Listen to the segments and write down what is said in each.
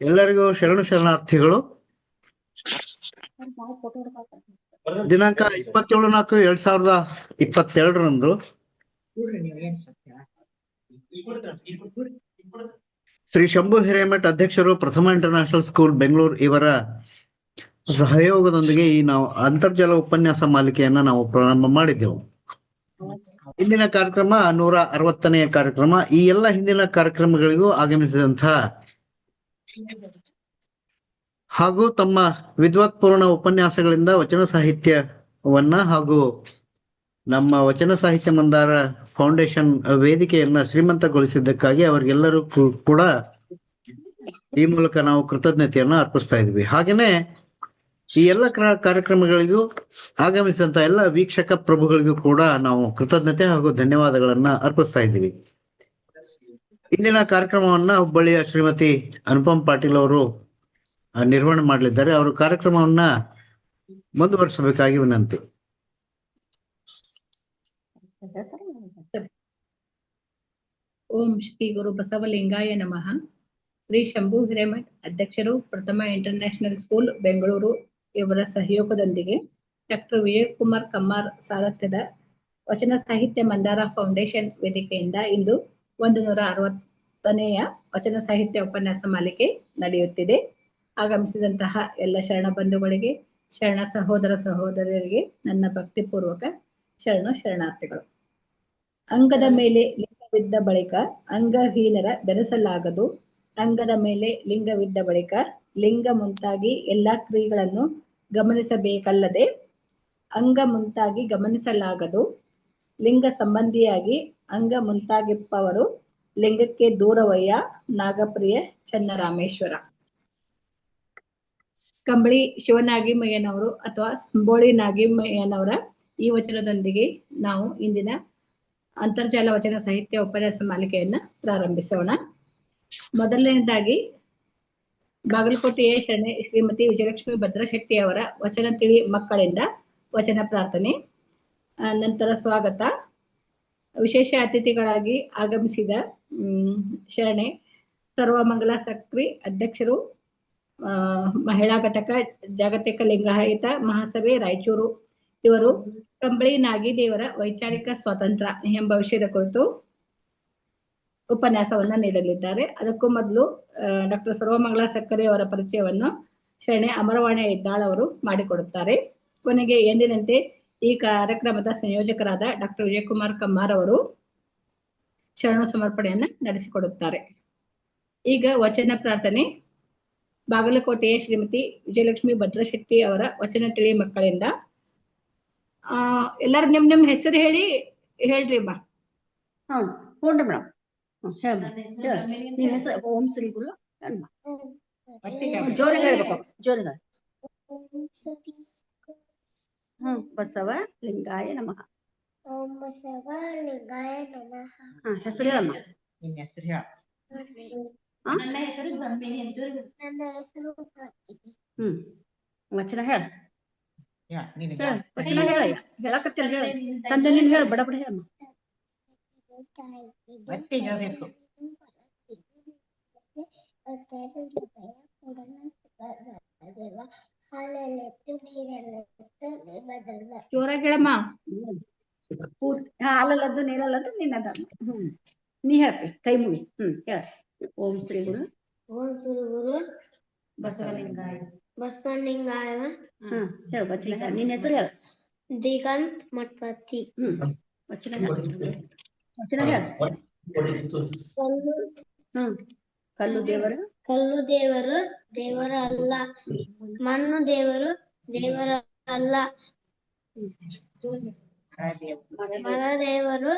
ಎಲ್ಲರಿಗೂ ಶರಣಾರ್ಥಿಗಳು. ದಿನಾಂಕ 27/4/2022 ಶ್ರೀ ಶಂಭು ಹಿರೇಮಠ್ ಅಧ್ಯಕ್ಷರು ಪ್ರಥಮ ಇಂಟರ್ನ್ಯಾಷನಲ್ ಸ್ಕೂಲ್ ಬೆಂಗಳೂರು ಇವರ ಸಹಯೋಗದೊಂದಿಗೆ ಈ ನಾವು ಅಂತರ್ಜಾಲ ಉಪನ್ಯಾಸ ಮಾಲಿಕೆಯನ್ನ ನಾವು ಪ್ರಾರಂಭ ಮಾಡಿದ್ದೆವು. ಇಂದಿನ ಕಾರ್ಯಕ್ರಮ 160ನೇ ಕಾರ್ಯಕ್ರಮ. ಈ ಎಲ್ಲ ಹಿಂದಿನ ಕಾರ್ಯಕ್ರಮಗಳಿಗೂ ಆಗಮಿಸಿದಂತಹ ಹಾಗೂ ತಮ್ಮ ವಿದ್ವತ್ಪೂರ್ಣ ಉಪನ್ಯಾಸಗಳಿಂದ ವಚನ ಸಾಹಿತ್ಯವನ್ನ ಹಾಗೂ ನಮ್ಮ ವಚನ ಸಾಹಿತ್ಯ ಮಂದಾರ ಫೌಂಡೇಶನ್ ವೇದಿಕೆಯನ್ನ ಶ್ರೀಮಂತಗೊಳಿಸಿದ್ದಕ್ಕಾಗಿ ಅವರಿಗೆಲ್ಲರೂ ಕೂಡ ಈ ಮೂಲಕ ನಾವು ಕೃತಜ್ಞತೆಯನ್ನ ಅರ್ಪಿಸ್ತಾ ಇದ್ವಿ. ಹಾಗೇನೆ ಈ ಎಲ್ಲ ಕಾರ್ಯಕ್ರಮಗಳಿಗೂ ಆಗಮಿಸಿದಂತ ಎಲ್ಲ ವೀಕ್ಷಕ ಪ್ರಭುಗಳಿಗೂ ಕೂಡ ನಾವು ಕೃತಜ್ಞತೆ ಹಾಗೂ ಧನ್ಯವಾದಗಳನ್ನ ಅರ್ಪಿಸ್ತಾ ಇದ್ದೀವಿ. ಇಂದಿನ ಕಾರ್ಯಕ್ರಮವನ್ನ ಹುಬ್ಬಳ್ಳಿಯ ಶ್ರೀಮತಿ ಅನುಪಮ್ ಪಾಟೀಲ್ ಅವರು ನಿರ್ವಹಣೆ ಮಾಡಲಿದ್ದಾರೆ. ಅವರು ಕಾರ್ಯಕ್ರಮವನ್ನ ಮುಂದುವರಿಸಬೇಕಾಗಿ ವಿನಂತಿ. ಓಂ ಶ್ರೀ ಗುರು ಬಸವಲಿಂಗಾಯ ನಮಃ. ಶ್ರೀ ಶಂಭು ಹಿರೇಮಠ್ ಅಧ್ಯಕ್ಷರು ಪ್ರಥಮ ಇಂಟರ್ನ್ಯಾಷನಲ್ ಸ್ಕೂಲ್ ಬೆಂಗಳೂರು ಇವರ ಸಹಯೋಗದೊಂದಿಗೆ ಡಾಕ್ಟರ್ ವಿಜಯಕುಮಾರ್ ಕಮ್ಮಾರ್ ಸಾರಥ್ಯದ ವಚನ ಸಾಹಿತ್ಯ ಮಂದಾರ ಫೌಂಡೇಶನ್ ವೇದಿಕೆಯಿಂದ ಇಂದು 160ನೇಯ ವಚನ ಸಾಹಿತ್ಯ ಉಪನ್ಯಾಸ ಮಾಲಿಕೆ ನಡೆಯುತ್ತಿದೆ. ಆಗಮಿಸಿದಂತಹ ಎಲ್ಲ ಶರಣ ಬಂಧುಗಳಿಗೆ, ಶರಣ ಸಹೋದರ ಸಹೋದರಿಯರಿಗೆ ನನ್ನ ಭಕ್ತಿಪೂರ್ವಕ ಶರಣಾರ್ಥಿಗಳು. ಅಂಗದ ಮೇಲೆ ಲಿಂಗವಿದ್ದ ಬಳಿಕ ಅಂಗಹೀನರ ಬೆರೆಸಲಾಗದು. ಅಂಗದ ಮೇಲೆ ಲಿಂಗವಿದ್ದ ಬಳಿಕ ಲಿಂಗ ಮುಂತಾಗಿ ಎಲ್ಲಾ ಕ್ರಿಯೆಗಳನ್ನು ಗಮನಿಸಬೇಕಲ್ಲದೆ ಅಂಗ ಮುಂತಾಗಿ ಗಮನಿಸಲಾಗದು. ಲಿಂಗ ಸಂಬಂಧಿಯಾಗಿ ಅಂಗ ಮುಂತಾಗಿಪ್ಪವರು ಲಿಂಗಕ್ಕೆ ದೂರವಯ್ಯ. ನಾಗಪ್ರಿಯ ಚನ್ನರಾಮೇಶ್ವರ. ಕಂಬಳಿ ಶಿವನಾಗಿಮಯ್ಯನವರು ಅಥವಾ ಸಂಬೋಳಿ ನಾಗಿಮಯ್ಯನವರ ಈ ವಚನದೊಂದಿಗೆ ನಾವು ಇಂದಿನ ಅಂತರ್ಜಾಲ ವಚನ ಸಾಹಿತ್ಯ ಉಪನ್ಯಾಸ ಮಾಲಿಕೆಯನ್ನ ಪ್ರಾರಂಭಿಸೋಣ. ಮೊದಲನೇದಾಗಿ ಬಾಗಲಕೋಟೆಯ ಶರಣೆ ಶ್ರೀಮತಿ ವಿಜಯಲಕ್ಷ್ಮಿ ಭದ್ರಶೆಟ್ಟಿ ಅವರ ವಚನ ತಿಳಿ ಮಕ್ಕಳಿಂದ ವಚನ ಪ್ರಾರ್ಥನೆ, ನಂತರ ಸ್ವಾಗತ. ವಿಶೇಷ ಅತಿಥಿಗಳಾಗಿ ಆಗಮಿಸಿದ ಶರಣೆ ಸರ್ವಮಂಗಲ ಸಕ್ರಿ ಅಧ್ಯಕ್ಷರು ಮಹಿಳಾ ಘಟಕ ಜಾಗತಿಕ ಲಿಂಗಾಯತ ಮಹಾಸಭೆ ರಾಯಚೂರು ಇವರು ಕಂಬಳಿ ನಾಗಿದೇವರ ವೈಚಾರಿಕ ಸ್ವಾತಂತ್ರ್ಯ ಎಂಬ ವಿಷಯದ ಕುರಿತು ಉಪನ್ಯಾಸವನ್ನ ನೀಡಲಿದ್ದಾರೆ. ಅದಕ್ಕೂ ಮೊದಲು ಡಾಕ್ಟರ್ ಸರ್ವಮಂಗಲ ಸಕ್ಕರೆ ಅವರ ಪರಿಚಯವನ್ನು ಶರಣೆ ಅಮರವಾಣಿ ಇದ್ದಾಳ್ ಅವರು ಮಾಡಿಕೊಡುತ್ತಾರೆ. ಕೊನೆಗೆ ಎಂದಿನಂತೆ ಈ ಕಾರ್ಯಕ್ರಮದ ಸಂಯೋಜಕರಾದ ಡಾಕ್ಟರ್ ವಿಜಯಕುಮಾರ್ ಕಮ್ಮಾರ್ ಅವರು ಶರಣ ಸಮರ್ಪಣೆಯನ್ನ ನಡೆಸಿಕೊಡುತ್ತಾರೆ. ಈಗ ವಚನ ಪ್ರಾರ್ಥನೆ. ಬಾಗಲಕೋಟೆಯ ಶ್ರೀಮತಿ ವಿಜಯಲಕ್ಷ್ಮಿ ಭದ್ರಶೆಟ್ಟಿ ಅವರ ವಚನ ತಿಳಿ ಮಕ್ಕಳಿಂದ. ಎಲ್ಲಾರು ನಿಮ್ ಹೆಸರು ಹೇಳ್ರಿ ಅಮ್ಮ. ಹ್ಞೂ ಮೇಡಮ್. ನಿನ್ನ ಹೆಸರು ಓಂ ಶ್ರೀ ಗುರು ಜೋರಾಗಿ ಹೇಳ್ಬೇಕು, ಜೋರಾಗಿ. ಬಸವ ಲಿಂಗಾಯ ನಮಃ. ಓಂ ಬಸವ ಲಿಂಗಾಯ ನಮಃ. ಹೆಸರು ಹೇಳಮ್ಮ. ನಿನ್ನ ಹೆಸರು ಹೇಳ. ನನ್ನ ಹೆಸರು ಬ್ರಹ್ಮಿಣಿ ಅಂತ. ನನ್ನ ಹೆಸರು ವಚನ ಹೇಳ. ವಚನ ಹೇಳ. ಹೇಳಕತ್ತಿಲ್ಲ, ಹೇಳ. ತಂದೆ ನೀನ್ ಹೇಳ, ಬಡ ಬಡ ಹೇಳಮ್ಮ. ಮತ್ತೆ ಹೇಳ್ಬೇಕು. ಜೋರಾಗಿ ಹೇಳಮ್ಮ. ಹಾಲಲ್ಲದ್ದು ನೀರಲ್ಲದ್ದು ನಿನ್ನ ಧರ್ಮ. ನೀ ಹೇಳ್ತಿ ಕೈ ಮುಗಿ. ಹೇಳ. ಓಂ ಶ್ರೀ ಗುರು. ಓಂ ಶ್ರೀ ಗುರು ಬಸವಲಿಂಗಾಯ. ಬಸವಲಿಂಗಾಯ. ಹೇಳ ವಚನ ಹೇಳ. ನಿನ್ನ ಹೆಸರು ಹೇಳ. ದಿಗಂತ್ ಮಠಪತಿ. ವಚನ ಹೇಳ. ವಚನ ಹೇಳ. ಕಲ್ಲು ದೇವರು. ಕಲ್ಲು ದೇವರು ದೇವರ ಅಲ್ಲ. ಮಣ್ಣು ದೇವರು ದೇವರ ಅಲ್ಲ. ಮರ ದೇವರು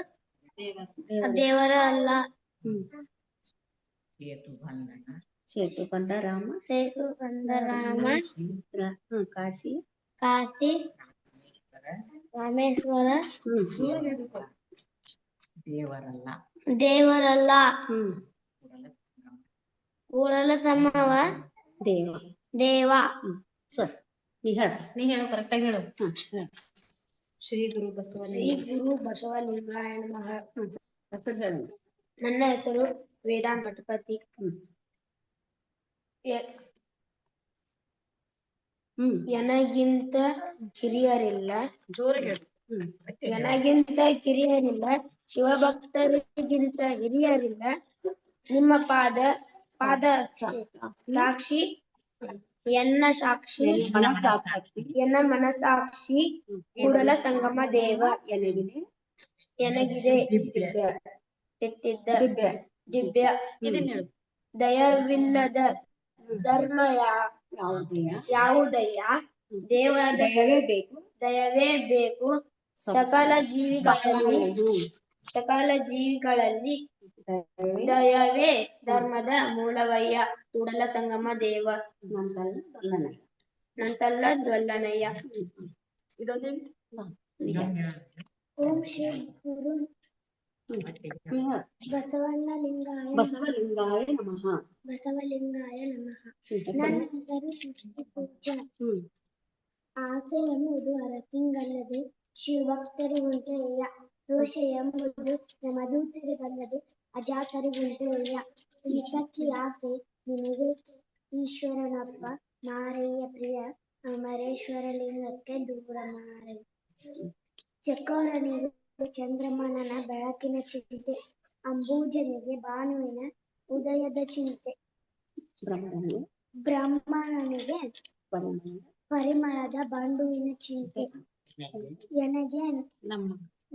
ದೇವರ ಅಲ್ಲ. ಸೇತು ಬಂದ ರಾಮ. ಸೇತು ಬಂದ ರಾಮ. ಕಾಶಿ ಕಾಶಿ ರಾಮೇಶ್ವರ. ದೇವರಲ್ಲ. ದೇವರಲ್ಲ. ಕೂಡಲ ಸಂಗಮ ದೇವ. ದೇವ. ನೀ ಹೇಳು, ಕರೆಕ್ಟಾಗಿ ಹೇಳು. ಶ್ರೀ ಗುರು ಬಸವಲಿಂಗಾಯ ನಮಃ. ನನ್ನ ಹೆಸರು ವೇದಾಂತ ಮಠಪತಿ. ನನಗಿಂತ ಹಿರಿಯರಿಲ್ಲ ಜೋರಾಗಿ ಹೇಳು. ನನಗಿಂತ ಕಿರಿಯರಿಲ್ಲ, ಶಿವಭಕ್ತರಿಗಿಂತ ಹಿರಿಯರಿಲ್ಲ. ನಿಮ್ಮ ಪಾದ ಸಾಕ್ಷಿ ಎನ್ನ ಸಾಕ್ಷಿ ಎನ್ನ ಮನಸಾಕ್ಷಿ ಕೂಡಲ ಸಂಗಮ ದೇವ ಎನಗಿದೆ ತೆಟ್ಟಿದ್ದ ದಿವ್ಯ ದಯವಿಲ್ಲದ ಧರ್ಮ ಯಾವುದಯ್ಯ? ದಯವೇ ಬೇಕು ಸಕಲ ಜೀವಿಗಳಲ್ಲಿ ದಯವೇ ಧರ್ಮದ ಮೂಲವಯ್ಯ. ಕೂಡಲ ಸಂಗಮ ದೇವ ನಂತಲ್ಲ ದ್ವಲ್ಲನಯ್ಯ. ಓಂ ಶ್ರೀ ಗುರು ಬಸವಲಿಂಗಾಯ ನಮಃ. ನನ್ನ ಹೆಸರು ಸೃಷ್ಟಿ ಪೂಜಾ. ಆಸೆ ಎಂಬುದು ಅರಸಿಂಗಲ್ಲದೆ ಶಿವಭಕ್ತರಿಗುಂಟೆ ಅಯ್ಯ. ದೋಷ ಎಂಬುದು ಯಮದೂತರಿಗಲ್ಲದೆ ಅಜಾತರಿಗುಂಟೆ ಅಯ್ಯ. ಈ ಸಖಿ ಆಸೆ ನಿನಗೆ ಈಶ್ವರನಪ್ಪ ಮಾರಯ್ಯ ಪ್ರಿಯ. ಅಮರೇಶ್ವರ ಲಿಂಗಕ್ಕೆ ದೂರ ಮಾರಯ್ಯ. ಚಕೋರನಿಗೆ ಚಂದ್ರಮನನ ಬೆಳಕಿನ ಚಿಂತೆ, ಅಂಬೂಜನಿಗೆ ಭಾನುವಿನ ಉದಯದ ಚಿಂತೆ, ಬ್ರಹ್ಮನಿಗೆ ಪರಿಮಳದ ಬಂಡುವಿನ ಚಿಂತೆ. ಎನಗೆ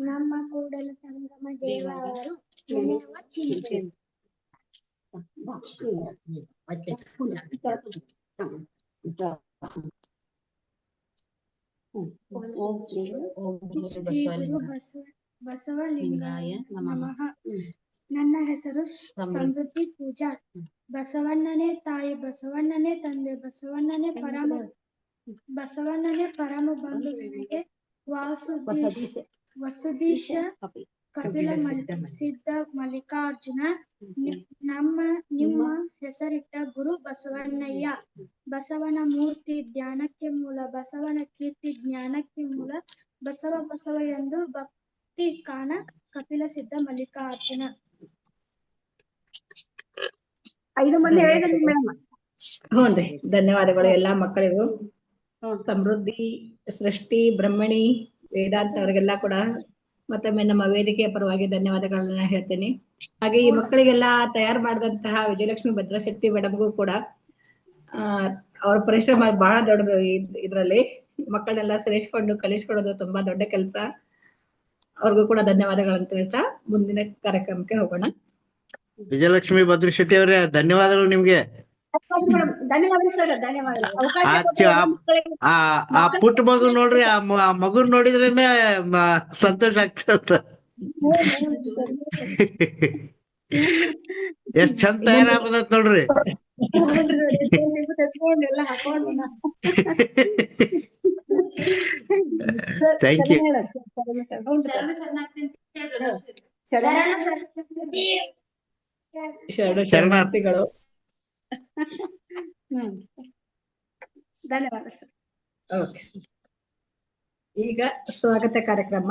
ನಮ್ಮ ಕೂಡಲ ಸಂಗಮ ದೇವ ಅವರು ನೆನೆಯುವ ಚಿಂತೆ. ಬಸವಲಿಂಗಾಯ ನಮಃ. ನನ್ನ ಹೆಸರು ಸಮೃದ್ಧಿ ಪೂಜಾ. ಬಸವಣ್ಣನೇ ತಾಯಿ, ಬಸವಣ್ಣನೇ ತಂದೆ, ಬಸವಣ್ಣನೇ ಪರಮ ಬಂಧುವಿನಿಗೆ ವಸುದೀಶ ಕಪಿಲ ಸಿದ್ಧ ಮಲ್ಲಿಕಾರ್ಜುನ. ನಿಮ್ಮ ಹೆಸರಿಟ್ಟ ಗುರು ಬಸವಣ್ಣಯ್ಯ. ಬಸವನ ಮೂರ್ತಿ ಧ್ಯಾನಕ್ಕೆ ಮೂಲ, ಬಸವನ ಕೀರ್ತಿ ಜ್ಞಾನಕ್ಕೆ ಮೂಲ. ಬಸವ ಎಂದು ಭಕ್ತಿ ಕಾಣ ಕಪಿಲ ಸಿದ್ಧ ಮಲ್ಲಿಕಾರ್ಜುನ. 5 ಮಂದಿ ಹೇಳಿದ್ರಿ ಮೇಡಮ್. ಹ್ಞೂನ್ರಿ, ಧನ್ಯವಾದಗಳು ಎಲ್ಲಾ ಮಕ್ಕಳಿಗೂ. ಸಮೃದ್ಧಿ, ಸೃಷ್ಟಿ, ಬ್ರಹ್ಮಣಿ, ವೇದಾಂತ ಅವರಿಗೆಲ್ಲ ಕೂಡ ಮತ್ತೊಮ್ಮೆ ನಮ್ಮ ವೇದಿಕೆಯ ಪರವಾಗಿ ಧನ್ಯವಾದಗಳನ್ನ ಹೇಳ್ತೇನೆ. ಹಾಗೆ ಈ ಮಕ್ಕಳಿಗೆಲ್ಲ ತಯಾರು ಮಾಡಿದಂತಹ ವಿಜಯಲಕ್ಷ್ಮಿ ಭದ್ರಶೆಟ್ಟಿ ಮೇಡಮ್ಗೂ ಕೂಡ ಅವ್ರ ಪರಿಶ್ರಮ ಬಹಳ ದೊಡ್ಡದು. ಇದ್ರಲ್ಲಿ ಮಕ್ಕಳನ್ನೆಲ್ಲ ಸೇರಿಸ್ಕೊಂಡು ಕಲಿಸ್ಕೊಡೋದು ತುಂಬಾ ದೊಡ್ಡ ಕೆಲಸ. ಅವ್ರಿಗೂ ಕೂಡ ಧನ್ಯವಾದಗಳನ್ನು ತಿಳಿಸ ಮುಂದಿನ ಕಾರ್ಯಕ್ರಮಕ್ಕೆ ಹೋಗೋಣ. ವಿಜಯಲಕ್ಷ್ಮಿ ಭದ್ರಶೆಟ್ಟಿ ಅವರೇ, ಧನ್ಯವಾದಗಳು ನಿಮ್ಗೆ. ಧನ್ಯವಾದ ಸರ್, ಧನ್ಯವಾದ. ಆ ಪುಟ್ಟ ಮಗು ನೋಡ್ರಿ, ಆ ಮಗುನ್ ನೋಡಿದ್ರೇನೆ ಸಂತೋಷ ಆಗ್ತದ. ಎಷ್ಟ್ ಚಂದ ತಯಾರಾಗ್ಬದತ್ ನೋಡ್ರಿ. Thank you. ಶರಣಾರ್ಥಿಗಳು. ಧನ್ಯವಾದ ಸರ್. ಓಕೆ, ಈಗ ಸ್ವಾಗತ ಕಾರ್ಯಕ್ರಮ.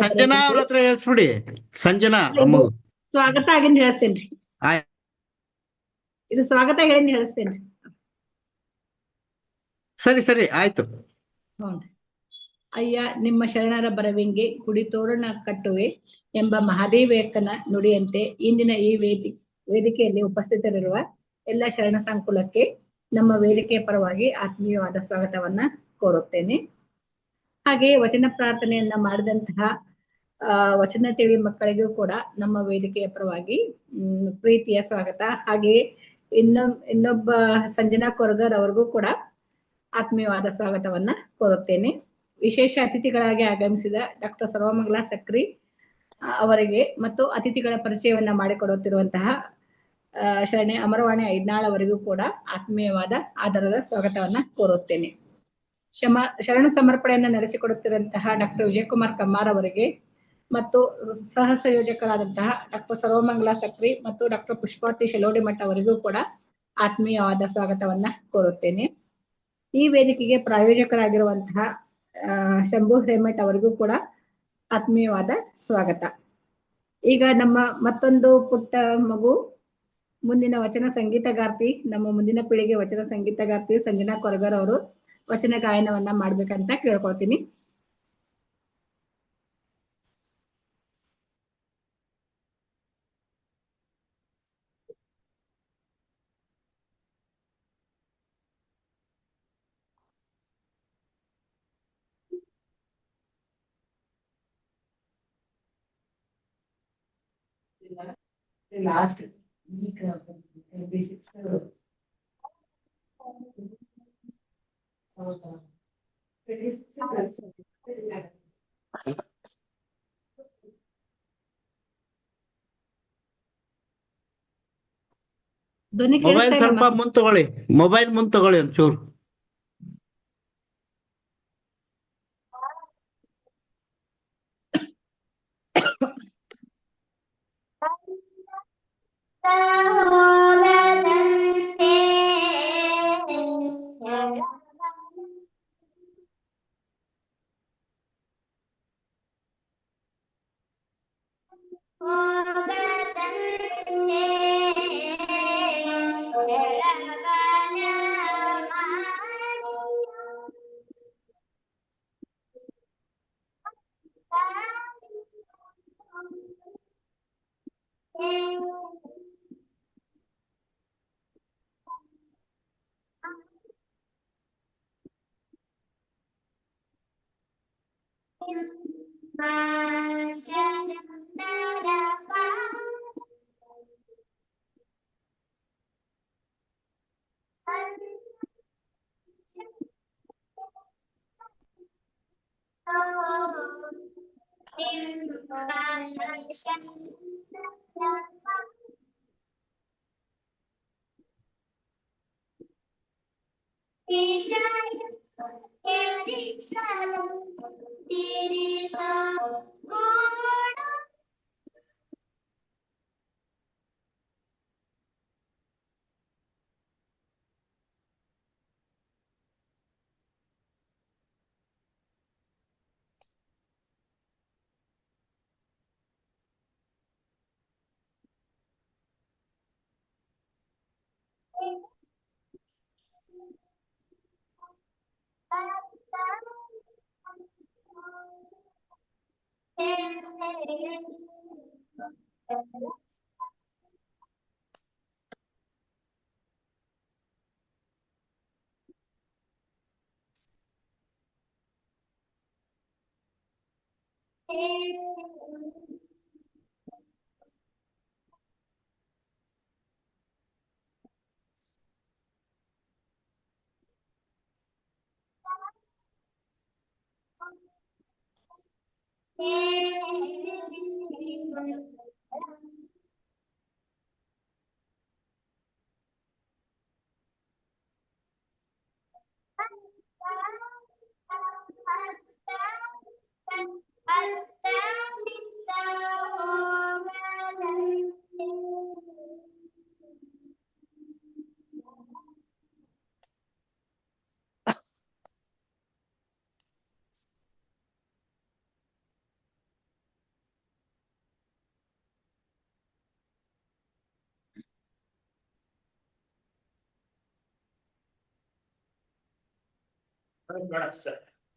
ಸಂಜನಾ ಅವ್ರ ಹತ್ರ ಹೇಳ್ಸ್ಬಿಡಿ. ಸಂಜನಾ ಅಮ್ಮ ಸ್ವಾಗತ ಆಗಿಂದ ಹೇಳಿಸ್ತೇನ್ರಿ. ಇದು ಸ್ವಾಗತ ಹೇಳಿಂದ ಹೇಳಿಸ್ತೇನ್ರಿ. ಸರಿ ಆಯ್ತು. ಅಯ್ಯ ನಿಮ್ಮ ಶರಣರ ಬರವೆಂಗೆ ಗುಡಿ ತೋರಣ ಕಟ್ಟುವೆ ಎಂಬ ಮಹಾದೇವಕ್ಕನ ನುಡಿಯಂತೆ ಇಂದಿನ ಈ ವೇದಿಕೆಯಲ್ಲಿ ಉಪಸ್ಥಿತರಿರುವ ಎಲ್ಲ ಶರಣ ಸಂಕುಲಕ್ಕೆ ನಮ್ಮ ವೇದಿಕೆಯ ಪರವಾಗಿ ಆತ್ಮೀಯವಾದ ಸ್ವಾಗತವನ್ನ ಕೋರುತ್ತೇನೆ. ಹಾಗೆ ವಚನ ಪ್ರಾರ್ಥನೆಯನ್ನ ಮಾಡಿದಂತಹ ವಚನ ತಿಳಿ ಮಕ್ಕಳಿಗೂ ಕೂಡ ನಮ್ಮ ವೇದಿಕೆಯ ಪರವಾಗಿ ಪ್ರೀತಿಯ ಸ್ವಾಗತ. ಹಾಗೆ ಇನ್ನೊಬ್ಬ ಸಂಜನಾ ಕೊರಗರ್ ಅವ್ರಿಗೂ ಕೂಡ ಆತ್ಮೀಯವಾದ ಸ್ವಾಗತವನ್ನ ಕೋರುತ್ತೇನೆ. ವಿಶೇಷ ಅತಿಥಿಗಳಾಗಿ ಆಗಮಿಸಿದ ಡಾಕ್ಟರ್ ಸರ್ವಮಂಗಳ ಸಕ್ರಿ ಅವರಿಗೆ ಮತ್ತು ಅತಿಥಿಗಳ ಪರಿಚಯವನ್ನ ಮಾಡಿಕೊಡುತ್ತಿರುವಂತಹ ಶರಣೆ ಅಮರವಾಣಿ ಐದ್ನಾಳ್ ಅವರಿಗೂ ಕೂಡ ಆತ್ಮೀಯವಾದ ಆಧಾರದ ಸ್ವಾಗತವನ್ನ ಕೋರುತ್ತೇನೆ. ಶರಣ ಸಮರ್ಪಣೆಯನ್ನ ನಡೆಸಿಕೊಡುತ್ತಿರುವಂತಹ ಡಾಕ್ಟರ್ ವಿಜಯಕುಮಾರ್ ಕಮ್ಮಾರ್ ಅವರಿಗೆ ಮತ್ತು ಸಹ ಸಂಯೋಜಕರಾದಂತಹ ಡಾಕ್ಟರ್ ಸರ್ವಮಂಗಳ ಸಕ್ರಿ ಮತ್ತು ಡಾಕ್ಟರ್ ಪುಷ್ಪಾವತಿ ಶೆಲೋಡಿಮಠ್ ಅವರಿಗೂ ಕೂಡ ಆತ್ಮೀಯವಾದ ಸ್ವಾಗತವನ್ನ ಕೋರುತ್ತೇನೆ. ಈ ವೇದಿಕೆಗೆ ಪ್ರಾಯೋಜಕರಾಗಿರುವಂತಹ ಶಂಭು ಹಿರೇಮಠ್ ಅವರಿಗೂ ಕೂಡ ಆತ್ಮೀಯವಾದ ಸ್ವಾಗತ. ಈಗ ನಮ್ಮ ಮತ್ತೊಂದು ಪುಟ್ಟ ಮಗು ಮುಂದಿನ ವಚನ ಸಂಗೀತಗಾರ್ತಿ, ನಮ್ಮ ಮುಂದಿನ ಪೀಳಿಗೆ ವಚನ ಸಂಗೀತಗಾರ್ತಿ ಸಂಜನಾ ಕೊರಗರ್ ಅವರು ವಚನ ಗಾಯನವನ್ನ ಮಾಡ್ಬೇಕಂತ ಕೇಳ್ಕೊಳ್ತೀನಿ. ಲಾಸ್ಟ್ ಬೇಸಿಕ್ಸ್ ಧ್ವನಿ ಮೊಬೈಲ್ ಕೇಳಿಸ್ತಾ ಸ್ವಲ್ಪ ಇಲ್ಲ ಮುಂದ್ ತಗೊಳ್ಳಿ, ಮೊಬೈಲ್ ಮುಂದ್ ತಗೊಳ್ಳಿ ಒಂಚೂರು.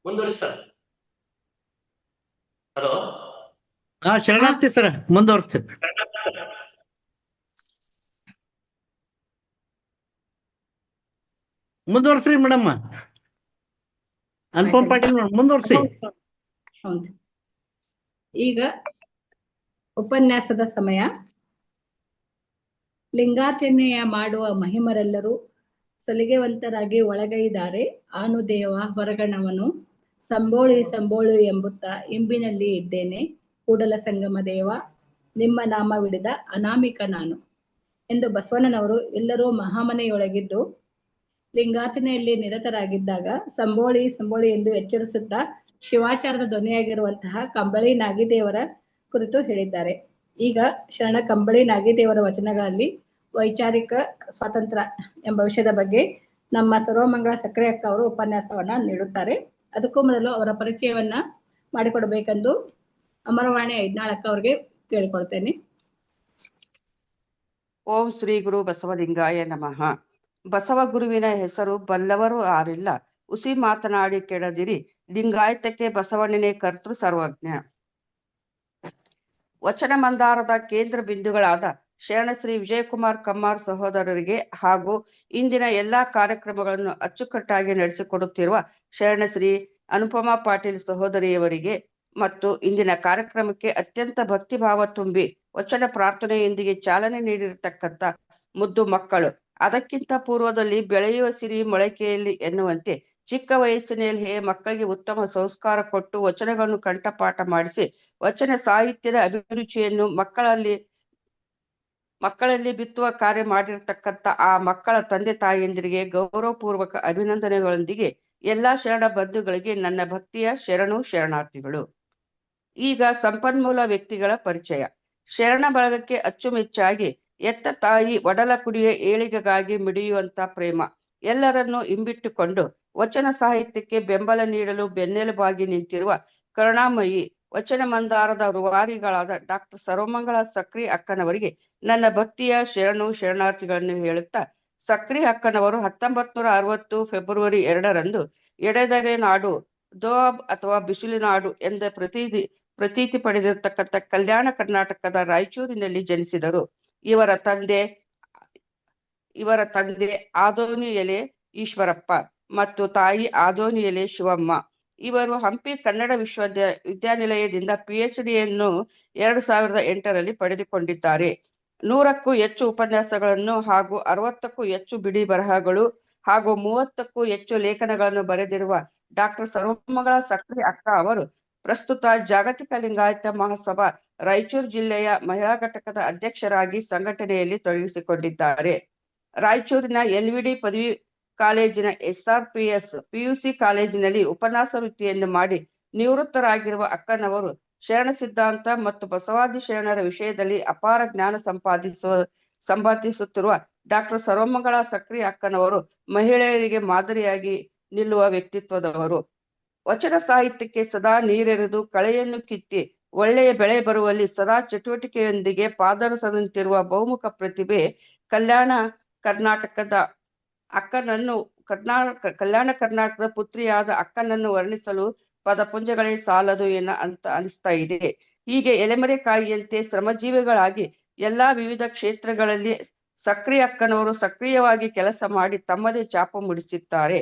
ಮುಂದುವರಿಸಿ ಸರ್. ಹಲೋ, ಹಾ ಶರಣಾರ್ಥಿ ಸರ್, ಮುಂದುವರಿಸ್ತೀವಿ. ಮುಂದುವರ್ಸ್ರಿ ಮೇಡಮ್, ಅನುಪಮ್ ಪಾಟೀಲ್ ಮುಂದುವರ್ಸಿ. ಹೌದು. ಈಗ ಉಪನ್ಯಾಸದ ಸಮಯ. ಲಿಂಗಾರ್ಚನೆಯ ಮಾಡುವ ಮಹಿಮರೆಲ್ಲರೂ ಸಲಿಗೆವಂತರಾಗಿ ಒಳಗೈದಾರೆ. ಆನು ದೇವ ಹೊರಗಣವನು ಸಂಬೋಳಿ ಸಂಬೋಳು ಎಂಬುತ್ತ ಇಂಬಿನಲ್ಲಿ ಇದ್ದೇನೆ. ಕೂಡಲ ಸಂಗಮ ದೇವ ನಿಮ್ಮ ನಾಮವಿಡಿದ ಅನಾಮಿಕ ನಾನು ಎಂದು ಬಸವಣ್ಣನವರು ಎಲ್ಲರೂ ಮಹಾಮನೆಯೊಳಗಿದ್ದು ಲಿಂಗಾರ್ಚನೆಯಲ್ಲಿ ನಿರತರಾಗಿದ್ದಾಗ ಸಂಬೋಳಿ ಸಂಬೋಳಿ ಎಂದು ಎಚ್ಚರಿಸುತ್ತಾ ಶಿವಾಚಾರದ ಧ್ವನಿಯಾಗಿರುವಂತಹ ಕಂಬಳಿ ನಾಗಿದೇವರ ಕುರಿತು ಹೇಳಿದ್ದಾರೆ. ಈಗ ಶರಣ ಕಂಬಳಿ ನಾಗಿದೇವರ ವಚನಗಳಲ್ಲಿ ವೈಚಾರಿಕ ಸ್ವಾತಂತ್ರ್ಯ ಎಂಬ ವಿಷಯದ ಬಗ್ಗೆ ನಮ್ಮ ಸರ್ವಮಂಗಳ ಸಕ್ಕರೆ ಅಕ್ಕ ಅವರು ಉಪನ್ಯಾಸವನ್ನ ನೀಡುತ್ತಾರೆ. ಅದಕ್ಕೂ ಮೊದಲು ಅವರ ಪರಿಚಯವನ್ನ ಮಾಡಿಕೊಡಬೇಕೆಂದು ಅಮರವಾಣಿ ಐದ್ನಾಳಕ್ಕ ಅವರಿಗೆ ಕೇಳಿಕೊಳ್ತೇನೆ. ಓಂ ಶ್ರೀ ಗುರು ಬಸವಲಿಂಗಾಯ ನಮಃ. ಬಸವ ಗುರುವಿನ ಹೆಸರು ಬಲ್ಲವರು ಆರಿಲ್ಲ, ಉಸಿ ಮಾತನಾಡಿ ಕೆಡದಿರಿ, ಲಿಂಗಾಯತಕ್ಕೆ ಬಸವಣ್ಣನೇ ಕರ್ತೃ ಸರ್ವಜ್ಞ. ವಚನ ಮಂದಾರದ ಕೇಂದ್ರ ಬಿಂದುಗಳಾದ ಶರಣಶ್ರೀ ವಿಜಯಕುಮಾರ್ ಕಮ್ಮಾರ್ ಸಹೋದರರಿಗೆ ಹಾಗೂ ಇಂದಿನ ಎಲ್ಲಾ ಕಾರ್ಯಕ್ರಮಗಳನ್ನು ಅಚ್ಚುಕಟ್ಟಾಗಿ ನಡೆಸಿಕೊಡುತ್ತಿರುವ ಶರಣಶ್ರೀ ಅನುಪಮಾ ಪಾಟೀಲ್ ಸಹೋದರಿಯವರಿಗೆ ಮತ್ತು ಇಂದಿನ ಕಾರ್ಯಕ್ರಮಕ್ಕೆ ಅತ್ಯಂತ ಭಕ್ತಿಭಾವ ತುಂಬಿ ವಚನ ಪ್ರಾರ್ಥನೆಯೊಂದಿಗೆ ಚಾಲನೆ ನೀಡಿರತಕ್ಕಂಥ ಮುದ್ದು ಮಕ್ಕಳು, ಅದಕ್ಕಿಂತ ಪೂರ್ವದಲ್ಲಿ ಬೆಳೆಯುವ ಸಿರಿ ಮೊಳಕೆಯಲ್ಲಿ ಎನ್ನುವಂತೆ ಚಿಕ್ಕ ವಯಸ್ಸಿನಲ್ಲಿಯೇ ಮಕ್ಕಳಿಗೆ ಉತ್ತಮ ಸಂಸ್ಕಾರ ಕೊಟ್ಟು ವಚನಗಳನ್ನು ಕಂಠಪಾಠ ಮಾಡಿಸಿ ವಚನ ಸಾಹಿತ್ಯದ ಅಭಿರುಚಿಯನ್ನು ಮಕ್ಕಳಲ್ಲಿ ಬಿತ್ತುವ ಕಾರ್ಯ ಮಾಡಿರತಕ್ಕಂಥ ಆ ಮಕ್ಕಳ ತಂದೆ ತಾಯಿಯಂದಿರಿಗೆ ಗೌರವಪೂರ್ವಕ ಅಭಿನಂದನೆಗಳೊಂದಿಗೆ ಎಲ್ಲಾ ಶರಣ ಬಂಧುಗಳಿಗೆ ನನ್ನ ಭಕ್ತಿಯ ಶರಣಾರ್ಥಿಗಳು. ಈಗ ಸಂಪನ್ಮೂಲ ವ್ಯಕ್ತಿಗಳ ಪರಿಚಯ. ಶರಣ ಬಳಗಕ್ಕೆ ಅಚ್ಚುಮೆಚ್ಚಾಗಿ ಎತ್ತ ತಾಯಿ ಒಡಲ ಕುಡಿಯ ಏಳಿಗೆಗಾಗಿ ಮಿಡಿಯುವಂತ ಪ್ರೇಮ ಎಲ್ಲರನ್ನೂ ಇಂಬಿಟ್ಟುಕೊಂಡು ವಚನ ಸಾಹಿತ್ಯಕ್ಕೆ ಬೆಂಬಲ ನೀಡಲು ಬೆನ್ನೆಲುಬಾಗಿ ನಿಂತಿರುವ ಕರುಣಾಮಯಿ ವಚನ ಮಂದಾರದ ರೂವಾರಿಗಳಾದ ಡಾಕ್ಟರ್ ಸರ್ವಮಂಗಳ ಸಕ್ರಿ ಅಕ್ಕನವರಿಗೆ ನನ್ನ ಭಕ್ತಿಯ ಶರಣಾರ್ಥಿಗಳನ್ನು ಹೇಳುತ್ತಾ, ಸಕ್ರಿ ಅಕ್ಕನವರು 1960 ಫೆಬ್ರವರಿ 2ರಂದು ಎಡೆದರೆ ನಾಡು, ದೋಬ್ ಅಥವಾ ಬಿಸಿಲುನಾಡು ಎಂದ ಪ್ರತೀತಿ ಪಡೆದಿರತಕ್ಕಂಥ ಕಲ್ಯಾಣ ಕರ್ನಾಟಕದ ರಾಯಚೂರಿನಲ್ಲಿ ಜನಿಸಿದರು. ಇವರ ತಂದೆ ಆದೋನಿಯಲೆ ಈಶ್ವರಪ್ಪ ಮತ್ತು ತಾಯಿ ಆದೋನಿಯಲೆ ಶಿವಮ್ಮ. ಇವರು ಹಂಪಿ ಕನ್ನಡ ವಿಶ್ವವಿದ್ಯಾನಿಲಯದಿಂದ PhDಯನ್ನು 2008ರಲ್ಲಿ ಪಡೆದುಕೊಂಡಿದ್ದಾರೆ. 100ಕ್ಕೂ ಹೆಚ್ಚು ಉಪನ್ಯಾಸಗಳನ್ನು ಹಾಗೂ 60ಕ್ಕೂ ಹೆಚ್ಚು ಬಿಡಿ ಬರಹಗಳು ಹಾಗೂ 30ಕ್ಕೂ ಹೆಚ್ಚು ಲೇಖನಗಳನ್ನು ಬರೆದಿರುವ ಡಾಕ್ಟರ್ ಸರ್ವಮಂಗಳ ಸಕ್ರಿ ಅಕ್ಕ ಅವರು ಪ್ರಸ್ತುತ ಜಾಗತಿಕ ಲಿಂಗಾಯತ ಮಹಾಸಭಾ ರಾಯಚೂರು ಜಿಲ್ಲೆಯ ಮಹಿಳಾ ಘಟಕದ ಅಧ್ಯಕ್ಷರಾಗಿ ಸಂಘಟನೆಯಲ್ಲಿ ತೊಡಗಿಸಿಕೊಂಡಿದ್ದಾರೆ. ರಾಯಚೂರಿನ LVD ಪದವಿ ಕಾಲೇಜಿನ SRPS PUC ಕಾಲೇಜಿನಲ್ಲಿ ಉಪನ್ಯಾಸ ವೃತ್ತಿಯನ್ನು ಮಾಡಿ ನಿವೃತ್ತರಾಗಿರುವ ಅಕ್ಕನವರು ಶರಣ ಸಿದ್ಧಾಂತ ಮತ್ತು ಬಸವಾದಿ ಶರಣರ ವಿಷಯದಲ್ಲಿ ಅಪಾರ ಜ್ಞಾನ ಸಂಪಾದಿಸುತ್ತಿರುವ ಡಾಕ್ಟರ್ ಸರ್ವಮಂಗಳ ಸಕ್ರಿ ಅಕ್ಕನವರು ಮಹಿಳೆಯರಿಗೆ ಮಾದರಿಯಾಗಿ ನಿಲ್ಲುವ ವ್ಯಕ್ತಿತ್ವದವರು. ವಚನ ಸಾಹಿತ್ಯಕ್ಕೆ ಸದಾ ನೀರೆರೆದು ಕಳೆಯನ್ನು ಕಿತ್ತಿ ಒಳ್ಳೆಯ ಬೆಳೆ ಬರುವಲ್ಲಿ ಸದಾ ಚಟುವಟಿಕೆಯೊಂದಿಗೆ ಪಾದರಸದಂತಿರುವ ಬಹುಮುಖ ಪ್ರತಿಭೆ ಕಲ್ಯಾಣ ಕರ್ನಾಟಕದ ಪುತ್ರಿಯಾದ ಅಕ್ಕನನ್ನು ವರ್ಣಿಸಲು ಪದಪುಂಜಗಳೇ ಸಾಲದು ಅಂತ ಅನಿಸ್ತಾ ಇದೆ. ಹೀಗೆ ಎಲೆಮರೆಕಾಯಿಯಂತೆ ಶ್ರಮಜೀವಿಗಳಾಗಿ ಎಲ್ಲಾ ವಿವಿಧ ಕ್ಷೇತ್ರಗಳಲ್ಲಿ ಸಕ್ರಿ ಅಕ್ಕನವರು ಸಕ್ರಿಯವಾಗಿ ಕೆಲಸ ಮಾಡಿ ತಮ್ಮದೇ ಛಾಪು ಮೂಡಿಸುತ್ತಾರೆ.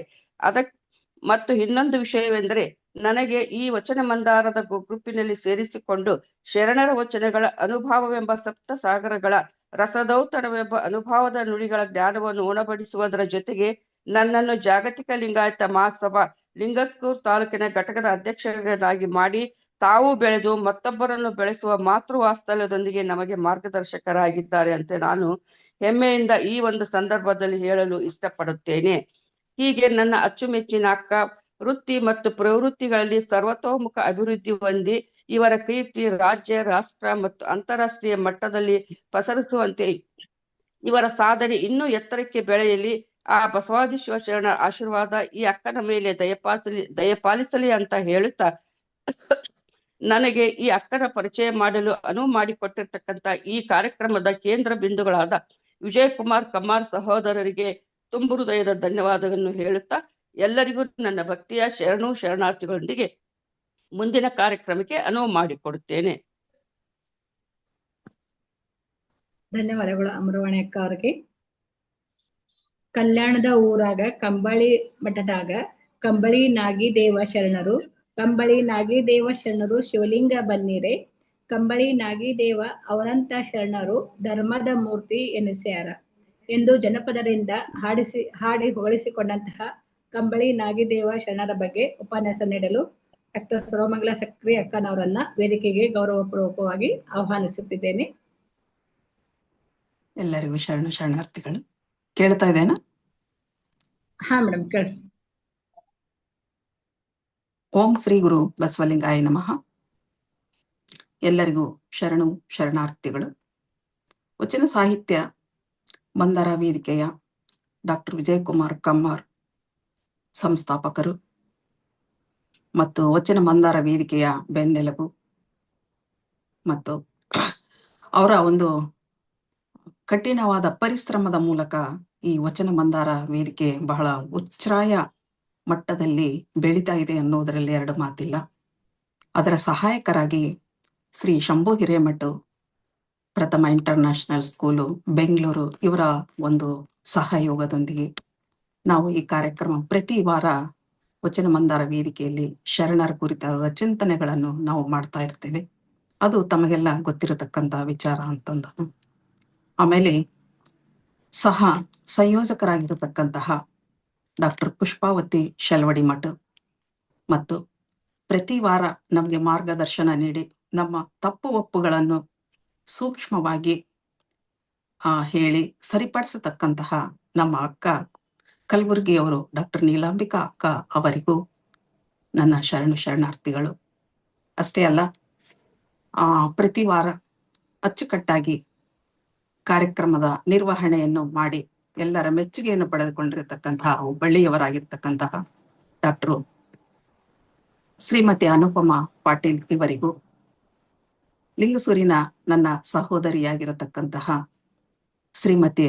ಮತ್ತು ಇನ್ನೊಂದು ವಿಷಯವೆಂದರೆ, ನನಗೆ ಈ ವಚನ ಮಂದಾರದ ಗುಂಪಿನಲ್ಲಿ ಸೇರಿಸಿಕೊಂಡು ಶರಣರ ವಚನಗಳ ಅನುಭವವೆಂಬ ಸಪ್ತ ಸಾಗರಗಳ ರಸದೌತಣವೆಂಬ ಅನುಭವದ ನುಡಿಗಳ ಜ್ಞಾನವನ್ನು ಉಣಬಡಿಸುವುದರ ಜೊತೆಗೆ ನನ್ನನ್ನು ಜಾಗತಿಕ ಲಿಂಗಾಯತ ಮಹಾಸಭಾ ಲಿಂಗಸ್ಕೂರ್ ತಾಲೂಕಿನ ಘಟಕದ ಅಧ್ಯಕ್ಷರನ್ನಾಗಿ ಮಾಡಿ ತಾವು ಬೆಳೆದು ಮತ್ತೊಬ್ಬರನ್ನು ಬೆಳೆಸುವ ಮಾತೃ ವಾತ್ಸಲ್ಯದೊಂದಿಗೆ ನಮಗೆ ಮಾರ್ಗದರ್ಶಕರಾಗಿದ್ದಾರೆ ಅಂತ ನಾನು ಹೆಮ್ಮೆಯಿಂದ ಈ ಒಂದು ಸಂದರ್ಭದಲ್ಲಿ ಹೇಳಲು ಇಷ್ಟಪಡುತ್ತೇನೆ. ಹೀಗೆ ನನ್ನ ಅಚ್ಚುಮೆಚ್ಚಿನ ಅಕ್ಕ ವೃತ್ತಿ ಮತ್ತು ಪ್ರವೃತ್ತಿಗಳಲ್ಲಿ ಸರ್ವತೋಮುಖ ಅಭಿವೃದ್ಧಿ ಹೊಂದಿ ಇವರ ಕೀರ್ತಿ ರಾಜ್ಯ, ರಾಷ್ಟ್ರ ಮತ್ತು ಅಂತಾರಾಷ್ಟ್ರೀಯ ಮಟ್ಟದಲ್ಲಿ ಪಸರಿಸುವಂತೆ ಇವರ ಸಾಧನೆ ಇನ್ನೂ ಎತ್ತರಕ್ಕೆ ಬೆಳೆಯಲಿ. ಆ ಬಸವಾದಿ ಶಿವಶರಣ ಆಶೀರ್ವಾದ ಈ ಅಕ್ಕನ ಮೇಲೆ ದಯಪಾಲಿಸಲಿ ಅಂತ ಹೇಳುತ್ತಾ, ನನಗೆ ಈ ಅಕ್ಕನ ಪರಿಚಯ ಮಾಡಲು ಅನುವು ಮಾಡಿಕೊಟ್ಟಿರ್ತಕ್ಕಂಥ ಈ ಕಾರ್ಯಕ್ರಮದ ಕೇಂದ್ರ ಬಿಂದುಗಳಾದ ವಿಜಯಕುಮಾರ್ ಕಮ್ಮಾರ್ ಸಹೋದರರಿಗೆ ತುಂಬು ಹೃದಯದ ಧನ್ಯವಾದಗಳನ್ನು ಹೇಳುತ್ತಾ ಎಲ್ಲರಿಗೂ ನನ್ನ ಭಕ್ತಿಯ ಶರಣಾರ್ಥಿಗಳೊಂದಿಗೆ ಮುಂದಿನ ಕಾರ್ಯಕ್ರಮಕ್ಕೆ ಅನುವು ಮಾಡಿಕೊಡುತ್ತೇನೆ. ಧನ್ಯವಾದಗಳು ಅಮರವಾಣಿ ಅಕ್ಕ ಅವರಿಗೆ. ಕಲ್ಯಾಣದ ಊರಾಗ ಕಂಬಳಿ ಮಠದಾಗ ಕಂಬಳಿ ನಾಗಿದೇವ ಶರಣರು ಶಿವಲಿಂಗ ಬನ್ನೀರೆ ಕಂಬಳಿ ನಾಗಿದೇವ ಅವರಂತ ಶರಣರು ಧರ್ಮದ ಮೂರ್ತಿ ಎನಿಸ್ಯಾರ ಎಂದು ಜನಪದರಿಂದ ಹಾಡಿ ಹೊಗಳಿಸಿಕೊಂಡಂತಹ ಕಂಬಳಿ ನಾಗಿದೇವ ಶರಣರ ಬಗ್ಗೆ ಉಪನ್ಯಾಸ ನೀಡಲು ಡಾಕ್ಟರ್ ಸರ್ವಮಂಗಳ ಸಕ್ರಿ ಅಕ್ಕನವರನ್ನ ವೇದಿಕೆಗೆ ಗೌರವಪೂರ್ವಕವಾಗಿ ಆಹ್ವಾನಿಸುತ್ತಿದ್ದೇನೆ. ಎಲ್ಲರಿಗೂ ಶರಣಾರ್ಥಿಗಳು. ಕೇಳ್ತಾ ಇದ್ದೇನಾ? ಹಾ ಮೇಡಮ್, ಕೇಳಿಸ್. ಓಂ ಶ್ರೀ ಗುರು ಬಸವಲಿಂಗಾಯ ನಮಃ. ಎಲ್ಲರಿಗೂ ಶರಣಾರ್ಥಿಗಳು. ವಚನ ಸಾಹಿತ್ಯ ಮಂದಾರ ವೇದಿಕೆಯ ಡಾಕ್ಟರ್ ವಿಜಯಕುಮಾರ್ ಕಮ್ಮಾರ್ ಸಂಸ್ಥಾಪಕರು ಮತ್ತು ವಚನ ಮಂದಾರ ವೇದಿಕೆಯ ಬೆನ್ನೆಲುಬು ಮತ್ತು ಅವರ ಒಂದು ಕಠಿಣವಾದ ಪರಿಶ್ರಮದ ಮೂಲಕ ಈ ವಚನ ಮಂದಾರ ವೇದಿಕೆ ಬಹಳ ಉಚ್ಛ್ರಾಯ ಮಟ್ಟದಲ್ಲಿ ಬೆಳೀತಾ ಇದೆ ಅನ್ನೋದರಲ್ಲಿ ಎರಡು ಮಾತಿಲ್ಲ. ಅದರ ಸಹಾಯಕರಾಗಿ ಶ್ರೀ ಶಂಭು ಹಿರೇಮಠ ಪ್ರಥಮ ಇಂಟರ್ನ್ಯಾಷನಲ್ ಸ್ಕೂಲು ಬೆಂಗಳೂರು ಇವರ ಒಂದು ಸಹಯೋಗದೊಂದಿಗೆ ನಾವು ಈ ಕಾರ್ಯಕ್ರಮ ಪ್ರತಿ ವಾರ ವಚನ ಮಂದಾರ ವೇದಿಕೆಯಲ್ಲಿ ಶರಣರ ಕುರಿತಾದ ಚಿಂತನೆಗಳನ್ನು ನಾವು ಮಾಡ್ತಾ ಇರ್ತೇವೆ. ಅದು ತಮಗೆಲ್ಲ ಗೊತ್ತಿರತಕ್ಕಂಥ ವಿಚಾರ ಅಂತಂದು. ಆಮೇಲೆ ಸಹ ಸಂಯೋಜಕರಾಗಿರತಕ್ಕಂತಹ ಡಾಕ್ಟರ್ ಪುಷ್ಪಾವತಿ ಶೆಲ್ವಡಿ ಮಠ ಮತ್ತು ಪ್ರತಿ ವಾರ ನಮಗೆ ಮಾರ್ಗದರ್ಶನ ನೀಡಿ ನಮ್ಮ ತಪ್ಪು ಒಪ್ಪುಗಳನ್ನು ಸೂಕ್ಷ್ಮವಾಗಿ ಹೇಳಿ ಸರಿಪಡಿಸತಕ್ಕಂತಹ ನಮ್ಮ ಅಕ್ಕ ಕಲಬುರ್ಗಿಯವರು ಡಾಕ್ಟರ್ ನೀಲಾಂಬಿಕಾ ಅಕ್ಕ ಅವರಿಗೂ ನನ್ನ ಶರಣಾರ್ಥಿಗಳು. ಅಷ್ಟೇ ಅಲ್ಲ, ಪ್ರತಿ ವಾರ ಅಚ್ಚುಕಟ್ಟಾಗಿ ಕಾರ್ಯಕ್ರಮದ ನಿರ್ವಹಣೆಯನ್ನು ಮಾಡಿ ಎಲ್ಲರ ಮೆಚ್ಚುಗೆಯನ್ನು ಪಡೆದುಕೊಂಡಿರತಕ್ಕಂತಹ ಹುಬ್ಬಳ್ಳಿಯವರಾಗಿರ್ತಕ್ಕಂತಹ ಡಾಕ್ಟರ್ ಶ್ರೀಮತಿ ಅನುಪಮಾ ಪಾಟೀಲ್ ಇವರಿಗೂ, ಲಿಂಗಸೂರಿನ ನನ್ನ ಸಹೋದರಿಯಾಗಿರತಕ್ಕಂತಹ ಶ್ರೀಮತಿ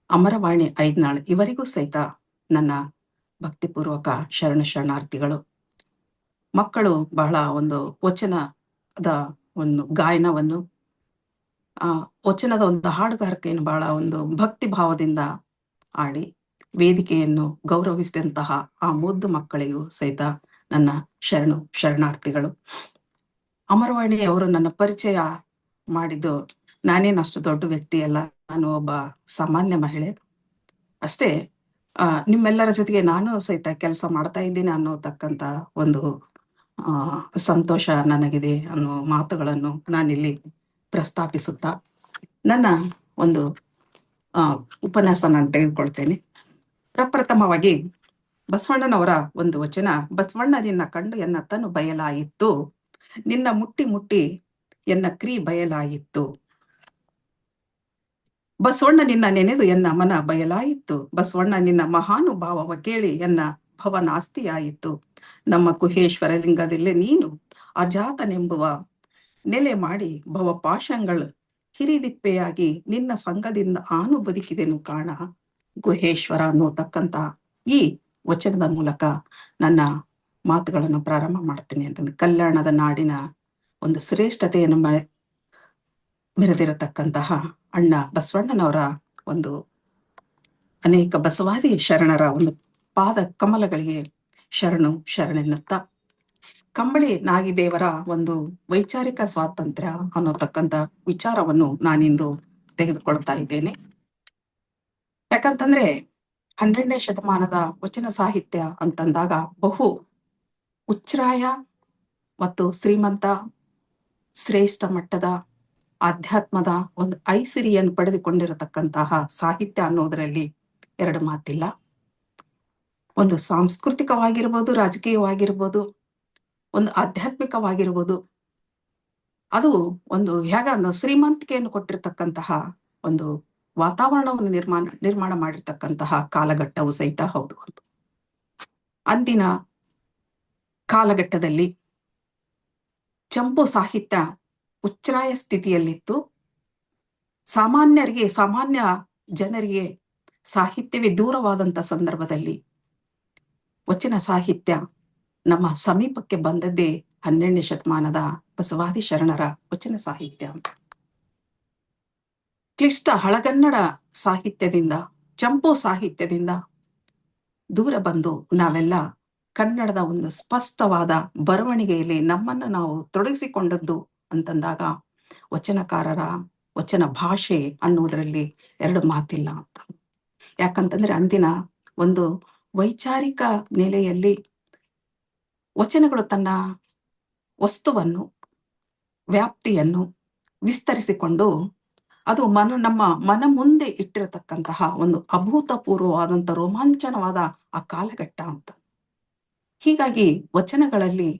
ಅಮರವಾಣಿ ಐದ್ನಾಳ್ ಇವರಿಗೂ ಸಹಿತ ನನ್ನ ಭಕ್ತಿಪೂರ್ವಕ ಶರಣಾರ್ಥಿಗಳು. ಮಕ್ಕಳು ಬಹಳ ಒಂದು ವಚನದ ಒಂದು ಗಾಯನವನ್ನು ವಚನದ ಒಂದು ಹಾಡುಗಾರಿಕೆಯನ್ನು ಬಹಳ ಒಂದು ಭಕ್ತಿ ಭಾವದಿಂದ ಆಡಿ ವೇದಿಕೆಯನ್ನು ಗೌರವಿಸಿದಂತಹ ಆ ಮುದ್ದು ಮಕ್ಕಳಿಗೂ ಸಹಿತ ನನ್ನ ಶರಣಾರ್ಥಿಗಳು. ಅಮರವಾಣಿ ಅವರು ನನ್ನ ಪರಿಚಯ ಮಾಡಿದ್ದು, ನಾನೇನಷ್ಟು ದೊಡ್ಡ ವ್ಯಕ್ತಿ ಅಲ್ಲ, ನಾನು ಒಬ್ಬ ಸಾಮಾನ್ಯ ಮಹಿಳೆ ಅಷ್ಟೇ. ನಿಮ್ಮೆಲ್ಲರ ಜೊತೆಗೆ ನಾನು ಸಹಿತ ಕೆಲಸ ಮಾಡ್ತಾ ಇದ್ದೀನಿ ಅನ್ನೋತಕ್ಕಂಥ ಒಂದು ಸಂತೋಷ ನನಗಿದೆ ಅನ್ನೋ ಮಾತುಗಳನ್ನು ನಾನಿಲ್ಲಿ ಪ್ರಸ್ತಾಪಿಸುತ್ತಾ ನನ್ನ ಒಂದು ಉಪನ್ಯಾಸ ನಾನು ತೆಗೆದುಕೊಳ್ತೇನೆ. ಪ್ರಪ್ರಥಮವಾಗಿ ಬಸವಣ್ಣನವರ ಒಂದು ವಚನ, ಬಸವಣ್ಣ ನಿನ್ನ ಕಂಡು ಎನ್ನ ತನು ಬಯಲಾಯಿತು, ನಿನ್ನ ಮುಟ್ಟಿ ಮುಟ್ಟಿ ಎನ್ನ ಕ್ರೀ ಬಯಲಾಯಿತು. ಬಸವಣ್ಣ ನಿನ್ನ ನೆನೆದು ಎನ್ನ ಮನ ಬಯಲಾಯಿತು, ಬಸವಣ್ಣ ನಿನ್ನ ಮಹಾನುಭಾವವ ಕೇಳಿ ಎನ್ನ ಭವನಾಸ್ತಿಯಾಯಿತು. ನಮ್ಮ ಕುಹೇಶ್ವರ ಲಿಂಗದಲ್ಲಿ ನೀನು ಅಜಾತನೆಂಬುವ ನೆಲೆ ಮಾಡಿ ಭವ ಪಾಶಗಳು ಹಿರಿದಿಪ್ಪೆಯಾಗಿ ನಿನ್ನ ಸಂಘದಿಂದ ಆನು ಬದುಕಿದೆನು ಕಾಣ ಗುಹೇಶ್ವರ ಅನ್ನೋತಕ್ಕಂತ ಈ ವಚನದ ಮೂಲಕ ನನ್ನ ಮಾತುಗಳನ್ನು ಪ್ರಾರಂಭ ಮಾಡ್ತೀನಿ ಅಂತಂದ್ರೆ, ಕಲ್ಯಾಣದ ನಾಡಿನ ಒಂದು ಶ್ರೇಷ್ಠತೆಯನ್ನು ಮೆರೆದಿರತಕ್ಕಂತಹ ಅಣ್ಣ ಬಸವಣ್ಣನವರ ಒಂದು ಅನೇಕ ಬಸವಾದಿ ಶರಣರ ಒಂದು ಪಾದ ಕಮಲಗಳಿಗೆ ಶರಣೆನ್ನುತ್ತ ಕಂಬಳಿ ನಾಗಿದೇವರ ಒಂದು ವೈಚಾರಿಕ ಸ್ವಾತಂತ್ರ್ಯ ಅನ್ನೋತಕ್ಕಂಥ ವಿಚಾರವನ್ನು ನಾನಿಂದು ತೆಗೆದುಕೊಳ್ತಾ ಇದ್ದೇನೆ. ಯಾಕಂತಂದ್ರೆ 12ನೇ ಶತಮಾನದ ವಚನ ಸಾಹಿತ್ಯ ಅಂತಂದಾಗ ಬಹು ಉಚ್ಛ್ರಾಯ ಮತ್ತು ಶ್ರೀಮಂತ ಶ್ರೇಷ್ಠ ಮಟ್ಟದ ಆಧ್ಯಾತ್ಮದ ಒಂದು ಐಸಿರಿಯನ್ನು ಪಡೆದುಕೊಂಡಿರತಕ್ಕಂತಹ ಸಾಹಿತ್ಯ ಅನ್ನೋದರಲ್ಲಿ ಎರಡು ಮಾತಿಲ್ಲ. ಒಂದು ಸಾಂಸ್ಕೃತಿಕವಾಗಿರ್ಬೋದು, ರಾಜಕೀಯವಾಗಿರ್ಬೋದು, ಒಂದು ಆಧ್ಯಾತ್ಮಿಕವಾಗಿರ್ಬೋದು, ಅದು ಒಂದು ಹೇಗಂದ್ರೆ ಶ್ರೀಮಂತಿಕೆಯನ್ನು ಕೊಟ್ಟಿರ್ತಕ್ಕಂತಹ ಒಂದು ವಾತಾವರಣವನ್ನು ನಿರ್ಮಾಣ ಮಾಡಿರ್ತಕ್ಕಂತಹ ಕಾಲಘಟ್ಟವು ಸಹಿತ ಹೌದು. ಅಂದಿನ ಕಾಲಘಟ್ಟದಲ್ಲಿ ಚಂಪು ಸಾಹಿತ್ಯ ಉಚ್ಛ್ರಾಯ ಸ್ಥಿತಿಯಲ್ಲಿತ್ತು. ಸಾಮಾನ್ಯ ಜನರಿಗೆ ಸಾಹಿತ್ಯವೇ ದೂರವಾದಂಥ ಸಂದರ್ಭದಲ್ಲಿ ವಚನ ಸಾಹಿತ್ಯ ನಮ್ಮ ಸಮೀಪಕ್ಕೆ ಬಂದದ್ದೇ 12ನೇ ಶತಮಾನದ ಬಸವಾದಿ ಶರಣರ ವಚನ ಸಾಹಿತ್ಯ ಅಂತ. ಕ್ಲಿಷ್ಟ ಹಳಗನ್ನಡ ಸಾಹಿತ್ಯದಿಂದ, ಚಂಪು ಸಾಹಿತ್ಯದಿಂದ ದೂರ ಬಂದು ನಾವೆಲ್ಲ ಕನ್ನಡದ ಒಂದು ಸ್ಪಷ್ಟವಾದ ಬರವಣಿಗೆಯಲ್ಲಿ ನಮ್ಮನ್ನು ನಾವು ತೊಡಗಿಸಿಕೊಂಡದ್ದು ಅಂತಂದಾಗ ವಚನಕಾರರ ವಚನ ಭಾಷೆ ಅನ್ನುವುದರಲ್ಲಿ ಎರಡು ಮಾತಿಲ್ಲ ಅಂತ. ಯಾಕಂತಂದ್ರೆ ಅಂದಿನ ಒಂದು ವೈಚಾರಿಕ ನೆಲೆಯಲ್ಲಿ ವಚನಗಳು ತನ್ನ ವಸ್ತುವನ್ನು, ವ್ಯಾಪ್ತಿಯನ್ನು ವಿಸ್ತರಿಸಿಕೊಂಡು ಅದು ನಮ್ಮ ಮನ ಮುಂದೆ ಇಟ್ಟಿರತಕ್ಕಂತಹ ಒಂದು ಅಭೂತಪೂರ್ವವಾದಂಥ ರೋಮಾಂಚನವಾದ ಆ ಕಾಲಘಟ್ಟ ಅಂತ. ಹೀಗಾಗಿ ವಚನಗಳಲ್ಲಿ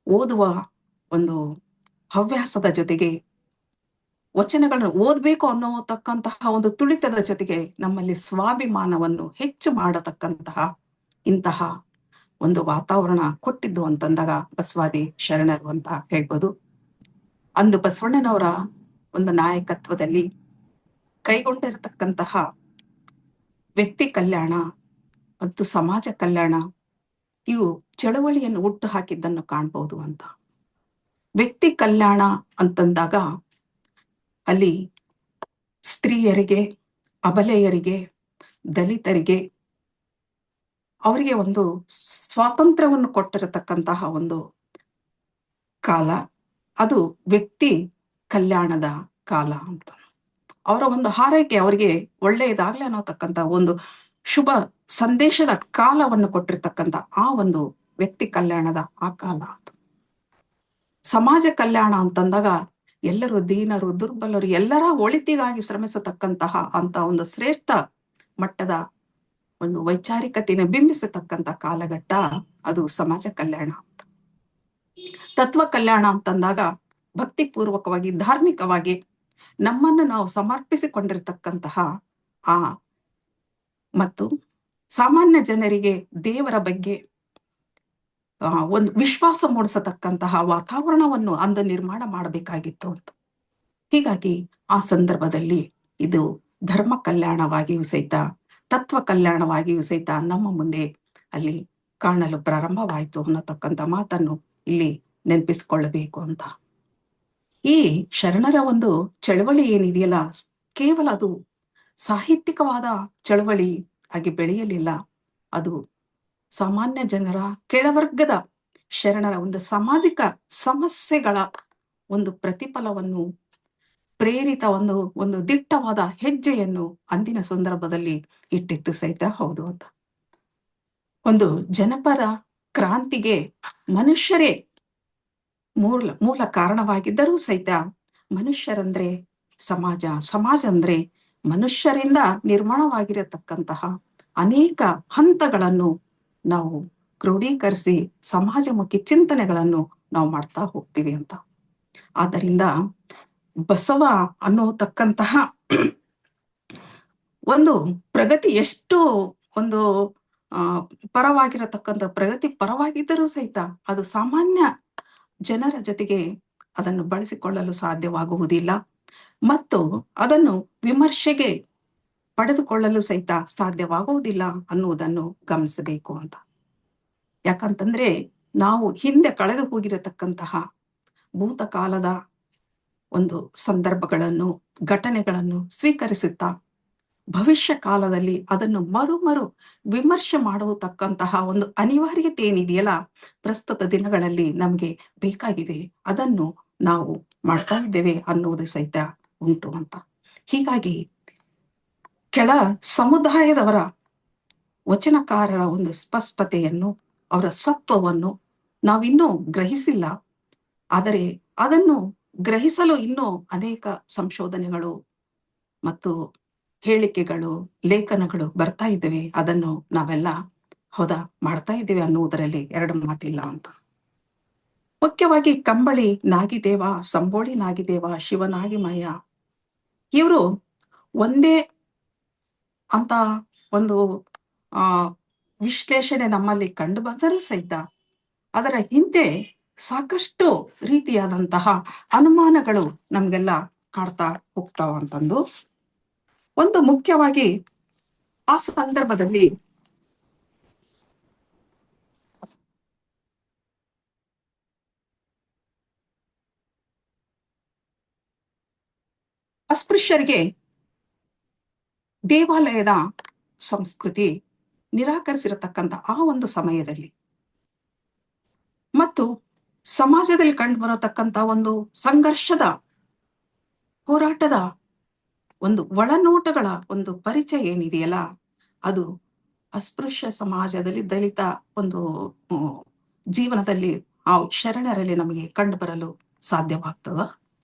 ಓದುವ ಒಂದು ಹವ್ಯಾಸದ ಜೊತೆಗೆ ವಚನಗಳನ್ನು ಓದಬೇಕು ಅನ್ನೋತಕ್ಕಂತಹ ಒಂದು ತುಳಿತದ ಜೊತೆಗೆ ನಮ್ಮಲ್ಲಿ ಸ್ವಾಭಿಮಾನವನ್ನು ಹೆಚ್ಚು ಮಾಡತಕ್ಕಂತಹ ಇಂತಹ ಒಂದು ವಾತಾವರಣ ಕೊಟ್ಟಿದ್ದು ಅಂತಂದಾಗ ಬಸವಾದಿ ಶರಣರು ಅಂತ ಹೇಳ್ಬೋದು. ಅಂದು ಬಸವಣ್ಣನವರ ಒಂದು ನಾಯಕತ್ವದಲ್ಲಿ ಕೈಗೊಂಡಿರತಕ್ಕಂತಹ ವ್ಯಕ್ತಿ ಕಲ್ಯಾಣ ಮತ್ತು ಸಮಾಜ ಕಲ್ಯಾಣ ಇವು ಚಳವಳಿಯನ್ನು ಹುಟ್ಟು ಹಾಕಿದ್ದನ್ನು ಕಾಣ್ಬೋದು ಅಂತ. ವ್ಯಕ್ತಿ ಕಲ್ಯಾಣ ಅಂತಂದಾಗ ಅಲ್ಲಿ ಸ್ತ್ರೀಯರಿಗೆ, ಅಬಲೆಯರಿಗೆ, ದಲಿತರಿಗೆ ಅವರಿಗೆ ಒಂದು ಸ್ವಾತಂತ್ರ್ಯವನ್ನು ಕೊಟ್ಟಿರತಕ್ಕಂತಹ ಒಂದು ಕಾಲ, ಅದು ವ್ಯಕ್ತಿ ಕಲ್ಯಾಣದ ಕಾಲ ಅಂತ. ಅವರ ಒಂದು ಹಾರೈಕೆ ಅವರಿಗೆ ಒಳ್ಳೆಯದಾಗ್ಲಿ ಅನ್ನೋತಕ್ಕಂಥ ಒಂದು ಶುಭ ಸಂದೇಶದ ಕಾಲವನ್ನು ಕೊಟ್ಟಿರ್ತಕ್ಕಂಥ ಆ ಒಂದು ವ್ಯಕ್ತಿ ಕಲ್ಯಾಣದ ಆ ಕಾಲ ಅಂತ. ಸಮಾಜ ಕಲ್ಯಾಣ ಅಂತಂದಾಗ ಎಲ್ಲರೂ ದೀನರು, ದುರ್ಬಲರು, ಎಲ್ಲರ ಒಳಿತಿಗಾಗಿ ಶ್ರಮಿಸತಕ್ಕಂತಹ ಅಂತ ಒಂದು ಶ್ರೇಷ್ಠ ಮಟ್ಟದ ಒಂದು ವೈಚಾರಿಕತೆಯನ್ನು ಬಿಂಬಿಸತಕ್ಕಂಥ ಕಾಲಘಟ್ಟ ಅದು ಸಮಾಜ ಕಲ್ಯಾಣ ಅಂತ. ತತ್ವ ಕಲ್ಯಾಣ ಅಂತಂದಾಗ ಭಕ್ತಿಪೂರ್ವಕವಾಗಿ, ಧಾರ್ಮಿಕವಾಗಿ ನಮ್ಮನ್ನು ನಾವು ಸಮರ್ಪಿಸಿಕೊಂಡಿರ್ತಕ್ಕಂತಹ ಆ ಮತ್ತು ಸಾಮಾನ್ಯ ಜನರಿಗೆ ದೇವರ ಬಗ್ಗೆ ಒಂದು ವಿಶ್ವಾಸ ಮೂಡಿಸತಕ್ಕಂತಹ ವಾತಾವರಣವನ್ನು ಅಂದು ನಿರ್ಮಾಣ ಮಾಡಬೇಕಾಗಿತ್ತು ಅಂತ. ಹೀಗಾಗಿ ಆ ಸಂದರ್ಭದಲ್ಲಿ ಇದು ಧರ್ಮ ಕಲ್ಯಾಣವಾಗಿಯೂ ಸಹಿತ, ತತ್ವ ಕಲ್ಯಾಣವಾಗಿಯೂ ಸಹಿತ ನಮ್ಮ ಮುಂದೆ ಅಲ್ಲಿ ಕಾಣಲು ಪ್ರಾರಂಭವಾಯಿತು ಅನ್ನತಕ್ಕಂಥ ಮಾತನ್ನು ಇಲ್ಲಿ ನೆನಪಿಸಿಕೊಳ್ಳಬೇಕು ಅಂತ. ಈ ಶರಣರ ಒಂದು ಚಳವಳಿ ಏನಿದೆಯಲ್ಲ, ಕೇವಲ ಅದು ಸಾಹಿತ್ಯಿಕವಾದ ಚಳವಳಿ ಆಗಿ ಬೆಳೆಯಲಿಲ್ಲ. ಅದು ಸಾಮಾನ್ಯ ಜನರ, ಕೆಳವರ್ಗದ ಶರಣರ ಒಂದು ಸಾಮಾಜಿಕ ಸಮಸ್ಯೆಗಳ ಒಂದು ಪ್ರತಿಫಲವನ್ನು, ಪ್ರೇರಿತ ಒಂದು ದಿಟ್ಟವಾದ ಹೆಜ್ಜೆಯನ್ನು ಅಂದಿನ ಸಂದರ್ಭದಲ್ಲಿ ಇಟ್ಟಿತ್ತು ಸಹಿತ ಹೌದು ಅಂತ. ಒಂದು ಜನಪರ ಕ್ರಾಂತಿಗೆ ಮನುಷ್ಯರೇ ಮೂಲ ಕಾರಣವಾಗಿದ್ದರೂ ಸಹಿತ ಮನುಷ್ಯರಂದ್ರೆ ಸಮಾಜ, ಸಮಾಜ ಅಂದ್ರೆ ಮನುಷ್ಯರಿಂದ ನಿರ್ಮಾಣವಾಗಿರತಕ್ಕಂತಹ ಅನೇಕ ಹಂತಗಳನ್ನು ನಾವು ಕ್ರೋಢೀಕರಿಸಿ ಸಮಾಜಮುಖಿ ಚಿಂತನೆಗಳನ್ನು ನಾವು ಮಾಡ್ತಾ ಹೋಗ್ತೀವಿ ಅಂತ. ಆದ್ದರಿಂದ ಬಸವ ಅನ್ನೋತಕ್ಕಂತಹ ಒಂದು ಪ್ರಗತಿ ಎಷ್ಟು ಒಂದು ಪರವಾಗಿರತಕ್ಕಂಥ ಪ್ರಗತಿ ಪರವಾಗಿದ್ದರೂ ಸಹಿತ ಅದು ಸಾಮಾನ್ಯ ಜನರ ಜೊತೆಗೆ ಅದನ್ನು ಬಳಸಿಕೊಳ್ಳಲು ಸಾಧ್ಯವಾಗುವುದಿಲ್ಲ ಮತ್ತು ಅದನ್ನು ವಿಮರ್ಶೆಗೆ ಪಡೆದುಕೊಳ್ಳಲು ಸಹಿತ ಸಾಧ್ಯವಾಗುವುದಿಲ್ಲ ಅನ್ನುವುದನ್ನು ಗಮನಿಸಬೇಕು ಅಂತ. ಯಾಕಂತಂದ್ರೆ ನಾವು ಹಿಂದೆ ಕಳೆದು ಹೋಗಿರತಕ್ಕಂತಹ ಭೂತಕಾಲದ ಒಂದು ಸಂದರ್ಭಗಳನ್ನು, ಘಟನೆಗಳನ್ನು ಸ್ವೀಕರಿಸುತ್ತಾ ಭವಿಷ್ಯ ಕಾಲದಲ್ಲಿ ಅದನ್ನು ಮರು ವಿಮರ್ಶೆ ಮಾಡತಕ್ಕಂತಹ ಒಂದು ಅನಿವಾರ್ಯತೆ ಏನಿದೆಯಲ್ಲ ಪ್ರಸ್ತುತ ದಿನಗಳಲ್ಲಿ ನಮಗೆ ಬೇಕಾಗಿದೆ. ಅದನ್ನು ನಾವು ಮಾಡ್ತಾ ಇದ್ದೇವೆ ಅನ್ನುವುದು ಸಹಿತ ಉಂಟು ಅಂತ. ಹೀಗಾಗಿ ಕೆಳ ಸಮುದಾಯದವರ ವಚನಕಾರರ ಒಂದು ಸ್ಪಷ್ಟತೆಯನ್ನು, ಅವರ ಸತ್ವವನ್ನು ನಾವಿನ್ನೂ ಗ್ರಹಿಸಿಲ್ಲ. ಆದರೆ ಅದನ್ನು ಗ್ರಹಿಸಲು ಇನ್ನೂ ಅನೇಕ ಸಂಶೋಧನೆಗಳು ಮತ್ತು ಹೇಳಿಕೆಗಳು, ಲೇಖನಗಳು ಬರ್ತಾ ಇದ್ದೇವೆ. ಅದನ್ನು ನಾವೆಲ್ಲ ಹೌದಾ ಮಾಡ್ತಾ ಇದ್ದೇವೆ ಅನ್ನುವುದರಲ್ಲಿ ಎರಡು ಮಾತಿಲ್ಲ ಅಂತ. ಮುಖ್ಯವಾಗಿ ಕಂಬಳಿ ನಾಗಿದೇವ, ಸಂಬೋಳಿ ನಾಗಿದೇವ, ಶಿವನಾಗಿಮಯ್ಯ ಇವರು ಒಂದೇ ಅಂತ ಒಂದು ವಿಶ್ಲೇಷಣೆ ನಮ್ಮಲ್ಲಿ ಕಂಡು ಬಂದರೂ ಸಹಿತ ಅದರ ಹಿಂದೆ ಸಾಕಷ್ಟು ರೀತಿಯಾದಂತಹ ಅನುಮಾನಗಳು ನಮ್ಗೆಲ್ಲ ಕಾಡ್ತಾ ಹೋಗ್ತಾವ ಅಂತಂದು. ಒಂದು ಮುಖ್ಯವಾಗಿ ಆ ಸಂದರ್ಭದಲ್ಲಿ ಅಸ್ಪೃಶ್ಯರಿಗೆ ದೇವಾಲಯದ ಸಂಸ್ಕೃತಿ ನಿರಾಕರಿಸಿರತಕ್ಕಂಥ ಆ ಒಂದು ಸಮಯದಲ್ಲಿ ಮತ್ತು ಸಮಾಜದಲ್ಲಿ ಕಂಡು ಬರತಕ್ಕಂಥ ಒಂದು ಸಂಘರ್ಷದ ಹೋರಾಟದ ಒಂದು ಒಳನೋಟಗಳ ಒಂದು ಪರಿಚಯ ಏನಿದೆಯಲ್ಲ, ಅದು ಅಸ್ಪೃಶ್ಯ ಸಮಾಜದಲ್ಲಿ, ದಲಿತ ಒಂದು ಜೀವನದಲ್ಲಿ ಆ ಶರಣರಲ್ಲಿ ನಮಗೆ ಕಂಡು ಬರಲು ಸಾಧ್ಯವಾಗ್ತದ.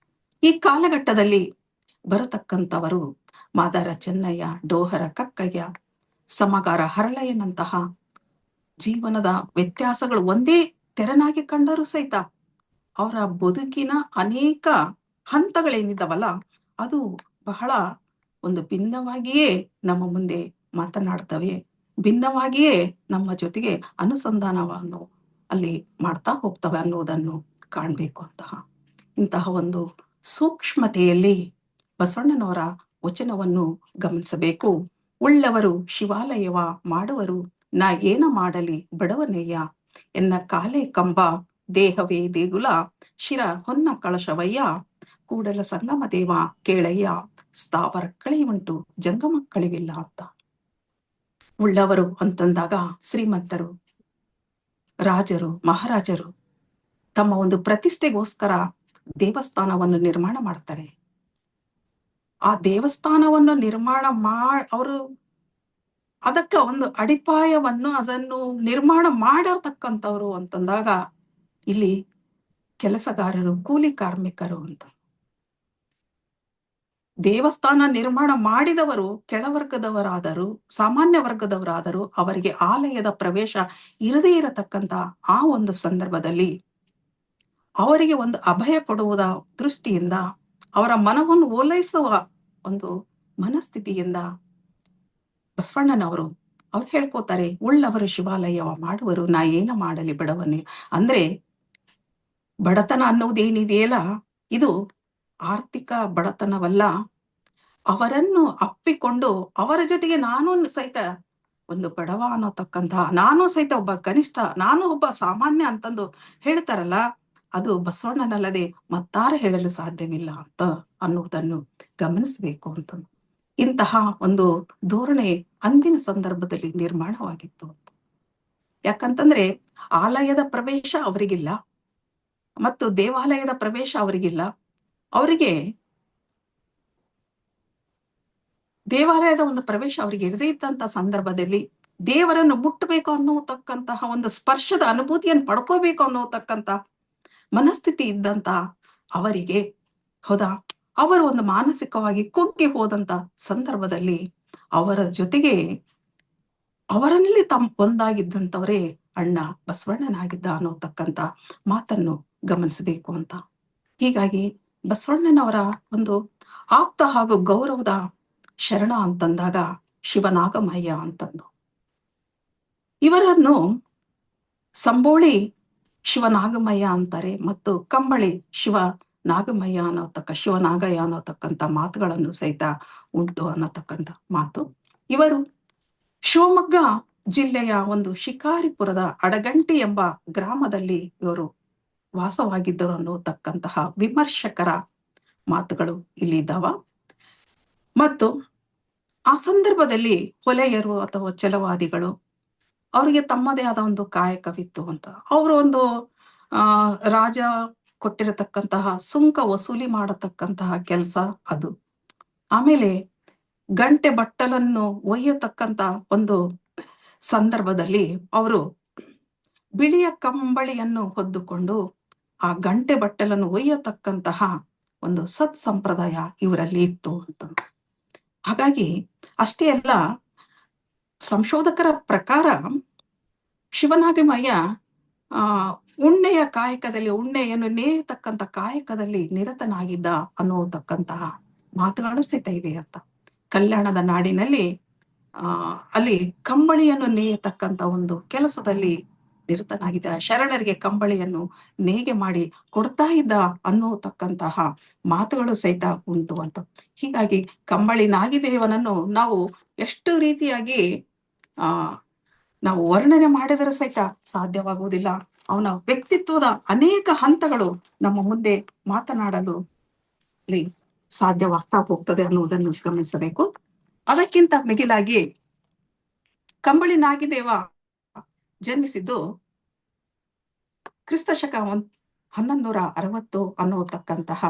ಈ ಕಾಲಘಟ್ಟದಲ್ಲಿ ಬರತಕ್ಕಂಥವರು ಮಾದಾರ ಚೆನ್ನಯ್ಯ, ಡೋಹರ ಕಕ್ಕಯ್ಯ, ಸಮಗಾರ ಹರಳಯ್ಯನಂತಹ ಜೀವನದ ವ್ಯತ್ಯಾಸಗಳು ಒಂದೇ ತೆರನಾಗಿ ಕಂಡರೂ ಸಹಿತ ಅವರ ಬದುಕಿನ ಅನೇಕ ಹಂತಗಳೇನಿದ್ದಾವಲ್ಲ ಅದು ಬಹಳ ಒಂದು ಭಿನ್ನವಾಗಿಯೇ ನಮ್ಮ ಮುಂದೆ ಮಾತನಾಡ್ತವೆ, ಭಿನ್ನವಾಗಿಯೇ ನಮ್ಮ ಜೊತೆಗೆ ಅನುಸಂಧಾನವನ್ನು ಅಲ್ಲಿ ಮಾಡ್ತಾ ಹೋಗ್ತವೆ ಅನ್ನೋದನ್ನು ಕಾಣಬೇಕು. ಇಂತಹ ಒಂದು ಸೂಕ್ಷ್ಮತೆಯಲ್ಲಿ ಬಸವಣ್ಣನವರ ವಚನವನ್ನು ಗಮನಿಸಬೇಕು. ಉಳ್ಳವರು ಶಿವಾಲಯವ ಮಾಡುವರು, ನಾ ಏನ ಮಾಡಲಿ ಬಡವನಯ್ಯ, ಎನ್ನ ಕಾಲೇ ಕಂಬ ದೇಹವೇ ದೇಗುಲ, ಶಿರ ಹೊನ್ನ ಕಳಶವಯ್ಯ, ಕೂಡಲ ಸಂಗಮ ದೇವ ಕೇಳಯ್ಯ, ಸ್ಥಾವರ ಕಳೆಯುಂಟು ಜಂಗಮ ಕಳಿವಿಲ್ಲ ಅಂತ. ಉಳ್ಳವರು ಅಂತಂದಾಗ ಶ್ರೀಮಂತರು, ರಾಜರು, ಮಹಾರಾಜರು ತಮ್ಮ ಒಂದು ಪ್ರತಿಷ್ಠೆಗೋಸ್ಕರ ದೇವಸ್ಥಾನವನ್ನು ನಿರ್ಮಾಣ ಮಾಡ್ತಾರೆ. ಆ ದೇವಸ್ಥಾನವನ್ನು ನಿರ್ಮಾಣ ಅವರು ಅದಕ್ಕೆ ಒಂದು ಅಡಿಪಾಯವನ್ನು ಅದನ್ನು ನಿರ್ಮಾಣ ಮಾಡಿರ್ತಕ್ಕಂಥವ್ರು ಅಂತಂದಾಗ ಇಲ್ಲಿ ಕೆಲಸಗಾರರು, ಕೂಲಿ ಕಾರ್ಮಿಕರು ಅಂತ. ದೇವಸ್ಥಾನ ನಿರ್ಮಾಣ ಮಾಡಿದವರು ಕೆಳವರ್ಗದವರಾದರೂ ಸಾಮಾನ್ಯ ವರ್ಗದವರಾದರೂ ಅವರಿಗೆ ಆಲಯದ ಪ್ರವೇಶ ಇರದೇ ಇರತಕ್ಕಂತ ಆ ಒಂದು ಸಂದರ್ಭದಲ್ಲಿ ಅವರಿಗೆ ಒಂದು ಅಭಯ ಕೊಡುವುದ ದೃಷ್ಟಿಯಿಂದ, ಅವರ ಮನವನ್ನು ಓಲೈಸುವ ಒಂದು ಮನಸ್ಥಿತಿಯಿಂದ ಬಸವಣ್ಣನವರು ಅವ್ರು ಹೇಳ್ಕೋತಾರೆ, ಉಳ್ಳವರು ಶಿವಾಲಯವ ಮಾಡುವರು, ನಾ ಏನ ಮಾಡಲಿ ಬಡವನೇ. ಅಂದ್ರೆ ಬಡತನ ಅನ್ನೋದೇನಿದೆಯಲ್ಲ, ಇದು ಆರ್ಥಿಕ ಬಡತನವಲ್ಲ. ಅವರನ್ನು ಅಪ್ಪಿಕೊಂಡು ಅವರ ಜೊತೆಗೆ ನಾನು ಸಹಿತ ಒಂದು ಬಡವ ಅನ್ನೋತಕ್ಕಂತಹ, ನಾನು ಸಹಿತ ಒಬ್ಬ ಕನಿಷ್ಠ, ನಾನು ಒಬ್ಬ ಸಾಮಾನ್ಯ ಅಂತಂದು ಹೇಳ್ತಾರಲ್ಲ, ಅದು ಬಸವಣ್ಣನಲ್ಲದೆ ಮತ್ತಾರು ಹೇಳಲು ಸಾಧ್ಯವಿಲ್ಲ ಅಂತ ಅನ್ನುವುದನ್ನು ಗಮನಿಸಬೇಕು ಅಂತ. ಇಂತಹ ಒಂದು ಧೋರಣೆ ಅಂದಿನ ಸಂದರ್ಭದಲ್ಲಿ ನಿರ್ಮಾಣವಾಗಿತ್ತು ಅಂತ. ಯಾಕಂತಂದ್ರೆ ಆಲಯದ ಪ್ರವೇಶ ಅವರಿಗಿಲ್ಲ ಮತ್ತು ದೇವಾಲಯದ ಪ್ರವೇಶ ಅವರಿಗಿಲ್ಲ. ಅವರಿಗೆ ದೇವಾಲಯದ ಒಂದು ಪ್ರವೇಶ ಅವರಿಗೆ ಇರದೇ ಇದ್ದಂತ ಸಂದರ್ಭದಲ್ಲಿ ದೇವರನ್ನು ಮುಟ್ಟಬೇಕು ಅನ್ನೋತಕ್ಕಂತಹ ಒಂದು ಸ್ಪರ್ಶದ ಅನುಭೂತಿಯನ್ನು ಪಡ್ಕೋಬೇಕು ಅನ್ನೋತಕ್ಕಂತ ಮನಸ್ಥಿತಿ ಇದ್ದಂತ ಅವರಿಗೆ, ಹೌದಾ, ಅವರು ಒಂದು ಮಾನಸಿಕವಾಗಿ ಕುಗ್ಗಿ ಹೋದಂತ ಸಂದರ್ಭದಲ್ಲಿ ಅವರ ಜೊತೆಗೆ ಅವರಲ್ಲಿ ಒಂದಾಗಿದ್ದಂಥವರೇ ಅಣ್ಣ ಬಸವಣ್ಣನಾಗಿದ್ದ ಅನ್ನೋತಕ್ಕಂತ ಮಾತನ್ನು ಗಮನಿಸಬೇಕು ಅಂತ. ಹೀಗಾಗಿ ಬಸವಣ್ಣನವರ ಒಂದು ಆಪ್ತ ಹಾಗೂ ಗೌರವದ ಶರಣ ಅಂತಂದಾಗ ಶಿವನಾಗಮಯ್ಯ ಅಂತಂದು, ಇವರನ್ನು ಸಂಬೋಳಿ ಶಿವನಾಗಮಯ್ಯ ಅಂತಾರೆ ಮತ್ತು ಕಂಬಳಿ ಶಿವನಾಗಮಯ್ಯ ಶಿವನಾಗಯ್ಯ ಅನ್ನೋತಕ್ಕಂಥ ಮಾತುಗಳನ್ನು ಸಹಿತ ಉಂಟು ಅನ್ನತಕ್ಕಂಥ ಮಾತು. ಇವರು ಶಿವಮೊಗ್ಗ ಜಿಲ್ಲೆಯ ಒಂದು ಶಿಕಾರಿಪುರದ ಅಡಗಂಟಿ ಎಂಬ ಗ್ರಾಮದಲ್ಲಿ ಇವರು ವಾಸವಾಗಿದ್ದರು ಅನ್ನೋತಕ್ಕಂತಹ ವಿಮರ್ಶಕರ ಮಾತುಗಳು ಇಲ್ಲಿ ಇದ್ದಾವ. ಮತ್ತು ಆ ಸಂದರ್ಭದಲ್ಲಿ ಹೊಲೆಯರು ಅಥವಾ ಛಲವಾದಿಗಳು ಅವರಿಗೆ ತಮ್ಮದೇ ಆದ ಒಂದು ಕಾಯಕವಿತ್ತು ಅಂತ. ಅವರು ಒಂದು ರಾಜ ಕೊಟ್ಟಿರತಕ್ಕಂತಹ ಸುಂಕ ವಸೂಲಿ ಮಾಡತಕ್ಕಂತಹ ಕೆಲಸ ಅದು. ಆಮೇಲೆ ಗಂಟೆ ಬಟ್ಟಲನ್ನು ಒಯ್ಯತಕ್ಕಂತ ಒಂದು ಸಂದರ್ಭದಲ್ಲಿ ಅವರು ಬಿಳಿಯ ಕಂಬಳಿಯನ್ನು ಹೊದ್ದುಕೊಂಡು ಆ ಗಂಟೆ ಬಟ್ಟಲನ್ನು ಒಯ್ಯತಕ್ಕಂತಹ ಒಂದು ಸತ್ ಸಂಪ್ರದಾಯ ಇವರಲ್ಲಿ ಇತ್ತು ಅಂತ. ಹಾಗಾಗಿ ಅಷ್ಟೇ ಅಲ್ಲ, ಸಂಶೋಧಕರ ಪ್ರಕಾರ ಶಿವನಾಗಮಯ್ಯ ಉಣ್ಣೆಯ ಕಾಯಕದಲ್ಲಿ, ಉಣ್ಣೆಯನ್ನು ನೇಯತಕ್ಕಂಥ ಕಾಯಕದಲ್ಲಿ ನಿರತನಾಗಿದ್ದ ಅನ್ನೋತಕ್ಕಂತಹ ಮಾತುಗಳು ಸಹಿತ ಇವೆ ಅಂತ. ಕಲ್ಯಾಣದ ನಾಡಿನಲ್ಲಿ ಅಲ್ಲಿ ಕಂಬಳಿಯನ್ನು ನೇಯತಕ್ಕಂಥ ಒಂದು ಕೆಲಸದಲ್ಲಿ ನಿರತನಾಗಿದ್ದ, ಶರಣರಿಗೆ ಕಂಬಳಿಯನ್ನು ನೇಯ್ಗೆ ಮಾಡಿ ಕೊಡ್ತಾ ಇದ್ದ ಅನ್ನೋತಕ್ಕಂತಹ ಮಾತುಗಳು ಸಹಿತ ಉಂಟು ಅಂತ. ಹೀಗಾಗಿ ಕಂಬಳಿ ನಾಗಿದೇವನನ್ನು ನಾವು ಎಷ್ಟು ರೀತಿಯಾಗಿ ನಾವು ವರ್ಣನೆ ಮಾಡಿದರೂ ಸಹಿತ ಸಾಧ್ಯವಾಗುವುದಿಲ್ಲ. ಅವನ ವ್ಯಕ್ತಿತ್ವದ ಅನೇಕ ಹಂತಗಳು ನಮ್ಮ ಮುಂದೆ ಮಾತನಾಡಲು ಸಾಧ್ಯವಾಗ್ತಾ ಹೋಗ್ತದೆ ಅನ್ನುವುದನ್ನು ಗಮನಿಸಬೇಕು. ಅದಕ್ಕಿಂತ ಮಿಗಿಲಾಗಿ ಕಂಬಳಿ ನಾಗಿದೇವ ಜನ್ಮಿಸಿದ್ದು ಕ್ರಿಸ್ತಶಕ 1160 ಅನ್ನೋತಕ್ಕಂತಹ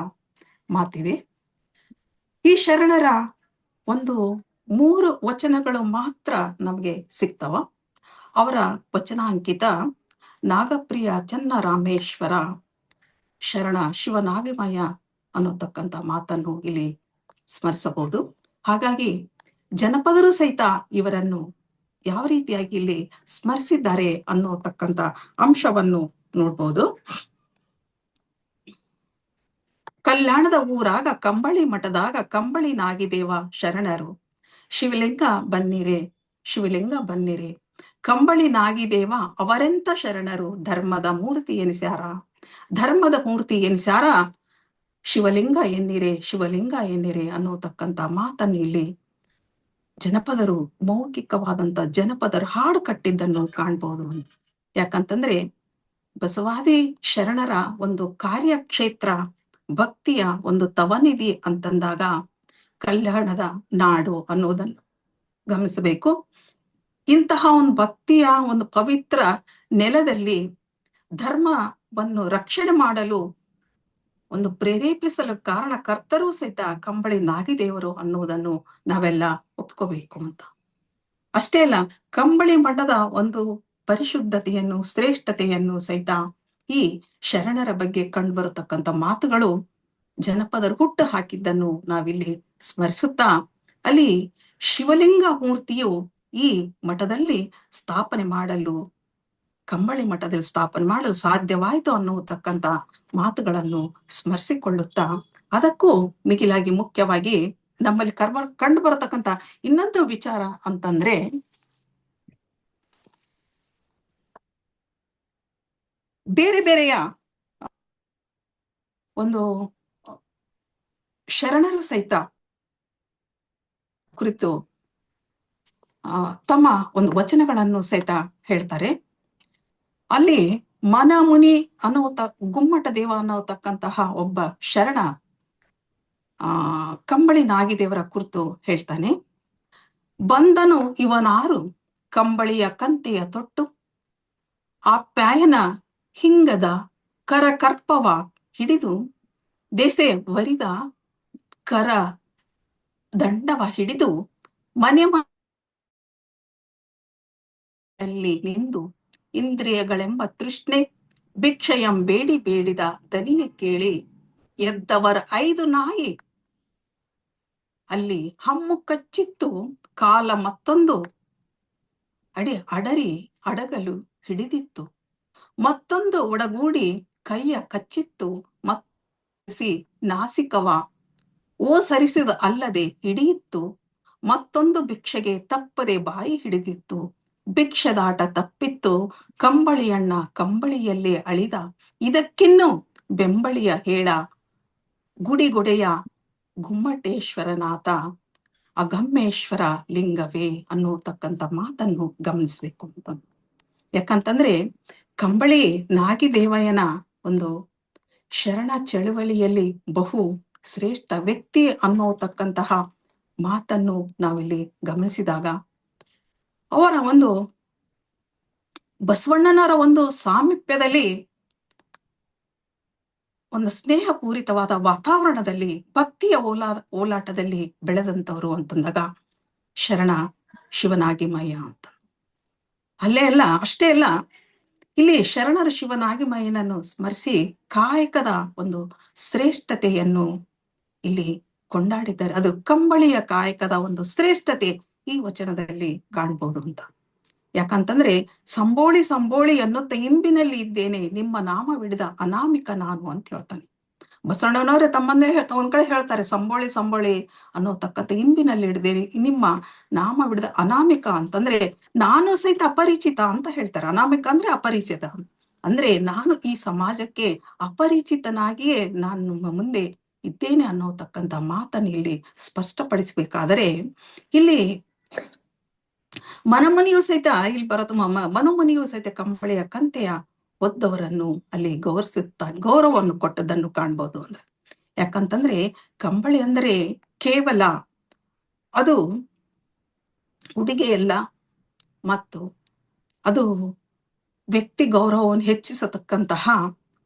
ಮಾತಿದೆ. ಈ ಶರಣರ ಒಂದು 3 ವಚನಗಳು ಮಾತ್ರ ನಮಗೆ ಸಿಗ್ತವ. ಅವರ ವಚನಾಂಕಿತ ನಾಗಪ್ರಿಯ ಚನ್ನರಾಮೇಶ್ವರ ಶರಣ ಶಿವನಾಗಮಯ್ಯ ಅನ್ನೋತಕ್ಕಂಥ ಮಾತನ್ನು ಇಲ್ಲಿ ಸ್ಮರಿಸಬಹುದು. ಹಾಗಾಗಿ ಜನಪದರು ಸಹಿತ ಇವರನ್ನು ಯಾವ ರೀತಿಯಾಗಿ ಇಲ್ಲಿ ಸ್ಮರಿಸಿದ್ದಾರೆ ಅನ್ನೋತಕ್ಕಂಥ ಅಂಶವನ್ನು ನೋಡ್ಬೋದು. ಕಲ್ಯಾಣದ ಊರಾಗ ಕಂಬಳಿ ಮಠದಾಗ ಕಂಬಳಿ ನಾಗಿದೇವ ಶರಣರು, ಶಿವಲಿಂಗ ಬನ್ನಿರೆ ಶಿವಲಿಂಗ ಬನ್ನಿರೆ, ಕಂಬಳಿ ನಾಗಿದೇವ ಅವರೆಂತ ಶರಣರು, ಧರ್ಮದ ಮೂರ್ತಿ ಎನಿಸ್ಯಾರ, ಧರ್ಮದ ಮೂರ್ತಿ ಎನಿಸ್ಯಾರ, ಶಿವಲಿಂಗ ಎನ್ನಿರೆ, ಶಿವಲಿಂಗ ಎನ್ನಿರೆ ಅನ್ನೋತಕ್ಕಂಥ ಮಾತನ್ನು ಇಲ್ಲಿ ಜನಪದರು ಮೌಖಿಕವಾದಂತ ಜನಪದರು ಹಾಡು ಕಟ್ಟಿದ್ದನ್ನು ಕಾಣ್ಬೋದು. ಯಾಕಂತಂದ್ರೆ ಬಸವಾದಿ ಶರಣರ ಒಂದು ಕಾರ್ಯಕ್ಷೇತ್ರ ಭಕ್ತಿಯ ಒಂದು ತವನಿಧಿ ಅಂತಂದಾಗ ಕಲ್ಯಾಣದ ನಾಡು ಅನ್ನೋದನ್ನು ಗಮನಿಸಬೇಕು. ಇಂತಹ ಒಂದು ಭಕ್ತಿಯ ಒಂದು ಪವಿತ್ರ ನೆಲದಲ್ಲಿ ಧರ್ಮವನ್ನು ರಕ್ಷಣೆ ಮಾಡಲು ಒಂದು ಪ್ರೇರೇಪಿಸಲು ಕಾರಣಕರ್ತರೂ ಸಹಿತ ಕಂಬಳಿ ನಾಗಿದೇವರು ಅನ್ನುವುದನ್ನು ನಾವೆಲ್ಲ ಒಪ್ಕೋಬೇಕು ಅಂತ. ಅಷ್ಟೇ ಅಲ್ಲ, ಕಂಬಳಿ ಮಠದ ಒಂದು ಪರಿಶುದ್ಧತೆಯನ್ನು ಶ್ರೇಷ್ಠತೆಯನ್ನು ಸಹಿತ ಈ ಶರಣರ ಬಗ್ಗೆ ಕಂಡು ಬರತಕ್ಕಂಥ ಮಾತುಗಳು ಜನಪದರು ಹುಟ್ಟು ಹಾಕಿದ್ದನ್ನು ನಾವಿಲ್ಲಿ ಸ್ಮರಿಸುತ್ತಾ, ಅಲ್ಲಿ ಶಿವಲಿಂಗ ಮೂರ್ತಿಯು ಈ ಮಠದಲ್ಲಿ ಸ್ಥಾಪನೆ ಮಾಡಲು, ಕಂಬಳಿ ಮಠದಲ್ಲಿ ಸ್ಥಾಪನೆ ಮಾಡಲು ಸಾಧ್ಯವಾಯಿತು ಅನ್ನತಕ್ಕಂಥ ಮಾತುಗಳನ್ನು ಸ್ಮರಿಸಿಕೊಳ್ಳುತ್ತಾ, ಅದಕ್ಕೂ ಮಿಗಿಲಾಗಿ ಮುಖ್ಯವಾಗಿ ನಮ್ಮಲ್ಲಿ ಕಂಡು ಬರತಕ್ಕಂಥ ಇನ್ನೊಂದು ವಿಚಾರ ಅಂತಂದ್ರೆ, ಬೇರೆ ಬೇರೆಯ ಒಂದು ಶರಣರು ಸಹಿತ ಕುರಿತು ತಮ್ಮ ಒಂದು ವಚನಗಳನ್ನು ಸಹಿತ ಹೇಳ್ತಾರೆ. ಅಲ್ಲಿ ಮನಮುನಿ ಗುಮ್ಮಟ ದೇವ ಅನ್ನೋತಕ್ಕಂತಹ ಒಬ್ಬ ಶರಣ ಕಂಬಳಿ ನಾಗಿದೇವರ ಕುರಿತು ಹೇಳ್ತಾನೆ. ಬಂದನು ಇವನಾರು ಕಂಬಳಿಯ ಕಂತೆಯ ತೊಟ್ಟು, ಆಪ್ಯಾಯನ ಹಿಂಗದ ಕರಕರ್ಪವ ಹಿಡಿದು, ದೆಸೆ ವರಿದ ಕರ ದಂಡವ ಹಿಡಿದು, ಮನೆಯಲ್ಲಿ ನಿಂದು ಇಂದ್ರಿಯಗಳೆಂಬ ತೃಷ್ಣೆ ಭಿಕ್ಷೆಯಂ ಬೇಡಿ ಬೇಡಿದ ದನಿಯ ಕೇಳಿ, ಎದ್ದವರ 5 ನಾಯಿ ಅಲ್ಲಿ ಹಮ್ಮು ಕಚ್ಚಿತ್ತು, ಕಾಲ ಮತ್ತೊಂದು ಅಡರಿ ಅಡಗಲು ಹಿಡಿದಿತ್ತು, ಮತ್ತೊಂದು ಒಡಗೂಡಿ ಕೈಯ ಕಚ್ಚಿತ್ತು, ಮತ್ತಿಸಿ ನಾಸಿಕವ ಸರಿಸಿದ ಅಲ್ಲದೆ ಹಿಡಿಯಿತ್ತು, ಮತ್ತೊಂದು ಭಿಕ್ಷೆಗೆ ತಪ್ಪದೆ ಬಾಯಿ ಹಿಡಿದಿತ್ತು, ಭಿಕ್ಷದಾಟ ತಪ್ಪಿತ್ತು, ಕಂಬಳಿಯಣ್ಣ ಕಂಬಳಿಯಲ್ಲೇ ಅಳಿದ, ಇದಕ್ಕಿನ್ನು ಬೆಂಬಳಿಯ ಹೇಳ ಗುಡಿಗೊಡೆಯ ಗುಮ್ಮಟೇಶ್ವರನಾಥ ಅಗಮ್ಮೇಶ್ವರ ಲಿಂಗವೇ ಅನ್ನೋತಕ್ಕಂಥ ಮಾತನ್ನು ಗಮನಿಸ್ಬೇಕು ಅಂತ. ಯಾಕಂತಂದ್ರೆ ಕಂಬಳಿ ನಾಗಿದೇವಯ್ಯನ ಒಂದು ಶರಣ ಚಳುವಳಿಯಲ್ಲಿ ಬಹು ಶ್ರೇಷ್ಠ ವ್ಯಕ್ತಿ ಅನ್ನೋತಕ್ಕಂತಹ ಮಾತನ್ನು ನಾವಿಲ್ಲಿ ಗಮನಿಸಿದಾಗ, ಅವರ ಒಂದು ಬಸವಣ್ಣನವರ ಒಂದು ಸಾಮೀಪ್ಯದಲ್ಲಿ ಒಂದು ಸ್ನೇಹಪೂರಿತವಾದ ವಾತಾವರಣದಲ್ಲಿ ಭಕ್ತಿಯ ಓಲಾಟದಲ್ಲಿ ಬೆಳೆದಂತವರು ಅಂತಂದಾಗ ಶರಣ ಶಿವನಾಗಿಮಯ್ಯ ಅಂತ. ಅಷ್ಟೇ ಅಲ್ಲ, ಇಲ್ಲಿ ಶರಣರ ಶಿವನಾಗಿಮಯ್ಯನನ್ನು ಸ್ಮರಿಸಿ ಕಾಯಕದ ಒಂದು ಶ್ರೇಷ್ಠತೆಯನ್ನು ಇಲ್ಲಿ ಕೊಂಡಾಡಿದ್ದಾರೆ. ಅದು ಕಂಬಳಿಯ ಕಾಯಕದ ಒಂದು ಶ್ರೇಷ್ಠತೆ ಈ ವಚನದಲ್ಲಿ ಕಾಣ್ಬೋದು ಅಂತ. ಯಾಕಂತಂದ್ರೆ ಸಂಬೋಳಿ ಸಂಬೋಳಿ ಅನ್ನುತ್ತ ಇಂಬಿನಲ್ಲಿ ಇದ್ದೇನೆ, ನಿಮ್ಮ ನಾಮವಿಡಿದ ಅನಾಮಿಕ ನಾನು ಅಂತ ಹೇಳ್ತಾನೆ. ಬಸವಣ್ಣನವರೇ ತಮ್ಮನ್ನೇ ಒಂದ್ ಕಡೆ ಹೇಳ್ತಾರೆ, ಸಂಬೋಳಿ ಸಂಬೋಳಿ ಅನ್ನೋತಕ್ಕಂಥ ಇಂಬಿನಲ್ಲಿ ಹಿಡಿದೇನೆ ನಿಮ್ಮ ನಾಮ ಬಿಡಿದ ಅನಾಮಿಕ ಅಂತಂದ್ರೆ ನಾನು ಸಹಿತ ಅಪರಿಚಿತ ಅಂತ ಹೇಳ್ತಾರೆ. ಅನಾಮಿಕ ಅಂದ್ರೆ ಅಪರಿಚಿತ, ಅಂದ್ರೆ ನಾನು ಈ ಸಮಾಜಕ್ಕೆ ಅಪರಿಚಿತನಾಗಿಯೇ ನಾನು ನಿಮ್ಮ ಮುಂದೆ ಇದ್ದೇನೆ ಅನ್ನೋತಕ್ಕಂಥ ಮಾತನ್ನು ಇಲ್ಲಿ ಸ್ಪಷ್ಟಪಡಿಸ್ಬೇಕಾದರೆ, ಇಲ್ಲಿ ಮನಮನಿಯೂ ಸಹಿತ ಇಲ್ಲಿ ಬರೋದು ಮನೋಮನಿಯೂ ಸಹಿತ ಕಂಬಳಿಯ ಕಂತೆಯ ಒದ್ದವರನ್ನು ಅಲ್ಲಿ ಗೌರವವನ್ನು ಕೊಟ್ಟದ್ದನ್ನು ಕಾಣ್ಬೋದು. ಅಂದ್ರೆ ಯಾಕಂತಂದ್ರೆ ಕಂಬಳಿ ಅಂದ್ರೆ ಕೇವಲ ಅದು ಉಡುಗೆಯಲ್ಲ, ಮತ್ತು ಅದು ವ್ಯಕ್ತಿ ಗೌರವವನ್ನು ಹೆಚ್ಚಿಸತಕ್ಕಂತಹ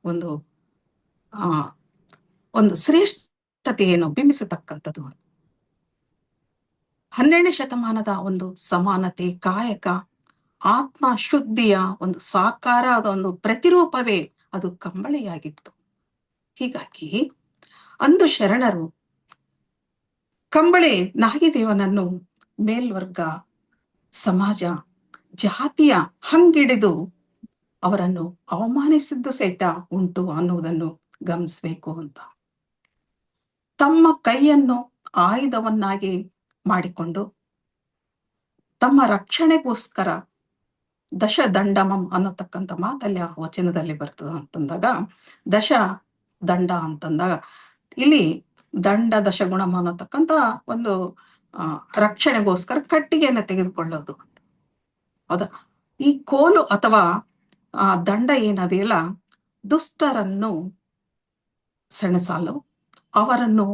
ಒಂದು ಒಂದು ಶ್ರೇಷ್ಠತೆಯನ್ನು ಬಿಂಬಿಸತಕ್ಕಂಥದ್ದು. 12ನೇ ಶತಮಾನದ ಒಂದು ಸಮಾನತೆ, ಕಾಯಕ, ಆತ್ಮ ಶುದ್ಧಿಯ ಒಂದು ಸಾಕಾರದ ಒಂದು ಪ್ರತಿರೂಪವೇ ಅದು ಕಂಬಳಿಯಾಗಿತ್ತು. ಹೀಗಾಗಿ ಅಂದು ಶರಣರು ಕಂಬಳಿ ನಾಗಿದೇವನನ್ನು ಮೇಲ್ವರ್ಗ, ಸಮಾಜ, ಜಾತಿಯ ಹಂಗಿಡಿದು ಅವರನ್ನು ಅವಮಾನಿಸಿದ್ದು ಸಹಿತ ಉಂಟು ಅನ್ನುವುದನ್ನು ಗಮನಿಸಬೇಕು ಅಂತ. ತಮ್ಮ ಕೈಯನ್ನು ಆಯುಧವನ್ನಾಗಿ ಮಾಡಿಕೊಂಡು ತಮ್ಮ ರಕ್ಷಣೆಗೋಸ್ಕರ ದಶ ದಂಡಮಂ ಅನ್ನತಕ್ಕಂಥ ಮಾತಲ್ಲಿ ಆ ವಚನದಲ್ಲಿ ಬರ್ತದ ಅಂತಂದಾಗ, ದಶ ದಂಡ ಅಂತಂದಾಗ ಇಲ್ಲಿ ದಂಡ ದಶಗುಣಮ ಅನ್ನತಕ್ಕಂತ ಒಂದು ರಕ್ಷಣೆಗೋಸ್ಕರ ಕಟ್ಟಿಗೆಯನ್ನು ತೆಗೆದುಕೊಳ್ಳೋದು. ಹೌದಾ? ಈ ಕೋಲು ಅಥವಾ ದಂಡ ಏನದೆಯಲ್ಲ, ದುಷ್ಟರನ್ನು ಸೆಣಸಲು, ಅವರನ್ನು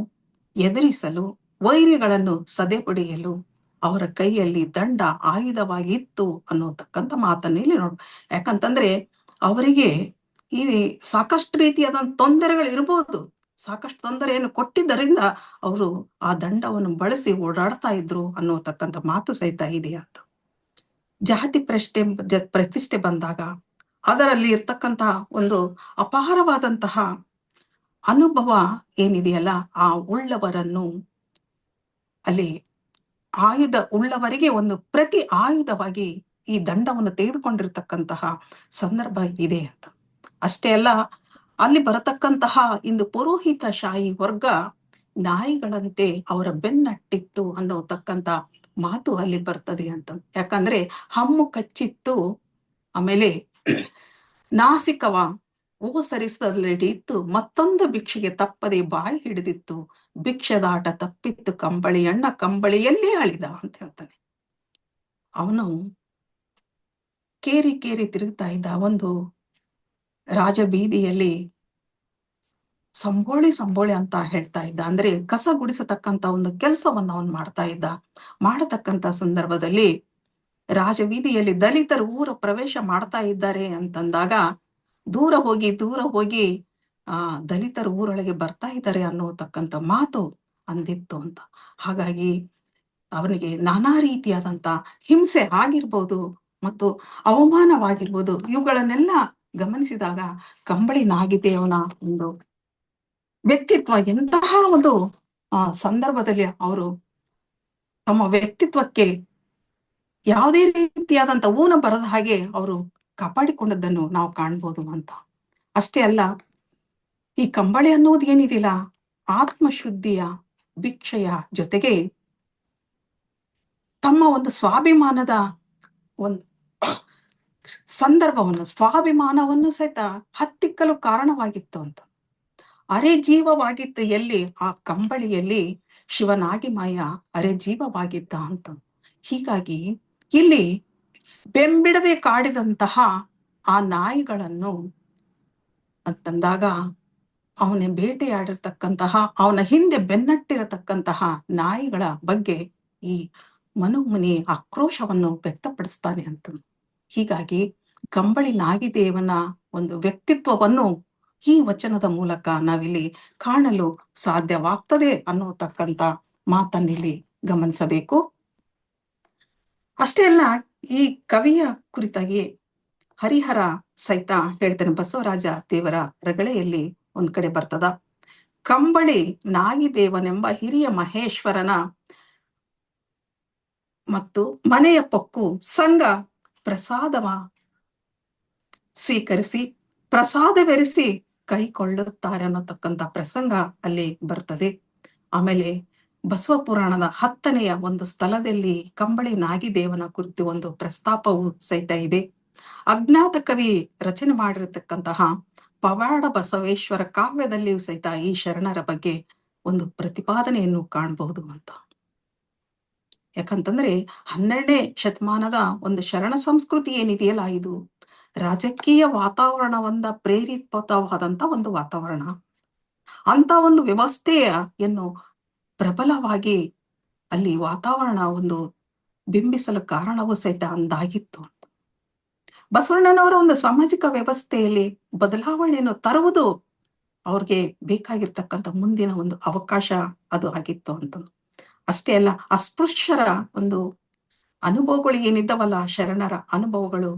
ಎದುರಿಸಲು, ವೈರಿಗಳನ್ನು ಸದೆಬಡಿಯಲು ಅವರ ಕೈಯಲ್ಲಿ ದಂಡ ಆಯುಧವಾಗಿ ಇತ್ತು ಅನ್ನೋತಕ್ಕಂಥ ಮಾತನ್ನು ಇಲ್ಲಿ ನೋಡು. ಯಾಕಂತಂದ್ರೆ ಅವರಿಗೆ ಈ ಸಾಕಷ್ಟು ರೀತಿಯಾದಂಥ ತೊಂದರೆಗಳು ಇರಬಹುದು. ಸಾಕಷ್ಟು ತೊಂದರೆಯನ್ನು ಕೊಟ್ಟಿದ್ದರಿಂದ ಅವರು ಆ ದಂಡವನ್ನು ಬಳಸಿ ಓಡಾಡ್ತಾ ಇದ್ರು ಅನ್ನೋತಕ್ಕಂಥ ಮಾತು ಸಹಿತ ಇದೆ ಅಂತ. ಜಾತಿ ಪ್ರತಿಷ್ಠೆ ಬಂದಾಗ ಅದರಲ್ಲಿ ಇರ್ತಕ್ಕಂತಹ ಒಂದು ಅಪಾರವಾದಂತಹ ಅನುಭವ ಏನಿದೆಯಲ್ಲ, ಆ ಉಳ್ಳವರನ್ನು ಅಲ್ಲಿ ಆಯುಧ ಉಳ್ಳವರಿಗೆ ಒಂದು ಪ್ರತಿ ಆಯುಧವಾಗಿ ಈ ದಂಡವನ್ನು ತೆಗೆದುಕೊಂಡಿರ್ತಕ್ಕಂತಹ ಸಂದರ್ಭ ಇದೆ ಅಂತ. ಅಷ್ಟೇ ಅಲ್ಲ, ಅಲ್ಲಿ ಬರತಕ್ಕಂತಹ ಇಂದು ಪುರೋಹಿತಶಾಹಿ ವರ್ಗ ನಾಯಿಗಳಂತೆ ಅವರ ಬೆನ್ನಟ್ಟಿತ್ತು ಅನ್ನೋತಕ್ಕಂತ ಮಾತು ಅಲ್ಲಿ ಬರ್ತದೆ ಅಂತ. ಯಾಕಂದ್ರೆ ಹಮ್ಮು ಕಚ್ಚಿತ್ತು, ಆಮೇಲೆ ನಾಸಿಕವ ಓಸರಿಸಲಿಡಿತ್ತು, ಮತ್ತೊಂದು ಭಿಕ್ಷೆಗೆ ತಪ್ಪದೆ ಬಾಯಿ ಹಿಡಿದಿತ್ತು, ಭಿಕ್ಷದಾಟ ತಪ್ಪಿತ್ತು ಕಂಬಳಿ ಅಣ್ಣ ಕಂಬಳಿಯಲ್ಲೇ ಅಳಿದ ಅಂತ ಹೇಳ್ತಾನೆ. ಅವನು ಕೇರಿ ತಿರುಗ್ತಾ ಇದ್ದ. ಒಂದು ರಾಜಬೀದಿಯಲ್ಲಿ ಸಂಬೋಳಿ ಅಂತ ಹೇಳ್ತಾ ಇದ್ದ. ಅಂದ್ರೆ ಕಸ ಗುಡಿಸತಕ್ಕಂತ ಒಂದು ಕೆಲಸವನ್ನು ಅವನು ಮಾಡ್ತಾ ಇದ್ದ. ಮಾಡತಕ್ಕಂತ ಸಂದರ್ಭದಲ್ಲಿ ರಾಜಬೀದಿಯಲ್ಲಿ ದಲಿತರು ಊರ ಪ್ರವೇಶ ಮಾಡ್ತಾ ಇದ್ದಾರೆ ಅಂತಂದಾಗ ದೂರ ಹೋಗಿ ದಲಿತರು ಊರೊಳಗೆ ಬರ್ತಾ ಇದ್ದಾರೆ ಅನ್ನೋತಕ್ಕಂಥ ಮಾತು ಅಂದಿತ್ತು ಅಂತ. ಹಾಗಾಗಿ ಅವನಿಗೆ ನಾನಾ ರೀತಿಯಾದಂತ ಹಿಂಸೆ ಆಗಿರ್ಬೋದು ಮತ್ತು ಅವಮಾನವಾಗಿರ್ಬೋದು, ಇವುಗಳನ್ನೆಲ್ಲ ಗಮನಿಸಿದಾಗ ಕಂಬಳಿ ನಾಗಿದೇವನ ಒಂದು ವ್ಯಕ್ತಿತ್ವ ಎಂತಹ ಒಂದು ಸಂದರ್ಭದಲ್ಲಿ ಅವರು ತಮ್ಮ ವ್ಯಕ್ತಿತ್ವಕ್ಕೆ ಯಾವುದೇ ರೀತಿಯಾದಂತ ಊನ ಬರದ ಹಾಗೆ ಅವರು ಕಾಪಾಡಿಕೊಂಡದ್ದನ್ನು ನಾವು ಕಾಣ್ಬೋದು ಅಂತ. ಅಷ್ಟೇ ಅಲ್ಲ, ಈ ಕಂಬಳಿ ಅನ್ನೋದು ಏನಿದಿಲ್ಲ, ಆತ್ಮಶುದ್ಧಿಯ ಭಿಕ್ಷೆಯ ಜೊತೆಗೆ ತಮ್ಮ ಒಂದು ಸ್ವಾಭಿಮಾನದ ಒಂದು ಸ್ವಾಭಿಮಾನವನ್ನು ಸಹಿತ ಹತ್ತಿಕ್ಕಲು ಕಾರಣವಾಗಿತ್ತು ಅಂತ. ಅರೆ ಜೀವವಾಗಿತ್ತು ಎಲ್ಲಿ? ಆ ಕಂಬಳಿಯಲ್ಲಿ ಶಿವನಾಗಿ ಮಾಯ ಅರೆ ಜೀವವಾಗಿದ್ದ ಅಂತ. ಹೀಗಾಗಿ ಇಲ್ಲಿ ಬೆಂಬಿಡದೆ ಕಾಡಿದಂತಹ ಆ ನಾಯಿಗಳನ್ನು ಅಂತಂದಾಗ ಅವನ ಬೇಟೆಯಾಡಿರ್ತಕ್ಕಂತಹ, ಅವನ ಹಿಂದೆ ಬೆನ್ನಟ್ಟಿರತಕ್ಕಂತಹ ನಾಯಿಗಳ ಬಗ್ಗೆ ಈ ಮನುಮುನಿ ಆಕ್ರೋಶವನ್ನು ವ್ಯಕ್ತಪಡಿಸ್ತಾನೆ ಅಂತ. ಹೀಗಾಗಿ ಕಂಬಳಿ ನಾಗಿದೇವನ ಒಂದು ವ್ಯಕ್ತಿತ್ವವನ್ನು ಈ ವಚನದ ಮೂಲಕ ನಾವಿಲ್ಲಿ ಕಾಣಲು ಸಾಧ್ಯವಾಗ್ತದೆ ಅನ್ನೋತಕ್ಕಂತ ಮಾತನ್ನಿಲ್ಲಿ ಗಮನಿಸಬೇಕು. ಅಷ್ಟೇ ಅಲ್ಲ, ಈ ಕವಿಯ ಕುರಿತಾಗಿ ಹರಿಹರ ಸಹಿತ ಹೇಳ್ತಾನೆ. ಬಸವರಾಜ ದೇವರ ರಗಳೆಯಲ್ಲಿ ಒಂದ್ ಕಡೆ ಬರ್ತದ, ಕಂಬಳಿ ನಾಗಿದೇವನೆಂಬ ಹಿರಿಯ ಮಹೇಶ್ವರನ ಮತ್ತು ಮನೆಯ ಪೊಕ್ಕು ಸಂಘ ಪ್ರಸಾದವ ಸ್ವೀಕರಿಸಿ ಪ್ರಸಾದವೆರಿಸಿ ಕೈಕೊಳ್ಳುತ್ತಾರೆ ಅನ್ನತಕ್ಕಂಥ ಪ್ರಸಂಗ ಅಲ್ಲಿ ಬರ್ತದೆ. ಆಮೇಲೆ ಬಸವ ಪುರಾಣದ 10ನೆಯ ಒಂದು ಸ್ಥಳದಲ್ಲಿ ಕಂಬಳಿ ನಾಗಿದೇವನ ಕುರಿತು ಒಂದು ಪ್ರಸ್ತಾಪವು ಸಹಿತ ಇದೆ. ಅಜ್ಞಾತ ಕವಿ ರಚನೆ ಮಾಡಿರತಕ್ಕಂತಹ ಪವಾಡ ಬಸವೇಶ್ವರ ಕಾವ್ಯದಲ್ಲಿಯೂ ಸಹಿತ ಈ ಶರಣರ ಬಗ್ಗೆ ಒಂದು ಪ್ರತಿಪಾದನೆಯನ್ನು ಕಾಣಬಹುದು ಅಂತ. ಯಾಕಂತಂದ್ರೆ 12ನೇ ಶತಮಾನದ ಒಂದು ಶರಣ ಸಂಸ್ಕೃತಿ ಏನಿದೆಯಲ್ಲ, ಇದು ರಾಜಕೀಯ ವಾತಾವರಣವನ್ನ ಪ್ರೇರಿತವಾದಂತ ಒಂದು ವಾತಾವರಣ. ಅಂತ ಒಂದು ವ್ಯವಸ್ಥೆಯನ್ನು ಪ್ರಬಲವಾಗಿ ಅಲ್ಲಿ ವಾತಾವರಣ ಒಂದು ಬಿಂಬಿಸಲು ಕಾರಣವೂ ಸಹಿತ ಅಂದಾಗಿತ್ತು ಅಂತ. ಬಸವಣ್ಣನವರ ಒಂದು ಸಾಮಾಜಿಕ ವ್ಯವಸ್ಥೆಯಲ್ಲಿ ಬದಲಾವಣೆಯನ್ನು ತರುವುದು ಅವ್ರಿಗೆ ಬೇಕಾಗಿರ್ತಕ್ಕಂಥ ಮುಂದಿನ ಒಂದು ಅವಕಾಶ ಅದು ಆಗಿತ್ತು ಅಂತ. ಅಷ್ಟೇ ಅಲ್ಲ, ಅಸ್ಪೃಶ್ಯರ ಒಂದು ಅನುಭವಗಳು ಏನಿದ್ದವಲ್ಲ, ಶರಣರ ಅನುಭವಗಳು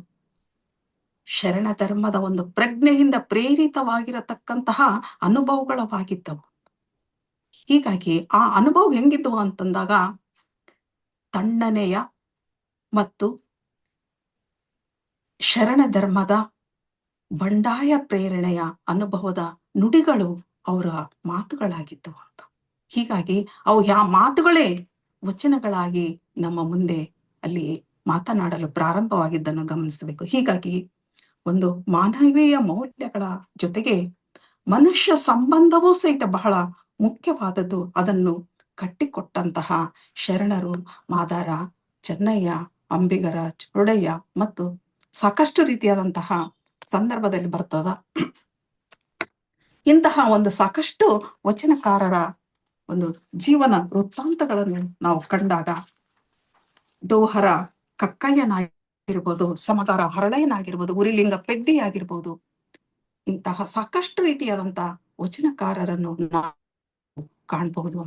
ಶರಣ ಧರ್ಮದ ಒಂದು ಪ್ರಜ್ಞೆಯಿಂದ ಪ್ರೇರಿತವಾಗಿರತಕ್ಕಂತಹ ಅನುಭವಗಳವಾಗಿದ್ದವು. ಹೀಗಾಗಿ ಆ ಅನುಭವ ಹೆಂಗಿದ್ದವು ಅಂತಂದಾಗ ತಣ್ಣನೆಯ ಮತ್ತು ಶರಣ ಧರ್ಮದ ಬಂಡಾಯ ಪ್ರೇರಣೆಯ ಅನುಭವದ ನುಡಿಗಳು ಅವರ ಮಾತುಗಳಾಗಿದ್ದವು ಅಂತ. ಹೀಗಾಗಿ ಅವು ಮಾತುಗಳೇ ವಚನಗಳಾಗಿ ನಮ್ಮ ಮುಂದೆ ಅಲ್ಲಿ ಮಾತನಾಡಲು ಪ್ರಾರಂಭವಾಗಿದ್ದನ್ನು ಗಮನಿಸಬೇಕು. ಹೀಗಾಗಿ ಒಂದು ಮಾನವೀಯ ಮೌಲ್ಯಗಳ ಜೊತೆಗೆ ಮನುಷ್ಯ ಸಂಬಂಧವೂ ಸಹಿತ ಬಹಳ ಮುಖ್ಯವಾದದ್ದು ಅದನ್ನು ಕಟ್ಟಿಕೊಟ್ಟಂತಹ ಶರಣರು ಮಾದಾರ, ಚೆನ್ನಯ್ಯ, ಅಂಬಿಗರ, ಚೌಡಯ್ಯ ಮತ್ತು ಸಾಕಷ್ಟು ರೀತಿಯಾದಂತಹ ಸಂದರ್ಭದಲ್ಲಿ ಬರ್ತದ. ಇಂತಹ ಒಂದು ಸಾಕಷ್ಟು ವಚನಕಾರರ ಒಂದು ಜೀವನ ವೃತ್ತಾಂತಗಳನ್ನು ನಾವು ಕಂಡಾಗ ಡೋಹರ ಕಕ್ಕಯ್ಯನಾಗಿರ್ಬೋದು, ಸಮಗಾರ ಹರಳಯ್ಯನಾಗಿರ್ಬೋದು, ಉರಿಲಿಂಗ ಪೆದ್ದಿಯಾಗಿರ್ಬೋದು, ಇಂತಹ ಸಾಕಷ್ಟು ರೀತಿಯಾದಂತಹ ವಚನಕಾರರನ್ನು ನಾವು ಕಾಣಬಹುದು.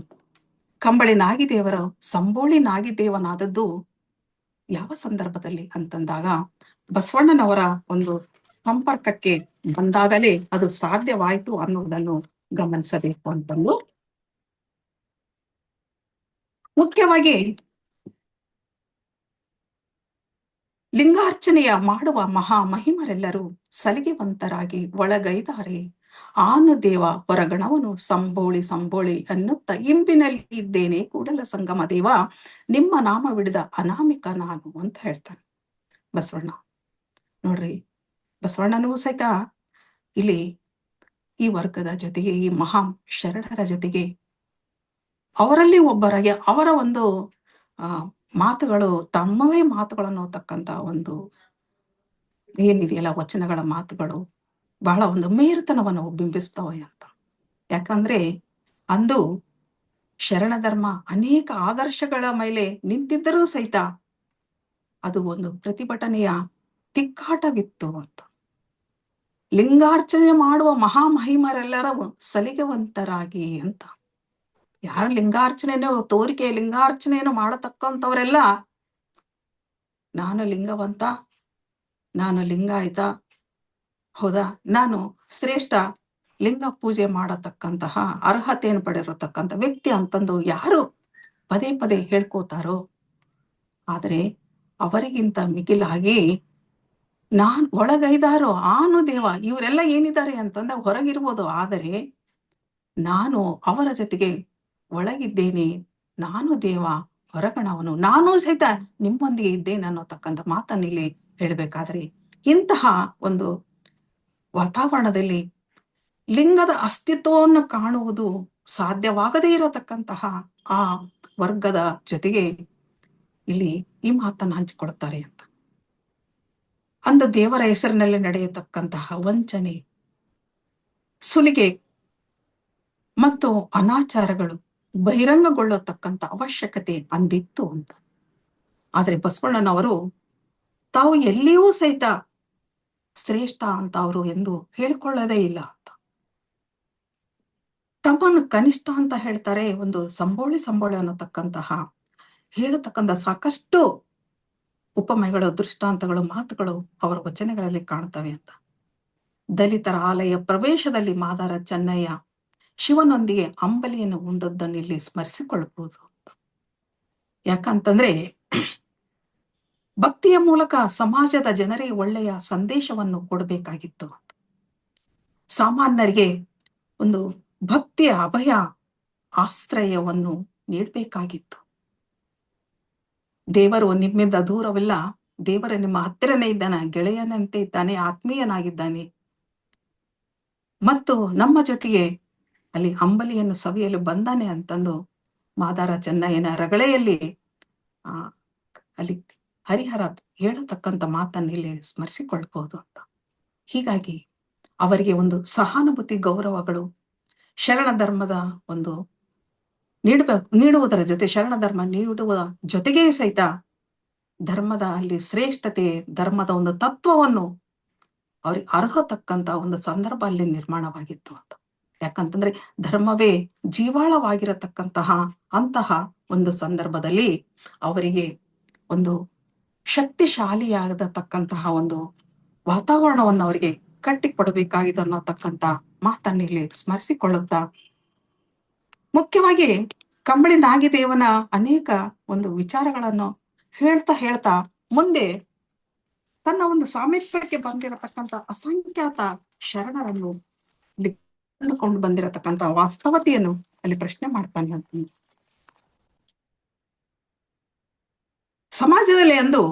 ಕಂಬಳಿ ನಾಗಿದೇವರ ಸಂಬೋಳಿ ನಾಗಿದೇವನಾದದ್ದು ಯಾವ ಸಂದರ್ಭದಲ್ಲಿ ಅಂತಂದಾಗ ಬಸವಣ್ಣನವರ ಒಂದು ಸಂಪರ್ಕಕ್ಕೆ ಬಂದಾಗಲೇ ಅದು ಸಾಧ್ಯವಾಯಿತು ಅನ್ನೋದನ್ನು ಗಮನಿಸಬೇಕು ಅಂತಂದು. ಮುಖ್ಯವಾಗಿ ಲಿಂಗಾರ್ಚನೆಯ ಮಾಡುವ ಮಹಾ ಮಹಿಮರೆಲ್ಲರೂ ಸಲಿಗೆವಂತರಾಗಿ ಒಳಗೈದಾರೆ. ಆನುದೇವ ಹೊರಗಣವನು ಸಂಬೋಳಿ ಸಂಬೋಳಿ ಅನ್ನುತ್ತ ಇಂಬಿನಲ್ಲಿ ಇದ್ದೇನೆ ಕೂಡಲ ಸಂಗಮ ದೇವ, ನಿಮ್ಮ ನಾಮವಿಡಿದ ಅನಾಮಿಕ ನಾನು ಅಂತ ಹೇಳ್ತಾನೆ ಬಸವಣ್ಣ. ನೋಡ್ರಿ, ಬಸವಣ್ಣನೂ ಸಹಿತ ಇಲ್ಲಿ ಈ ವರ್ಗದ ಜೊತೆಗೆ, ಈ ಮಹಾ ಶರಣರ ಜೊತೆಗೆ ಅವರಲ್ಲಿ ಒಬ್ಬರಾಗಿ ಅವರ ಒಂದು ಮಾತುಗಳು ತಮ್ಮವೇ ಮಾತುಗಳನ್ನು ತಕ್ಕಂತ ಒಂದು ಏನಿದೆಯಲ್ಲ ವಚನಗಳ ಮಾತುಗಳು ಬಹಳ ಒಂದು ಮೇರುತನವನ್ನು ಬಿಂಬಿಸ್ತವೆ ಅಂತ. ಯಾಕಂದ್ರೆ ಅಂದು ಶರಣ ಧರ್ಮ ಅನೇಕ ಆದರ್ಶಗಳ ಮೇಲೆ ನಿಂತಿದ್ದರೂ ಸಹಿತ ಅದು ಒಂದು ಪ್ರತಿಭಟನೆಯ ತಿಕ್ಕಾಟವಿತ್ತು ಅಂತ. ಲಿಂಗಾರ್ಚನೆ ಮಾಡುವ ಮಹಾಮಹಿಮರೆಲ್ಲರೂ ಸಲಿಗೆವಂತರಾಗಿ ಅಂತ. ಯಾರು ಲಿಂಗಾರ್ಚನೆನೋ ತೋರಿಕೆ ಲಿಂಗಾರ್ಚನೆಯನ್ನು ಮಾಡತಕ್ಕಂಥವರೆಲ್ಲ ನಾನು ಲಿಂಗವಂತ, ನಾನು ಲಿಂಗಾಯತ, ಹೌದಾ, ನಾನು ಶ್ರೇಷ್ಠ ಲಿಂಗ ಪೂಜೆ ಮಾಡತಕ್ಕಂತಹ ಅರ್ಹತೆಯನ್ನು ಪಡೆದಿರತಕ್ಕಂಥ ವ್ಯಕ್ತಿ ಅಂತಂದು ಯಾರು ಪದೇ ಪದೇ ಹೇಳ್ಕೋತಾರೋ, ಆದರೆ ಅವರಿಗಿಂತ ಮಿಗಿಲಾಗಿ ನಾನ್ ಒಳಗೈದಾರೋ ಆನು ದೇವ ಇವರೆಲ್ಲ ಏನಿದ್ದಾರೆ ಅಂತಂದ ಹೊರಗಿರ್ಬೋದು, ಆದರೆ ನಾನು ಅವರ ಜೊತೆಗೆ ಒಳಗಿದ್ದೇನೆ, ನಾನು ದೇವ ಹೊರಗಣವನು, ನಾನೂ ಸಹಿತ ನಿಮ್ಮೊಂದಿಗೆ ಇದ್ದೇನೆ ಅನ್ನೋತಕ್ಕಂಥ ಮಾತನ್ನ ಇಲ್ಲಿ ಹೇಳ್ಬೇಕಾದ್ರೆ, ಇಂತಹ ಒಂದು ವಾತಾವರಣದಲ್ಲಿ ಲಿಂಗದ ಅಸ್ತಿತ್ವವನ್ನು ಕಾಣುವುದು ಸಾಧ್ಯವಾಗದೇ ಇರತಕ್ಕಂತಹ ಆ ವರ್ಗದ ಜೊತೆಗೆ ಇಲ್ಲಿ ಈ ಮಾತನ್ನು ಹಂಚಿಕೊಡುತ್ತಾರೆ ಅಂತ. ಅಂದು ದೇವರ ಹೆಸರಿನಲ್ಲಿ ನಡೆಯತಕ್ಕಂತಹ ವಂಚನೆ, ಸುಲಿಗೆ ಮತ್ತು ಅನಾಚಾರಗಳು ಬಹಿರಂಗಗೊಳ್ಳತಕ್ಕಂಥ ಅವಶ್ಯಕತೆ ಅಂದಿತ್ತು ಅಂತ. ಆದ್ರೆ ಬಸವಣ್ಣನವರು ತಾವು ಎಲ್ಲಿಯೂ ಸಹಿತ ಶ್ರೇಷ್ಠ ಅಂತ ಅವರು ಎಂದು ಹೇಳಿಕೊಳ್ಳೋದೇ ಇಲ್ಲ ಅಂತ. ತಮ್ಮನ್ನು ಕನಿಷ್ಠ ಅಂತ ಹೇಳ್ತಾರೆ. ಒಂದು ಸಂಬೋಳಿ ಅನ್ನತಕ್ಕಂತಹ ಹೇಳತಕ್ಕಂಥ ಸಾಕಷ್ಟು ಉಪಮೆಗಳು, ದೃಷ್ಟಾಂತಗಳು, ಮಾತುಗಳು ಅವರ ವಚನಗಳಲ್ಲಿ ಕಾಣ್ತವೆ ಅಂತ. ದಲಿತರ ಆಲಯ ಪ್ರವೇಶದಲ್ಲಿ ಮಾದಾರ ಚೆನ್ನಯ್ಯ ಶಿವನೊಂದಿಗೆ ಅಂಬಲಿಯನ್ನು ಉಂಡದ್ದನ್ನು ಇಲ್ಲಿ ಸ್ಮರಿಸಿಕೊಳ್ಳಬಹುದು. ಯಾಕಂತಂದ್ರೆ ಭಕ್ತಿಯ ಮೂಲಕ ಸಮಾಜದ ಜನರಿಗೆ ಒಳ್ಳೆಯ ಸಂದೇಶವನ್ನು ಕೊಡಬೇಕಾಗಿತ್ತು. ಸಾಮಾನ್ಯರಿಗೆ ಒಂದು ಭಕ್ತಿಯ ಅಭಯ ಆಶ್ರಯವನ್ನು ನೀಡಬೇಕಾಗಿತ್ತು. ದೇವರು ನಿಮ್ಮಿಂದ ದೂರವಿಲ್ಲ, ದೇವರ ನಿಮ್ಮ ಹತ್ತಿರನೇ ಇದ್ದಾನೆ, ಗೆಳೆಯನಂತೆ ಇದ್ದಾನೆ, ಆತ್ಮೀಯನಾಗಿದ್ದಾನೆ, ಮತ್ತು ನಮ್ಮ ಜೊತೆಗೆ ಅಲ್ಲಿ ಅಂಬಲಿಯನ್ನು ಸವಿಯಲು ಬಂದಾನೆ ಅಂತಂದು ಮಾದಾರ ಚೆನ್ನಯ್ಯನ ರಗಳೆಯಲ್ಲಿ ಅಲ್ಲಿ ಹರಿಹರ ಹೇಳತಕ್ಕಂಥ ಮಾತನ್ನು ಇಲ್ಲಿ ಸ್ಮರಿಸಿಕೊಳ್ಬಹುದು ಅಂತ. ಹೀಗಾಗಿ ಅವರಿಗೆ ಒಂದು ಸಹಾನುಭೂತಿ, ಗೌರವಗಳು ಶರಣ ಧರ್ಮದ ಒಂದು ನೀಡುವುದರ ಜೊತೆ, ಶರಣ ಧರ್ಮ ನೀಡುವ ಜೊತೆಗೇ ಸಹಿತ ಧರ್ಮದ ಅಲ್ಲಿ ಶ್ರೇಷ್ಠತೆ, ಧರ್ಮದ ಒಂದು ತತ್ವವನ್ನು ಅವ್ರಿಗೆ ಅರ್ಹತಕ್ಕಂತ ಒಂದು ಸಂದರ್ಭ ಅಲ್ಲಿ ನಿರ್ಮಾಣವಾಗಿತ್ತು ಅಂತ. ಯಾಕಂತಂದ್ರೆ ಧರ್ಮವೇ ಜೀವಾಳವಾಗಿರತಕ್ಕಂತಹ ಅಂತಹ ಒಂದು ಸಂದರ್ಭದಲ್ಲಿ ಅವರಿಗೆ ಒಂದು ಶಕ್ತಿಶಾಲಿಯಾಗತಕ್ಕಂತಹ ಒಂದು ವಾತಾವರಣವನ್ನು ಅವರಿಗೆ ಕಟ್ಟಿಕೊಡಬೇಕಾಗಿದೆ ಅನ್ನೋತಕ್ಕಂತ ಮಾತನ್ನ ಇಲ್ಲಿ ಸ್ಮರಿಸಿಕೊಳ್ಳುತ್ತಾ, ಮುಖ್ಯವಾಗಿ ಕಂಬಳಿ ನಾಗಿದೇವನ ಅನೇಕ ಒಂದು ವಿಚಾರಗಳನ್ನು ಹೇಳ್ತಾ ಮುಂದೆ ತನ್ನ ಒಂದು ಸಾಮೀಪ್ಯಕ್ಕೆ ಬಂದಿರತಕ್ಕಂಥ ಅಸಂಖ್ಯಾತ ಶರಣರನ್ನು ಇಲ್ಲಿ ಕಂಡುಕೊಂಡು ಬಂದಿರತಕ್ಕಂಥ ವಾಸ್ತವತೆಯನ್ನು ಅಲ್ಲಿ ಪ್ರಶ್ನೆ ಮಾಡ್ತಾನೆ ಅಂತ. ಸಮಾಜದಲ್ಲಿ ಅಂದು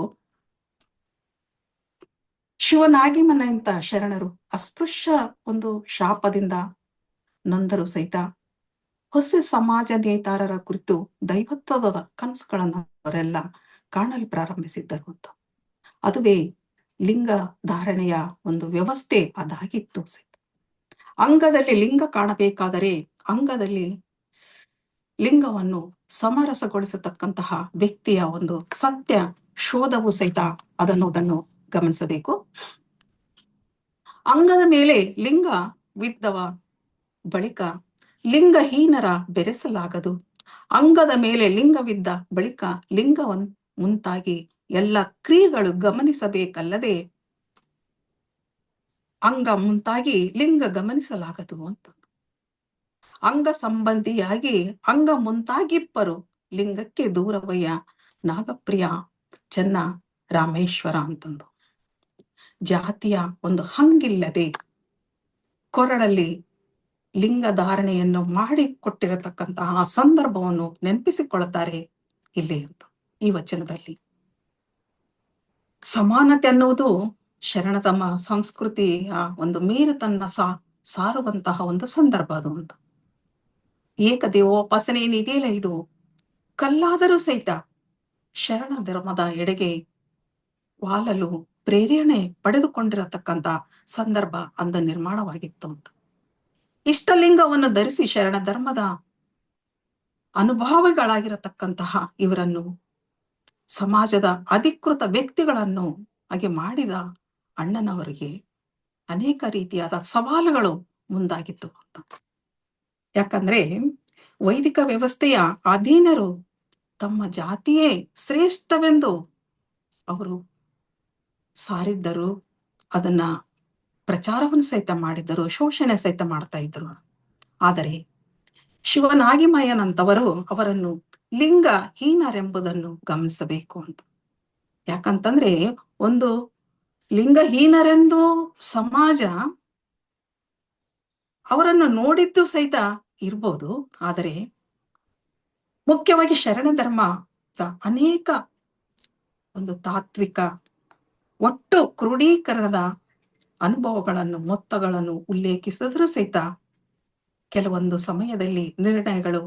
ಶಿವನಾಗಿಮನ ಇಂತ ಶರಣರು ಅಸ್ಪೃಶ್ಯ ಒಂದು ಶಾಪದಿಂದ ನೊಂದರು ಸಹಿತ ಹೊಸ ಸಮಾಜ ನೇತಾರರ ಕುರಿತು ದೈವತ್ವದ ಕನಸುಗಳನ್ನು ಅವರೆಲ್ಲ ಕಾಣಲು ಪ್ರಾರಂಭಿಸಿದ್ದರು ಅಂತ. ಅದುವೇ ಲಿಂಗ ಧಾರಣೆಯ ಒಂದು ವ್ಯವಸ್ಥೆ ಅದಾಗಿತ್ತು. ಅಂಗದಲ್ಲಿ ಲಿಂಗ ಕಾಣಬೇಕಾದರೆ ಅಂಗದಲ್ಲಿ ಲಿಂಗವನ್ನು ಸಮರಸಗೊಳಿಸತಕ್ಕಂತಹ ವ್ಯಕ್ತಿಯ ಒಂದು ಸತ್ಯ ಶೋಧವು ಸಹಿತ ಅದನ್ನು ಗಮನಿಸಬೇಕು. ಅಂಗದ ಮೇಲೆ ಲಿಂಗವಿದ್ದವ ಬಳಿಕ ಲಿಂಗಹೀನರ ಬೆರೆಸಲಾಗದು. ಅಂಗದ ಮೇಲೆ ಲಿಂಗವಿದ್ದ ಬಳಿಕ ಲಿಂಗವನ್ನು ಮುಂತಾಗಿ ಎಲ್ಲ ಕ್ರಿಯೆಗಳು ಗಮನಿಸಬೇಕಲ್ಲದೆ ಅಂಗ ಮುಂತಾಗಿ ಲಿಂಗ ಗಮನಿಸಲಾಗದು ಅಂತ. ಅಂಗ ಸಂಬಂಧಿಯಾಗಿ ಅಂಗ ಮುಂತಾಗಿಪ್ಪರು ಲಿಂಗಕ್ಕೆ ದೂರವಯ್ಯ ನಾಗಪ್ರಿಯ ಚೆನ್ನ ರಾಮೇಶ್ವರ ಅಂತಂದು. ಜಾತಿಯ ಒಂದು ಹಂಗಿಲ್ಲದೆ ಕೊರಳಲ್ಲಿ ಲಿಂಗ ಧಾರಣೆಯನ್ನು ಮಾಡಿ ಕೊಟ್ಟಿರತಕ್ಕಂತಹ ಸಂದರ್ಭವನ್ನು ನೆನಪಿಸಿಕೊಳ್ಳುತ್ತಾರೆ ಇಲ್ಲಿ ಅಂತ ಈ ವಚನದಲ್ಲಿ. ಸಮಾನತೆ ಅನ್ನುವುದು ಶರಣತಮ ಸಂಸ್ಕೃತಿಯ ಒಂದು ಮೇರುತನ್ನ ಸಾರುವಂತಹ ಒಂದು ಸಂದರ್ಭ ಅದು ಅಂತ. ಏಕದೇವೋಪಾಸನೆ ಏನಿದೆಯಲ್ಲ, ಇದು ಕಲ್ಲಾದರೂ ಸಹಿತ ಶರಣ ಧರ್ಮದ ಎಡೆಗೆ ವಾಲಲು ಪ್ರೇರಣೆ ಪಡೆದುಕೊಂಡಿರತಕ್ಕಂತ ಸಂದರ್ಭ ಅಂದು ನಿರ್ಮಾಣವಾಗಿತ್ತು ಅಂತ. ಇಷ್ಟಲಿಂಗವನ್ನು ಧರಿಸಿ ಶರಣ ಧರ್ಮದ ಅನುಭಾವಿಗಳಾಗಿರತಕ್ಕಂತಹ ಇವರನ್ನು ಸಮಾಜದ ಅಧಿಕೃತ ವ್ಯಕ್ತಿಗಳನ್ನು ಹಾಗೆ ಮಾಡಿದ ಅಣ್ಣನವರಿಗೆ ಅನೇಕ ರೀತಿಯಾದ ಸವಾಲುಗಳು ಮುಂದಾಗಿತ್ತು ಅಂತ. ಯಾಕಂದ್ರೆ ವೈದಿಕ ವ್ಯವಸ್ಥೆಯ ಅಧೀನರು ತಮ್ಮ ಜಾತಿಯೇ ಶ್ರೇಷ್ಠವೆಂದು ಅವರು ಸಾರಿದ್ದರು, ಅದನ್ನ ಪ್ರಚಾರವನ್ನು ಸಹಿತ ಮಾಡಿದ್ದರು, ಶೋಷಣೆ ಸಹಿತ ಮಾಡ್ತಾ ಇದ್ರು. ಆದರೆ ಶಿವನಾಗಿಮಯ್ಯನಂತವರು ಅವರನ್ನು ಲಿಂಗಹೀನರೆಂಬುದನ್ನು ಗಮನಿಸಬೇಕು ಅಂತ. ಯಾಕಂತಂದ್ರೆ ಒಂದು ಲಿಂಗಹೀನರೆಂದು ಸಮಾಜ ಅವರನ್ನು ನೋಡಿದ್ದು ಸಹಿತ ಇರ್ಬೋದು, ಆದರೆ ಮುಖ್ಯವಾಗಿ ಶರಣ ಧರ್ಮದ ಅನೇಕ ಒಂದು ತಾತ್ವಿಕ ಒಟ್ಟು ಕ್ರೋಢೀಕರಣದ ಅನುಭವಗಳನ್ನು ಮೊತ್ತಗಳನ್ನು ಉಲ್ಲೇಖಿಸಿದ್ರೂ ಸಹಿತ ಕೆಲವೊಂದು ಸಮಯದಲ್ಲಿ ನಿರ್ಣಯಗಳು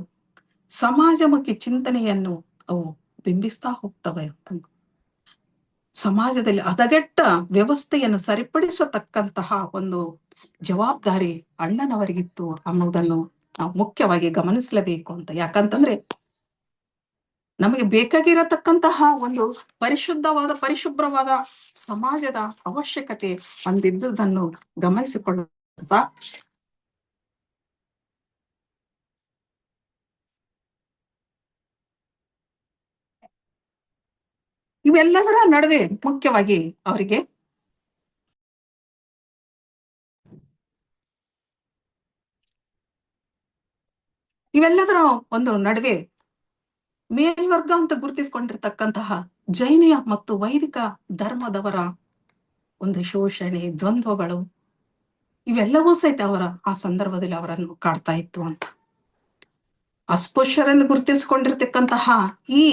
ಸಮಾಜಮುಖಿ ಚಿಂತನೆಯನ್ನು ಅವು ಬಿಂಬಿಸ್ತಾ ಹೋಗ್ತವೆ ಅಂತ. ಸಮಾಜದಲ್ಲಿ ಹದಗೆಟ್ಟ ವ್ಯವಸ್ಥೆಯನ್ನು ಸರಿಪಡಿಸತಕ್ಕಂತಹ ಒಂದು ಜವಾಬ್ದಾರಿ ಅಣ್ಣನವರಿಗಿತ್ತು ಅನ್ನೋದನ್ನು ನಾವು ಮುಖ್ಯವಾಗಿ ಗಮನಿಸಲೇಬೇಕು ಅಂತ. ಯಾಕಂತಂದ್ರೆ ನಮಗೆ ಬೇಕಾಗಿರತಕ್ಕಂತಹ ಒಂದು ಪರಿಶುಭ್ರವಾದ ಸಮಾಜದ ಅವಶ್ಯಕತೆ ಅಂದಿದ್ದುದನ್ನು ಗಮನಿಸಿಕೊಳ್ಳ ಇವೆಲ್ಲದರ ನಡುವೆ ಮುಖ್ಯವಾಗಿ ಅವರಿಗೆ ಇವೆಲ್ಲದರ ಒಂದು ನಡುವೆ ಮೇಲ್ವರ್ಗ ಅಂತ ಗುರುತಿಸಿಕೊಂಡಿರ್ತಕ್ಕಂತಹ ಜೈನಿಯ ಮತ್ತು ವೈದಿಕ ಧರ್ಮದವರ ಒಂದು ಶೋಷಣೆ, ದ್ವಂದ್ವಗಳು ಇವೆಲ್ಲವೂ ಸಹಿತ ಆ ಸಂದರ್ಭದಲ್ಲಿ ಅವರನ್ನು ಕಾಡ್ತಾ ಇತ್ತು ಅಂತ. ಅಸ್ಪೃಶ್ಯರೆಂದು ಗುರುತಿಸಿಕೊಂಡಿರ್ತಕ್ಕಂತಹ ಈ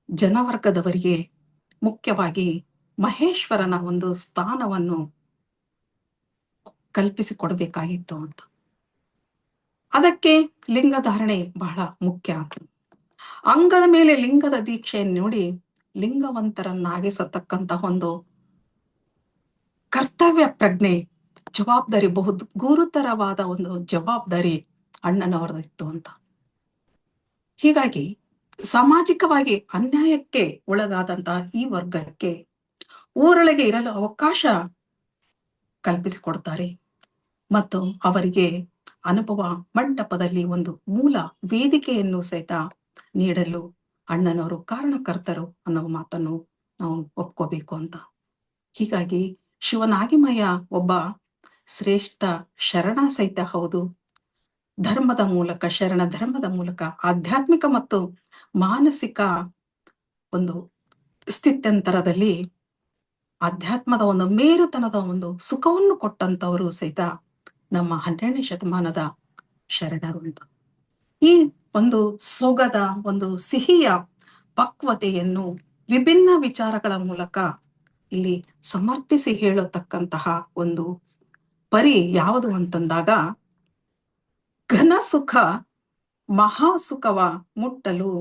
ಜನವರ್ಗದವರಿಗೆ ಮುಖ್ಯವಾಗಿ ಮಹೇಶ್ವರನ ಒಂದು ಸ್ಥಾನವನ್ನು ಕಲ್ಪಿಸಿಕೊಡ್ಬೇಕಾಗಿತ್ತು ಅಂತ. ಅದಕ್ಕೆ ಲಿಂಗಧಾರಣೆ ಬಹಳ ಮುಖ್ಯ ಅಂತ. ಅಂಗದ ಮೇಲೆ ಲಿಂಗದ ದೀಕ್ಷೆಯನ್ನು ನೋಡಿ ಲಿಂಗವಂತರನ್ನಾಗಿಸತಕ್ಕಂತಹ ಒಂದು ಕರ್ತವ್ಯ ಪ್ರಜ್ಞೆ, ಜವಾಬ್ದಾರಿ, ಗುರುತರವಾದ ಒಂದು ಜವಾಬ್ದಾರಿ ಅಣ್ಣನವರದಿತ್ತು ಅಂತ. ಹೀಗಾಗಿ ಸಾಮಾಜಿಕವಾಗಿ ಅನ್ಯಾಯಕ್ಕೆ ಒಳಗಾದಂತಹ ಈ ವರ್ಗಕ್ಕೆ ಊರೊಳಗೆ ಇರಲು ಅವಕಾಶ ಕಲ್ಪಿಸಿಕೊಡ್ತಾರೆ ಮತ್ತು ಅವರಿಗೆ ಅನುಭವ ಮಂಟಪದಲ್ಲಿ ಒಂದು ಮೂಲ ವೇದಿಕೆಯನ್ನು ಸಹಿತ ನೀಡಲು ಅಣ್ಣನವರು ಕಾರಣಕರ್ತರು ಅನ್ನೋ ಮಾತನ್ನು ನಾವು ಒಪ್ಕೋಬೇಕು ಅಂತ. ಹೀಗಾಗಿ ಶಿವನಾಗಿಮಯ್ಯ ಒಬ್ಬ ಶ್ರೇಷ್ಠ ಶರಣ ಸಹಿತ ಹೌದು. ಧರ್ಮದ ಮೂಲಕ, ಶರಣ ಧರ್ಮದ ಮೂಲಕ ಆಧ್ಯಾತ್ಮಿಕ ಮತ್ತು ಮಾನಸಿಕ ಒಂದು ಸ್ಥಿತ್ಯಂತರದಲ್ಲಿ ಅಧ್ಯಾತ್ಮದ ಒಂದು ಮೇರುತನದ ಒಂದು ಸುಖವನ್ನು ಕೊಟ್ಟಂತವರು ಸಹಿತ ನಮ್ಮ 12ನೇ ಶತಮಾನದ ಶರಣರು ಅಂತ. ಈ ಒಂದು ಸೊಗದ ಒಂದು ಸಿಹಿಯ ಪಕ್ವತೆಯನ್ನು ವಿಭಿನ್ನ ವಿಚಾರಗಳ ಮೂಲಕ ಇಲ್ಲಿ ಸಮರ್ಥಿಸಿ ಹೇಳತಕ್ಕಂತಹ ಒಂದು ಪರಿ ಯಾವುದು ಅಂತಂದಾಗ ಘನ ಸುಖ ಮಹಾಸುಖವ ಮುಟ್ಟಲು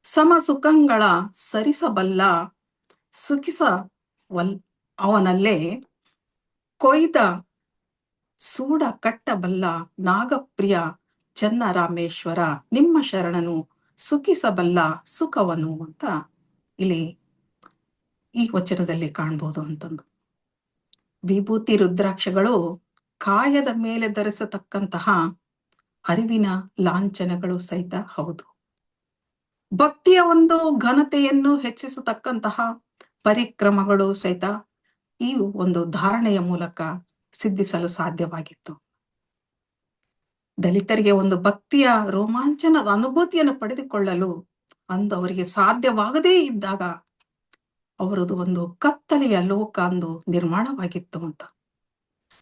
ಸಮಸುಖಗಳ ಸರಿಸಬಲ್ಲ ಅವನಲ್ಲೇ ಕೊಯ್ದ ಸೂಡ ಕಟ್ಟಬಲ್ಲ ನಾಗಪ್ರಿಯ ಚನ್ನರಾಮೇಶ್ವರ ನಿಮ್ಮ ಶರಣನು ಸುಖಿಸಬಲ್ಲ ಸುಖವನು ಅಂತ ಇಲ್ಲಿ ಈ ವಚನದಲ್ಲಿ ಕಾಣ್ಬೋದು ಅಂತಂದು. ವಿಭೂತಿ ರುದ್ರಾಕ್ಷಗಳು ಕಾಯದ ಮೇಲೆ ಧರಿಸತಕ್ಕಂತಹ ಅರಿವಿನ ಲಾಂಛನಗಳು ಸಹಿತ ಹೌದು. ಭಕ್ತಿಯ ಒಂದು ಘನತೆಯನ್ನು ಹೆಚ್ಚಿಸತಕ್ಕಂತಹ ಪರಿಕ್ರಮಗಳು ಸಹಿತ ಈ ಒಂದು ಧಾರಣೆಯ ಮೂಲಕ ಸಿದ್ಧಿಸಲು ಸಾಧ್ಯವಾಗಿತ್ತು. ದಲಿತರಿಗೆ ಒಂದು ಭಕ್ತಿಯ ರೋಮಾಂಚನದ ಅನುಭೂತಿಯನ್ನು ಪಡೆದುಕೊಳ್ಳಲು ಅವರಿಗೆ ಸಾಧ್ಯವಾಗದೇ ಇದ್ದಾಗ ಅವರದು ಒಂದು ಕತ್ತಲೆಯ ಲೋಕ ಅಂದು ನಿರ್ಮಾಣವಾಗಿತ್ತು ಅಂತ.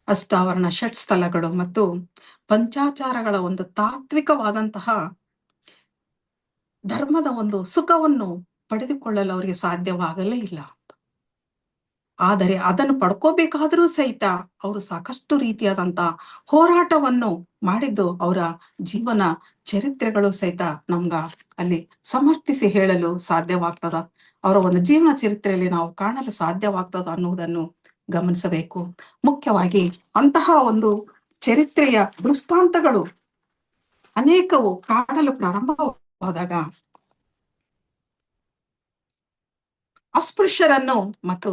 ಅಷ್ಟಾವರಣ ಷಟ್ಸ್ಥಲಗಳು ಮತ್ತು ಪಂಚಾಚಾರಗಳ ಒಂದು ತಾತ್ವಿಕವಾದಂತಹ ಧರ್ಮದ ಒಂದು ಸುಖವನ್ನು ಪಡೆದುಕೊಳ್ಳಲು ಅವರಿಗೆ ಸಾಧ್ಯವಾಗಲೇ ಇಲ್ಲ ಅಂತ. ಆದರೆ ಅದನ್ನು ಪಡ್ಕೋಬೇಕಾದ್ರೂ ಸಹಿತ ಅವರು ಸಾಕಷ್ಟು ರೀತಿಯಾದಂತಹ ಹೋರಾಟವನ್ನು ಮಾಡಿದ್ದು ಅವರ ಜೀವನ ಚರಿತ್ರೆಗಳು ಸಹಿತ ನಮ್ಗ ಅಲ್ಲಿ ಸಮರ್ಥಿಸಿ ಹೇಳಲು ಸಾಧ್ಯವಾಗ್ತದ. ಅವರ ಒಂದು ಜೀವನ ಚರಿತ್ರೆಯಲ್ಲಿ ನಾವು ಕಾಣಲು ಸಾಧ್ಯವಾಗ್ತದ ಅನ್ನುವುದನ್ನು ಗಮನಿಸಬೇಕು. ಮುಖ್ಯವಾಗಿ ಅಂತಹ ಒಂದು ಚರಿತ್ರೆಯ ದೃಷ್ಟಾಂತಗಳು ಅನೇಕವು ಕಾಣಲು ಪ್ರಾರಂಭವಾದಾಗ ಅಸ್ಪೃಶ್ಯರನ್ನು ಮತ್ತು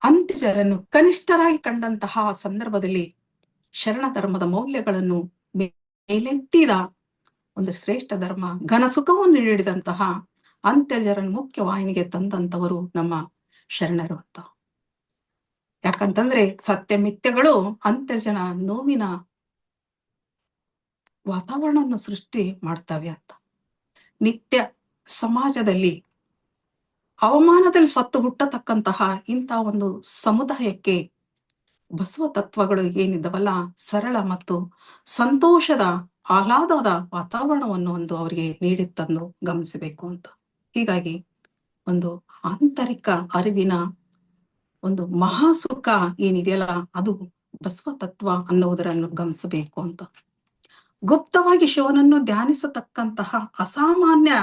ಅಂತ್ಯಜರನ್ನು ಕನಿಷ್ಠರಾಗಿ ಕಂಡಂತಹ ಸಂದರ್ಭದಲ್ಲಿ ಶರಣ ಧರ್ಮದ ಮೌಲ್ಯಗಳನ್ನು ಮೇಲೆತ್ತಿದ ಒಂದು ಶ್ರೇಷ್ಠ ಧರ್ಮ ಘನ ಸುಖವನ್ನು ನೀಡಿದಂತಹ ಅಂತ್ಯಜರನ್ನು ಮುಖ್ಯವಾಹಿನಿಗೆ ತಂದಂತವರು ನಮ್ಮ ಶರಣರು ಅಂತ. ಯಾಕಂತಂದ್ರೆ ಸತ್ಯ ಮಿಥ್ಯಗಳು ಅಂತ್ಯಜನ ನೋವಿನ ವಾತಾವರಣವನ್ನು ಸೃಷ್ಟಿ ಮಾಡ್ತವೆ ಅಂತ. ನಿತ್ಯ ಸಮಾಜದಲ್ಲಿ ಅವಮಾನದಲ್ಲಿ ಸತ್ತು ಹುಟ್ಟತಕ್ಕಂತಹ ಇಂತಹ ಒಂದು ಸಮುದಾಯಕ್ಕೆ ಬಸವ ತತ್ವಗಳು ಏನಿದ್ದವಲ್ಲ ಸರಳ ಮತ್ತು ಸಂತೋಷದ ಆಹ್ಲಾದದ ವಾತಾವರಣವನ್ನು ಒಂದು ಅವರಿಗೆ ನೀಡಿತ್ತಂದು ಗಮನಿಸಬೇಕು ಅಂತ. ಹೀಗಾಗಿ ಒಂದು ಆಂತರಿಕ ಅರಿವಿನ ಒಂದು ಮಹಾಸುಖ ಏನಿದೆಯಲ್ಲ ಅದು ಬಸವ ತತ್ವ ಅನ್ನುವುದನ್ನು ಗಮನಿಸಬೇಕು ಅಂತ. ಗುಪ್ತವಾಗಿ ಶಿವನನ್ನು ಧ್ಯಾನಿಸತಕ್ಕಂತಹ ಅಸಾಮಾನ್ಯ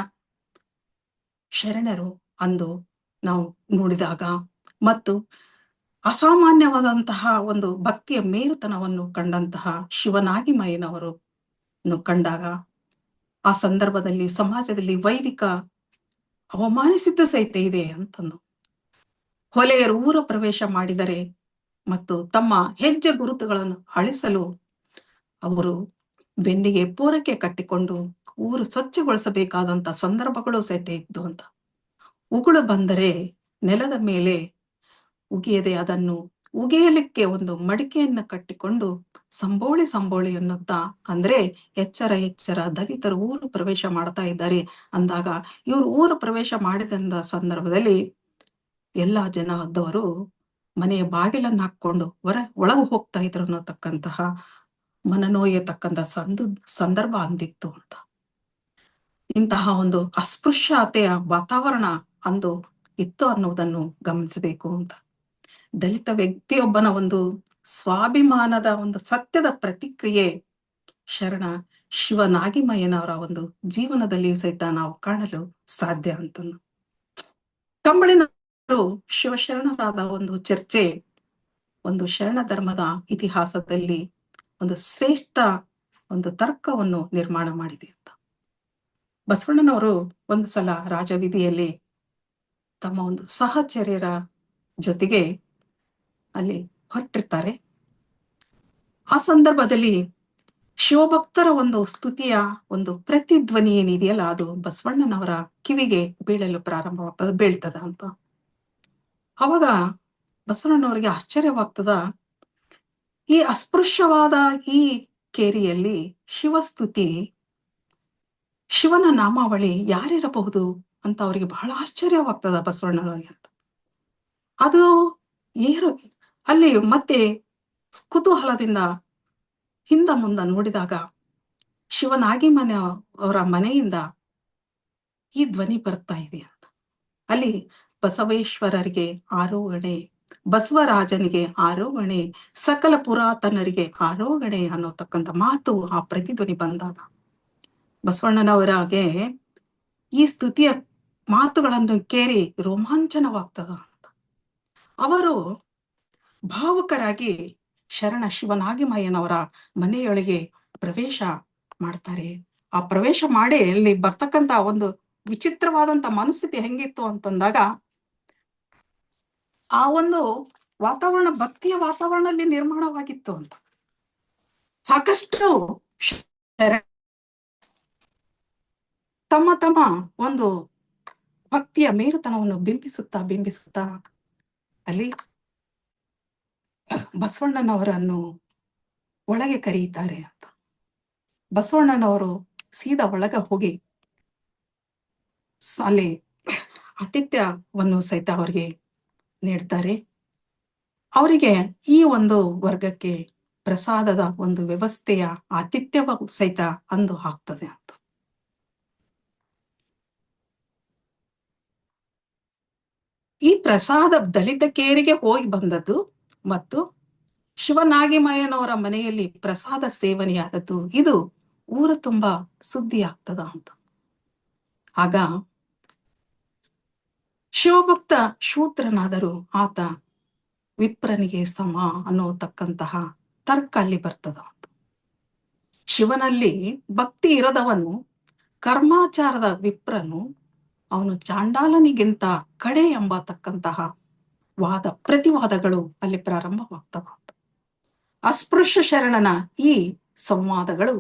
ಶರಣರು ಅಂದು ನಾವು ನೋಡಿದಾಗ ಮತ್ತು ಅಸಾಮಾನ್ಯವಾದಂತಹ ಒಂದು ಭಕ್ತಿಯ ಮೇರುತನವನ್ನು ಕಂಡಂತಹ ಶಿವನಾಗಿಮಯ್ಯನವರು ಕಂಡಾಗ ಆ ಸಂದರ್ಭದಲ್ಲಿ ಸಮಾಜದಲ್ಲಿ ವೈದಿಕ ಅವಮಾನಿಸಿದ್ದು ಸಹಿತ ಇದೆ ಅಂತಂದು. ಹೊಲೆಯರು ಊರ ಪ್ರವೇಶ ಮಾಡಿದರೆ ಮತ್ತು ತಮ್ಮ ಹೆಜ್ಜೆ ಗುರುತುಗಳನ್ನು ಅಳಿಸಲು ಅವರು ಬೆನ್ನಿಗೆ ಪೂರಕ್ಕೆ ಕಟ್ಟಿಕೊಂಡು ಊರು ಸ್ವಚ್ಛಗೊಳಿಸಬೇಕಾದಂತ ಸಂದರ್ಭಗಳು ಸಹಿತ ಇದ್ದು ಅಂತ. ಉಗುಳು ಬಂದರೆ ನೆಲದ ಮೇಲೆ ಉಗಿಯದೆ ಅದನ್ನು ಉಗಿಯಲಿಕ್ಕೆ ಒಂದು ಮಡಿಕೆಯನ್ನು ಕಟ್ಟಿಕೊಂಡು ಸಂಬೋಳಿ ಎನ್ನುತ್ತಾ ಅಂದ್ರೆ ಎಚ್ಚರ ಎಚ್ಚರ ದಲಿತರು ಊರು ಪ್ರವೇಶ ಮಾಡ್ತಾ ಇದ್ದಾರೆ ಅಂದಾಗ ಇವರು ಊರು ಪ್ರವೇಶ ಮಾಡಿದ ಸಂದರ್ಭದಲ್ಲಿ ಎಲ್ಲಾ ಜನದವರು ಮನೆಯ ಬಾಗಿಲನ್ನು ಹಾಕೊಂಡು ಒಳಗೆ ಹೋಗ್ತಾ ಇದ್ರು ಅನ್ನೋತಕ್ಕಂತಹ ಮನನೋಯತಕ್ಕಂಥ ಸಂದರ್ಭ ಅಂದಿತ್ತು ಅಂತ. ಇಂತಹ ಒಂದು ಅಸ್ಪೃಶ್ಯತೆಯ ವಾತಾವರಣ ಅಂದು ಇತ್ತು ಅನ್ನುವುದನ್ನು ಗಮನಿಸಬೇಕು ಅಂತ. ದಲಿತ ವ್ಯಕ್ತಿಯೊಬ್ಬನ ಒಂದು ಸ್ವಾಭಿಮಾನದ ಒಂದು ಸತ್ಯದ ಪ್ರತಿಕ್ರಿಯೆ ಶರಣ ಶಿವನಾಗಿಮಯ್ಯನವರ ಒಂದು ಜೀವನದಲ್ಲಿಯೂ ಸಹಿತ ನಾವು ಕಾಣಲು ಸಾಧ್ಯ ಅಂತಂದು. ಕಂಬಳಿನವರು ಶಿವಶರಣರಾದ ಒಂದು ಚರ್ಚೆ ಒಂದು ಶರಣ ಧರ್ಮದ ಇತಿಹಾಸದಲ್ಲಿ ಒಂದು ಶ್ರೇಷ್ಠ ಒಂದು ತರ್ಕವನ್ನು ನಿರ್ಮಾಣ ಮಾಡಿದೆ ಅಂತ. ಬಸವಣ್ಣನವರು ಒಂದು ಸಲ ರಾಜವೀದಿಯಲ್ಲಿ ತಮ್ಮ ಒಂದು ಸಹಚರ್ಯರ ಜೊತೆಗೆ ಅಲ್ಲಿ ಹೊರಟಿರ್ತಾರೆ. ಆ ಸಂದರ್ಭದಲ್ಲಿ ಶಿವಭಕ್ತರ ಒಂದು ಸ್ತುತಿಯ ಒಂದು ಪ್ರತಿಧ್ವನಿ ಏನಿದೆಯಲ್ಲ ಅದು ಬಸವಣ್ಣನವರ ಕಿವಿಗೆ ಬೀಳಲು ಬೀಳ್ತದ ಅಂತ. ಅವಾಗ ಬಸವಣ್ಣನವರಿಗೆ ಆಶ್ಚರ್ಯವಾಗ್ತದ, ಈ ಅಸ್ಪೃಶ್ಯವಾದ ಈ ಕೇರಿಯಲ್ಲಿ ಶಿವಸ್ತುತಿ ಶಿವನ ನಾಮಾವಳಿ ಯಾರಿರಬಹುದು ಅಂತ ಅವರಿಗೆ ಬಹಳ ಆಶ್ಚರ್ಯವಾಗ್ತದ ಬಸವಣ್ಣನವರಿಗೆ ಅಂತ. ಅದು ಅಲ್ಲಿ ಮತ್ತೆ ಕುತೂಹಲದಿಂದ ಹಿಂದ ಮುಂದ ನೋಡಿದಾಗ ಶಿವನಾಗಿಮಯ್ಯ ಅವರ ಮನೆಯಿಂದ ಈ ಧ್ವನಿ ಬರ್ತಾ ಇದೆ ಅಂತ. ಅಲ್ಲಿ ಬಸವೇಶ್ವರರಿಗೆ ಆರೋಹಣೆ ಬಸವರಾಜನಿಗೆ ಆರೋಗಣೆ, ಸಕಲ ಪುರಾತನರಿಗೆ ಆರೋಗಣೆ ಅನ್ನೋತಕ್ಕಂಥ ಮಾತು ಆ ಪ್ರತಿಧ್ವನಿ ಬಂದಾಗ ಬಸವಣ್ಣನವರಾಗೆ ಈ ಸ್ತುತಿಯ ಮಾತುಗಳನ್ನು ಕೇಳಿ ರೋಮಾಂಚನವಾಗ್ತದ ಅಂತ ಅವರು ಭಾವುಕರಾಗಿ ಶರಣ ಶಿವನಾಗಿಮಯ್ಯನವರ ಮನೆಯೊಳಗೆ ಪ್ರವೇಶ ಮಾಡ್ತಾರೆ. ಆ ಪ್ರವೇಶ ಮಾಡಿ ಅಲ್ಲಿ ಬರ್ತಕ್ಕಂತ ಒಂದು ವಿಚಿತ್ರವಾದಂತ ಮನಸ್ಥಿತಿ ಹೆಂಗಿತ್ತು ಅಂತಂದಾಗ ಆ ಒಂದು ವಾತಾವರಣ ಭಕ್ತಿಯ ವಾತಾವರಣದಲ್ಲಿ ನಿರ್ಮಾಣವಾಗಿತ್ತು ಅಂತ. ಸಾಕಷ್ಟು ತಮ್ಮ ಒಂದು ಭಕ್ತಿಯ ಮೇರುತನವನ್ನು ಬಿಂಬಿಸುತ್ತಾ ಅಲ್ಲಿ ಬಸವಣ್ಣನವರನ್ನು ಒಳಗೆ ಕರೆಯುತ್ತಾರೆ ಅಂತ. ಬಸವಣ್ಣನವರು ಸೀದಾ ಒಳಗ ಹೋಗಿ ಅಲ್ಲಿ ಆತಿಥ್ಯವನ್ನು ಸಹಿತ ಅವರಿಗೆ ನೀಡ್ತಾರೆ. ಅವರಿಗೆ ಈ ಒಂದು ವರ್ಗಕ್ಕೆ ಪ್ರಸಾದದ ಒಂದು ವ್ಯವಸ್ಥೆಯ ಆತಿಥ್ಯವ ಸಹಿತ ಅಂದು ಹಾಕ್ತದೆ ಅಂತ. ಈ ಪ್ರಸಾದ ದಲಿತ ಕೇರಿಗೆ ಹೋಗಿ ಬಂದದ್ದು ಮತ್ತು ಶಿವನಾಗಿಮಯ್ಯನವರ ಮನೆಯಲ್ಲಿ ಪ್ರಸಾದ ಸೇವನೆಯಾದದ್ದು ಇದು ಊರ ತುಂಬಾ ಸುದ್ದಿ ಆಗ್ತದ ಅಂತ. ಆಗ ಶಿವಭಕ್ತ ಶೂದ್ರನಾದರೂ ಆತ ವಿಪ್ರನಿಗೆ ಸಮ ಅನ್ನೋತಕ್ಕಂತಹ ತರ್ಕ ಅಲ್ಲಿ ಬರ್ತದ ಅಂತ. ಶಿವನಲ್ಲಿ ಭಕ್ತಿ ಇರದವನು ಕರ್ಮಾಚಾರದ ವಿಪ್ರನು ಅವನು ಚಾಂಡಾಲನಿಗಿಂತ ಕಡೆ ಎಂಬತಕ್ಕಂತಹ ಪ್ರತಿವಾದಗಳು ಅಲ್ಲಿ ಪ್ರಾರಂಭವಾಗ್ತವ. ಅಸ್ಪೃಶ್ಯ ಶರಣನ ಈ ಸಂವಾದಗಳು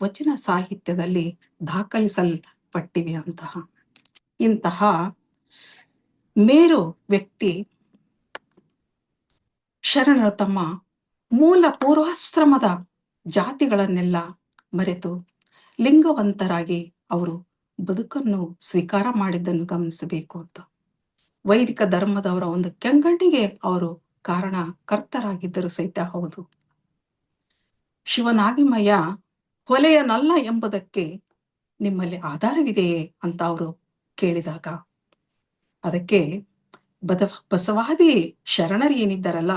ವಚನ ಸಾಹಿತ್ಯದಲ್ಲಿ ದಾಖಲಿಸಲ್ಪಟ್ಟಿವೆ. ಇಂತಹ ಮೇರು ವ್ಯಕ್ತಿ ಶರಣರು ತಮ್ಮ ಮೂಲ ಪೂರ್ವಾಶ್ರಮದ ಜಾತಿಗಳನ್ನೆಲ್ಲ ಮರೆತು ಲಿಂಗವಂತರಾಗಿ ಅವರು ಬದುಕನ್ನು ಸ್ವೀಕಾರ ಮಾಡಿದ್ದನ್ನು ಗಮನಿಸಬೇಕು ಅಂತ. ವೈದಿಕ ಧರ್ಮದವರ ಒಂದು ಕೆಂಗಣ್ಣಿಗೆ ಅವರು ಕಾರಣಕರ್ತರಾಗಿದ್ದರು ಸಹಿತ ಹೌದು. ಶಿವನಾಗಿಮಯ್ಯ ಹೊಲೆಯನಲ್ಲ ಎಂಬುದಕ್ಕೆ ನಿಮ್ಮಲ್ಲಿ ಆಧಾರವಿದೆಯೇ ಅಂತ ಅವರು ಕೇಳಿದಾಗ ಅದಕ್ಕೆ ಬಸವಾದಿ ಶರಣರು ಏನಿದ್ದಾರಲ್ಲ,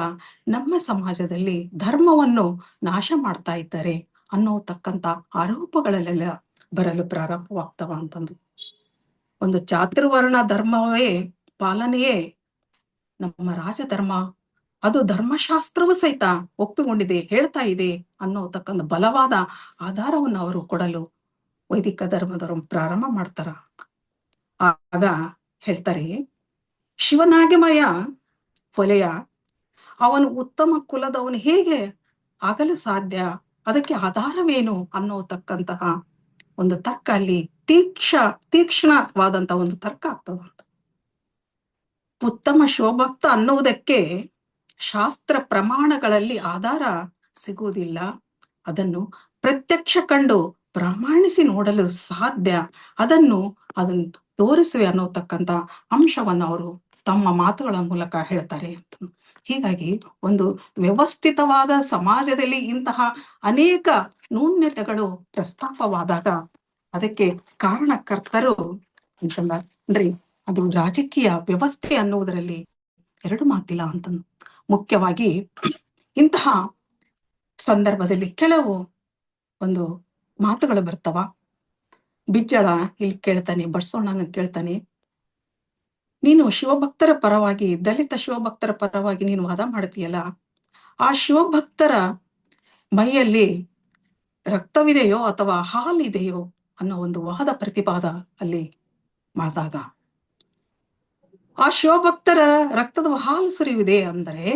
ನಮ್ಮ ಸಮಾಜದಲ್ಲಿ ಧರ್ಮವನ್ನು ನಾಶ ಮಾಡ್ತಾ ಇದ್ದಾರೆ ಅನ್ನೋತಕ್ಕಂಥ ಆರೋಪಗಳಲ್ಲೆಲ್ಲ ಬರಲು ಪ್ರಾರಂಭವಾಗ್ತವ ಅಂತಂದು. ಒಂದು ಚಾತುರ್ವರ್ಣ ಧರ್ಮವೇ ಪಾಲನೆಯೇ ನಮ್ಮ ರಾಜಧರ್ಮ, ಅದು ಧರ್ಮಶಾಸ್ತ್ರವೂ ಸಹಿತ ಒಪ್ಪಿಕೊಂಡಿದೆ, ಹೇಳ್ತಾ ಇದೆ ಅನ್ನೋತಕ್ಕಂಥ ಬಲವಾದ ಆಧಾರವನ್ನು ಅವರು ಕೊಡಲು ವೈದಿಕ ಧರ್ಮದವರು ಪ್ರಾರಂಭ ಮಾಡ್ತಾರ. ಆಗ ಹೇಳ್ತಾರೆ, ಶಿವನಾಗಿಮಯ್ಯ ಹೊಲೆಯ ಅವನು ಉತ್ತಮ ಕುಲದವನು ಹೇಗೆ ಆಗಲು ಸಾಧ್ಯ, ಅದಕ್ಕೆ ಆಧಾರವೇನು ಅನ್ನೋತಕ್ಕಂತಹ ಒಂದು ತರ್ಕ ಅಲ್ಲಿ ತೀಕ್ಷ್ಣವಾದಂತಹ ಒಂದು ತರ್ಕ ಆಗ್ತದಂತ. ಉತ್ತಮ ಶಿವಭಕ್ತ ಅನ್ನುವುದಕ್ಕೆ ಶಾಸ್ತ್ರ ಪ್ರಮಾಣಗಳಲ್ಲಿ ಆಧಾರ ಸಿಗುವುದಿಲ್ಲ, ಅದನ್ನು ಪ್ರತ್ಯಕ್ಷ ಕಂಡು ಪ್ರಮಾಣಿಸಿ ನೋಡಲು ಸಾಧ್ಯ, ಅದನ್ನು ತೋರಿಸುವೆ ಅನ್ನೋತಕ್ಕಂಥ ಅಂಶವನ್ನು ಅವರು ತಮ್ಮ ಮಾತುಗಳ ಮೂಲಕ ಹೇಳ್ತಾರೆ ಅಂತ. ಹೀಗಾಗಿ ಒಂದು ವ್ಯವಸ್ಥಿತವಾದ ಸಮಾಜದಲ್ಲಿ ಇಂತಹ ಅನೇಕ ನ್ಯೂನ್ಯತೆಗಳು ಪ್ರಸ್ತಾಪವಾದಾಗ ಅದಕ್ಕೆ ಕಾರಣಕರ್ತರು ಅಂತಂದ್ರೆ ಅದು ರಾಜಕೀಯ ವ್ಯವಸ್ಥೆ ಅನ್ನುವುದರಲ್ಲಿ ಎರಡು ಮಾತಿಲ್ಲ ಅಂತ. ಮುಖ್ಯವಾಗಿ ಇಂತಹ ಸಂದರ್ಭದಲ್ಲಿ ಕೆಲವು ಒಂದು ಮಾತುಗಳು ಬರ್ತಾವ. ಬಿಜ್ಜಳ ಇಲ್ಲಿ ಕೇಳ್ತಾನೆ, ಬಸವಣ್ಣನ ಕೇಳ್ತಾನೆ, ನೀನು ಶಿವಭಕ್ತರ ಪರವಾಗಿ, ದಲಿತ ಶಿವಭಕ್ತರ ಪರವಾಗಿ ನೀನು ವಾದ ಮಾಡ್ತೀಯಲ್ಲ, ಆ ಶಿವಭಕ್ತರ ಮೈಯಲ್ಲಿ ರಕ್ತವಿದೆಯೋ ಅಥವಾ ಹಾಲಿದೆಯೋ ಅನ್ನೋ ಒಂದು ವಾದ ಪ್ರತಿಪಾದ ಅಲ್ಲಿ ಮಾಡಿದಾಗ, ಆ ಶಿವಭಕ್ತರ ರಕ್ತದ ಹಾಲು ಸುರಿಯುವುದೇ ಅಂದರೆ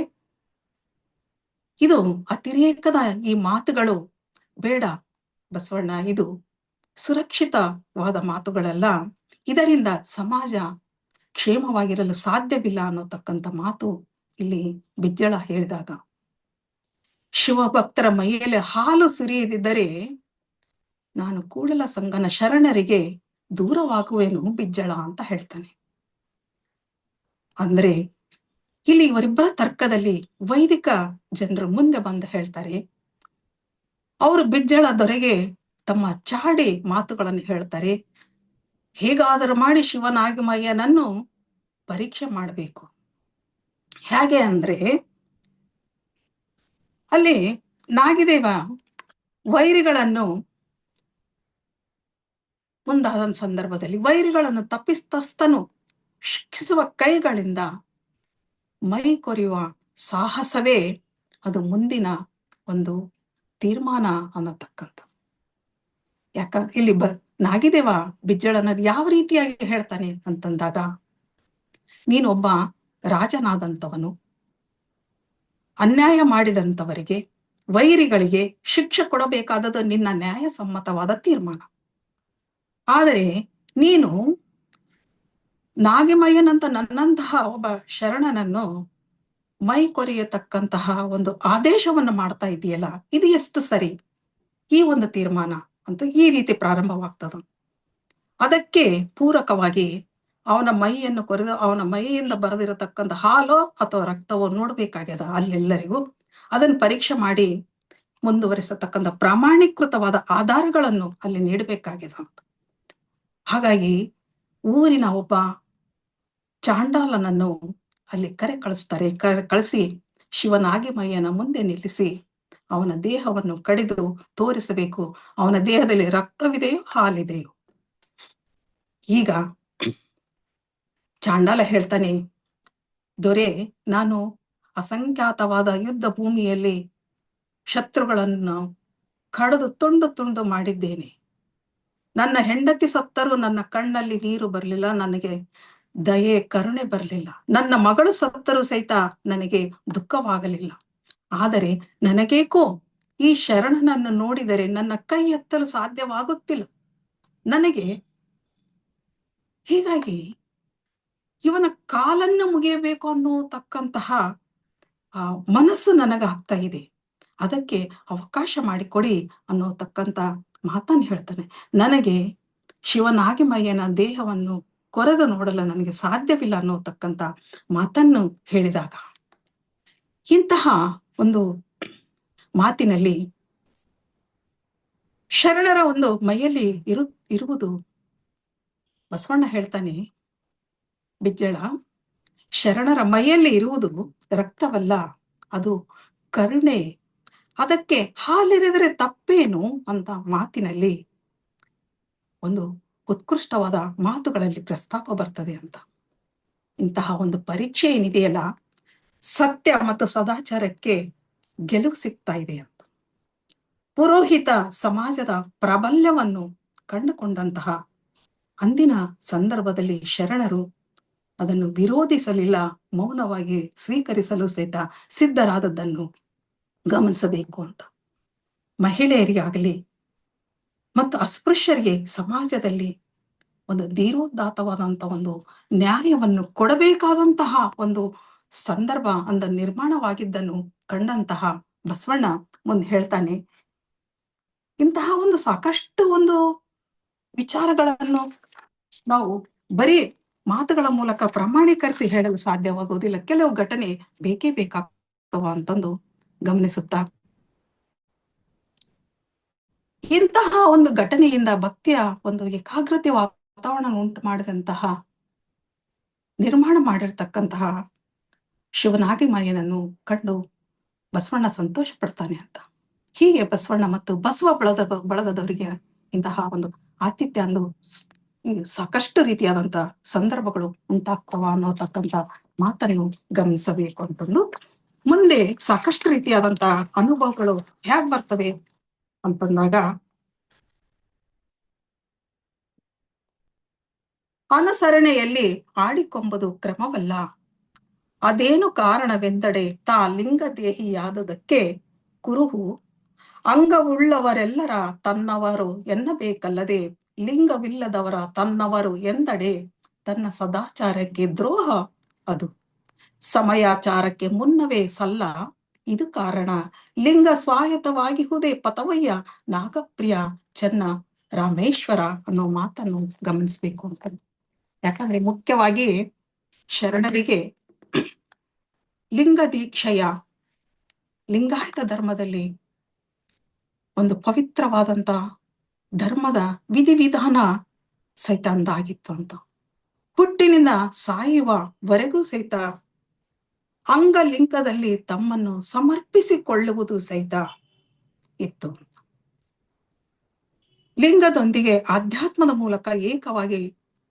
ಇದು ಅತಿರೇಕದ ಈ ಮಾತುಗಳು ಬೇಡ ಬಸವಣ್ಣ, ಇದು ಸುರಕ್ಷಿತವಾದ ಮಾತುಗಳಲ್ಲ, ಇದರಿಂದ ಸಮಾಜ ಕ್ಷೇಮವಾಗಿರಲು ಸಾಧ್ಯವಿಲ್ಲ ಅನ್ನೋತಕ್ಕಂಥ ಮಾತು ಇಲ್ಲಿ ಬಿಜ್ಜಳ ಹೇಳಿದಾಗ, ಶಿವಭಕ್ತರ ಮೈಯಲ್ಲಿ ಹಾಲು ಸುರಿಯದಿದ್ದರೆ ನಾನು ಕೂಡಲ ಸಂಗನ ಶರಣರಿಗೆ ದೂರವಾಗುವೆನು ಬಿಜ್ಜಳ ಅಂತ ಹೇಳ್ತಾನೆ. ಅಂದ್ರೆ ಇಲ್ಲಿ ಇವರಿಬ್ಬರ ತರ್ಕದಲ್ಲಿ ವೈದಿಕ ಜನರು ಮುಂದೆ ಬಂದು ಹೇಳ್ತಾರೆ, ಅವರು ಬಿಜ್ಜಳ ದೊರೆಗೆ ತಮ್ಮ ಚಾಡಿ ಮಾತುಗಳನ್ನು ಹೇಳ್ತಾರೆ, ಹೇಗಾದರೂ ಮಾಡಿ ಶಿವನಾಗಿಮಯ್ಯನನ್ನು ಪರೀಕ್ಷೆ ಮಾಡಬೇಕು, ಹೇಗೆ ಅಂದ್ರೆ ಅಲ್ಲಿ ನಾಗಿದೇವ ವೈರಿಗಳನ್ನು ಮುಂದಾದ ಸಂದರ್ಭದಲ್ಲಿ ವೈರಿಗಳನ್ನು ತಪ್ಪಿಸ್ತಸ್ತನು ಶಿಕ್ಷಿಸುವ ಕೈಗಳಿಂದ ಮೈ ಕೊರೆಯುವ ಸಾಹಸವೇ ಅದು ಮುಂದಿನ ಒಂದು ತೀರ್ಮಾನ ಅನ್ನತಕ್ಕಂಥದ್ದು. ಇಲ್ಲಿ ನಾಗಿದೇವ ಬಿಜ್ಜಳನ ಯಾವ ರೀತಿಯಾಗಿ ಹೇಳ್ತಾನೆ ಅಂತಂದಾಗ, ನೀನೊಬ್ಬ ರಾಜನಾದಂಥವನು, ಅನ್ಯಾಯ ಮಾಡಿದಂಥವರಿಗೆ ವೈರಿಗಳಿಗೆ ಶಿಕ್ಷೆ ಕೊಡಬೇಕಾದದ್ದು ನಿನ್ನ ನ್ಯಾಯಸಮ್ಮತವಾದ ತೀರ್ಮಾನ. ಆದರೆ ನೀನು ನಾಗಿಮಯ್ಯನಂತ ನನ್ನಂತಹ ಒಬ್ಬ ಶರಣನನ್ನು ಮೈ ಕೊರೆಯತಕ್ಕಂತಹ ಒಂದು ಆದೇಶವನ್ನು ಮಾಡ್ತಾ ಇದೆಯಲ್ಲ, ಇದು ಎಷ್ಟು ಸರಿ? ಈ ಒಂದು ತೀರ್ಮಾನ ಅಂತ ಈ ರೀತಿ ಪ್ರಾರಂಭವಾಗ್ತದ. ಅದಕ್ಕೆ ಪೂರಕವಾಗಿ ಅವನ ಮೈಯನ್ನು ಕೊರೆದು ಅವನ ಮೈಯಿಂದ ಬರೆದಿರತಕ್ಕಂಥ ಹಾಲೋ ಅಥವಾ ರಕ್ತವೋ ನೋಡ್ಬೇಕಾಗ್ಯದ ಅಲ್ಲೆಲ್ಲರಿಗೂ. ಅದನ್ನು ಪರೀಕ್ಷೆ ಮಾಡಿ ಮುಂದುವರಿಸತಕ್ಕಂಥ ಪ್ರಾಮಾಣೀಕೃತವಾದ ಆಧಾರಗಳನ್ನು ಅಲ್ಲಿ ನೀಡಬೇಕಾಗ್ಯದ ಅಂತ. ಹಾಗಾಗಿ ಊರಿನ ಒಬ್ಬ ಚಾಂಡಾಲನನ್ನು ಅಲ್ಲಿ ಕಳಿಸ್ತಾರೆ. ಕಳಿಸಿ ಶಿವನಾಗಿಮಯ್ಯನ ಮುಂದೆ ನಿಲ್ಲಿಸಿ ಅವನ ದೇಹವನ್ನು ಕಡಿದು ತೋರಿಸಬೇಕು. ಅವನ ದೇಹದಲ್ಲಿ ರಕ್ತವಿದೆಯೋ ಹಾಲಿದೆಯೋ. ಈಗ ಚಾಂಡಾಲ ಹೇಳ್ತಾನೆ, ದೊರೆ, ನಾನು ಅಸಂಖ್ಯಾತವಾದ ಯುದ್ಧ ಭೂಮಿಯಲ್ಲಿ ಶತ್ರುಗಳನ್ನು ಕಡಿದು ತುಂಡು ತುಂಡು ಮಾಡಿದ್ದೇನೆ. ನನ್ನ ಹೆಂಡತಿ ಸತ್ತರೂ ನನ್ನ ಕಣ್ಣಲ್ಲಿ ನೀರು ಬರಲಿಲ್ಲ, ನನಗೆ ದಯೆ ಕರುಣೆ ಬರಲಿಲ್ಲ. ನನ್ನ ಮಗಳು ಸತ್ತರೂ ಸಹಿತ ನನಗೆ ದುಃಖವಾಗಲಿಲ್ಲ. ಆದರೆ ನನಗೇಕೋ ಈ ಶರಣನನ್ನು ನೋಡಿದರೆ ನನ್ನ ಕೈ ಎತ್ತಲು ಸಾಧ್ಯವಾಗುತ್ತಿಲ್ಲ ನನಗೆ. ಹೀಗಾಗಿ ಇವನ ಕಾಲನ್ನು ಮುಗಿಯಬೇಕು ಅನ್ನೋತಕ್ಕಂತಹ ಮನಸ್ಸು ನನಗಾಗ್ತಾ ಇದೆ. ಅದಕ್ಕೆ ಅವಕಾಶ ಮಾಡಿಕೊಡಿ ಅನ್ನೋತಕ್ಕಂಥ ಮಾತನ್ನು ಹೇಳ್ತಾನೆ. ನನಗೆ ಶಿವನಾಗಿಮಯ್ಯನ ದೇಹವನ್ನು ಕೊರೆದು ನೋಡಲು ನನಗೆ ಸಾಧ್ಯವಿಲ್ಲ ಅನ್ನೋತಕ್ಕಂಥ ಮಾತನ್ನು ಹೇಳಿದಾಗ, ಇಂತಹ ಒಂದು ಮಾತಿನಲ್ಲಿ ಶರಣರ ಒಂದು ಮೈಯಲ್ಲಿ ಇರುವುದು ಬಸವಣ್ಣ ಹೇಳ್ತಾನೆ, ಬಿಜ್ಜಳ, ಶರಣರ ಮೈಯಲ್ಲಿ ಇರುವುದು ರಕ್ತವಲ್ಲ, ಅದು ಕರುಣೆ. ಅದಕ್ಕೆ ಹಾಲಿರಿದರೆ ತಪ್ಪೇನು ಅಂತ ಮಾತಿನಲ್ಲಿ ಒಂದು ಉತ್ಕೃಷ್ಟವಾದ ಮಾತುಗಳಲ್ಲಿ ಪ್ರಸ್ತಾಪ ಬರ್ತದೆ ಅಂತ. ಇಂತಹ ಒಂದು ಪರೀಕ್ಷೆ ಏನಿದೆಯಲ್ಲ, ಸತ್ಯ ಮತ್ತು ಸದಾಚಾರಕ್ಕೆ ಗೆಲುವು ಸಿಗ್ತಾ ಇದೆ ಅಂತ. ಪುರೋಹಿತ ಸಮಾಜದ ಪ್ರಾಬಲ್ಯವನ್ನು ಕಂಡುಕೊಂಡಂತಹ ಅಂದಿನ ಸಂದರ್ಭದಲ್ಲಿ ಶರಣರು ಅದನ್ನು ವಿರೋಧಿಸಲಿಲ್ಲ, ಮೌನವಾಗಿ ಸ್ವೀಕರಿಸಲು ಸಹಿತ ಸಿದ್ಧರಾದದ್ದನ್ನು ಗಮನಿಸಬೇಕು ಅಂತ. ಮಹಿಳೆಯರಿಗಾಗಲಿ ಮತ್ತು ಅಸ್ಪೃಶ್ಯರಿಗೆ ಸಮಾಜದಲ್ಲಿ ಒಂದು ಧೀರೋದಾತ್ತವಾದಂಥ ಒಂದು ನ್ಯಾಯವನ್ನು ಕೊಡಬೇಕಾದಂತಹ ಒಂದು ಸಂದರ್ಭ ಅಂದ ನಿರ್ಮಾಣವಾಗಿದ್ದನ್ನು ಕಂಡಂತಹ ಬಸವಣ್ಣ ಮುಂದೆ ಹೇಳ್ತಾನೆ, ಇಂತಹ ಒಂದು ಸಾಕಷ್ಟು ಒಂದು ವಿಚಾರಗಳನ್ನು ನಾವು ಬರೀ ಮಾತುಗಳ ಮೂಲಕ ಪ್ರಮಾಣೀಕರಿಸಿ ಹೇಳಲು ಸಾಧ್ಯವಾಗುವುದಿಲ್ಲ. ಕೆಲವು ಘಟನೆ ಬೇಕೇ ಬೇಕಾಗ್ತವ ಅಂತಂದು ಗಮನಿಸುತ್ತಾ, ಇಂತಹ ಒಂದು ಘಟನೆಯಿಂದ ಭಕ್ತಿಯ ಒಂದು ಏಕಾಗ್ರತೆ ವಾತಾವರಣ ಉಂಟು ಮಾಡಿದಂತಹ ನಿರ್ಮಾಣ ಮಾಡಿರ್ತಕ್ಕಂತಹ ಶಿವನಾಗಿಮಯ್ಯನನ್ನು ಕಂಡು ಬಸವಣ್ಣ ಸಂತೋಷ ಪಡ್ತಾನೆ ಅಂತ. ಹೀಗೆ ಬಸವಣ್ಣ ಮತ್ತು ಬಸವ ಬಳಗದವರಿಗೆ ಇಂತಹ ಒಂದು ಆತಿಥ್ಯ ಅಂದು ಸಾಕಷ್ಟು ರೀತಿಯಾದಂತ ಸಂದರ್ಭಗಳು ಉಂಟಾಗ್ತವ ಅನ್ನೋತಕ್ಕಂಥ ಮಾತನ್ನು ಗಮನಿಸಬೇಕು ಅಂತಂದು, ಮುಂದೆ ಸಾಕಷ್ಟು ರೀತಿಯಾದಂತ ಅನುಭವಗಳು ಹೇಗ್ ಬರ್ತವೆ ಅಂತಂದಾಗ, ಅನುಸರಣೆಯಲ್ಲಿ ಆಡಿಕೊಂಬುದು ಕ್ರಮವಲ್ಲ, ಅದೇನು ಕಾರಣವೆಂದಡೆ ತಾ ಲಿಂಗ ದೇಹಿಯಾದದಕ್ಕೆ ಕುರುಹು ಅಂಗವುಳ್ಳವರೆಲ್ಲರ ತನ್ನವರು ಎನ್ನಬೇಕಲ್ಲದೆ ಲಿಂಗವಿಲ್ಲದವರ ತನ್ನವರು ಎಂದಡೆ ತನ್ನ ಸದಾಚಾರಕ್ಕೆ ದ್ರೋಹ. ಅದು ಸಮಯಾಚಾರಕ್ಕೆ ಮುನ್ನವೇ ಸಲ್ಲ, ಇದು ಕಾರಣ ಲಿಂಗ ಸ್ವಾಯತ್ತವಾಗಿಹುದೇ ಪತವಯ್ಯ ನಾಗಪ್ರಿಯ ಚೆನ್ನ ರಾಮೇಶ್ವರ ಅನ್ನೋ ಮಾತನ್ನು ಗಮನಿಸ್ಬೇಕು ಅಂತ. ಯಾಕಂದ್ರೆ ಮುಖ್ಯವಾಗಿ ಶರಣರಿಗೆ ಲಿಂಗ ದೀಕ್ಷೆಯ ಲಿಂಗಾಯತ ಧರ್ಮದಲ್ಲಿ ಒಂದು ಪವಿತ್ರವಾದಂತ ಧರ್ಮದ ವಿಧಿವಿಧಾನ ಸಹಿತ ಅಂದಾಗಿತ್ತು ಅಂತ. ಹುಟ್ಟಿನಿಂದ ಸಾಯುವವರೆಗೂ ಸಹಿತ ಅಂಗಲಿಂಗದಲ್ಲಿ ತಮ್ಮನ್ನು ಸಮರ್ಪಿಸಿಕೊಳ್ಳುವುದು ಸಹಿತ ಇತ್ತು. ಲಿಂಗದೊಂದಿಗೆ ಆಧ್ಯಾತ್ಮದ ಮೂಲಕ ಏಕವಾಗಿ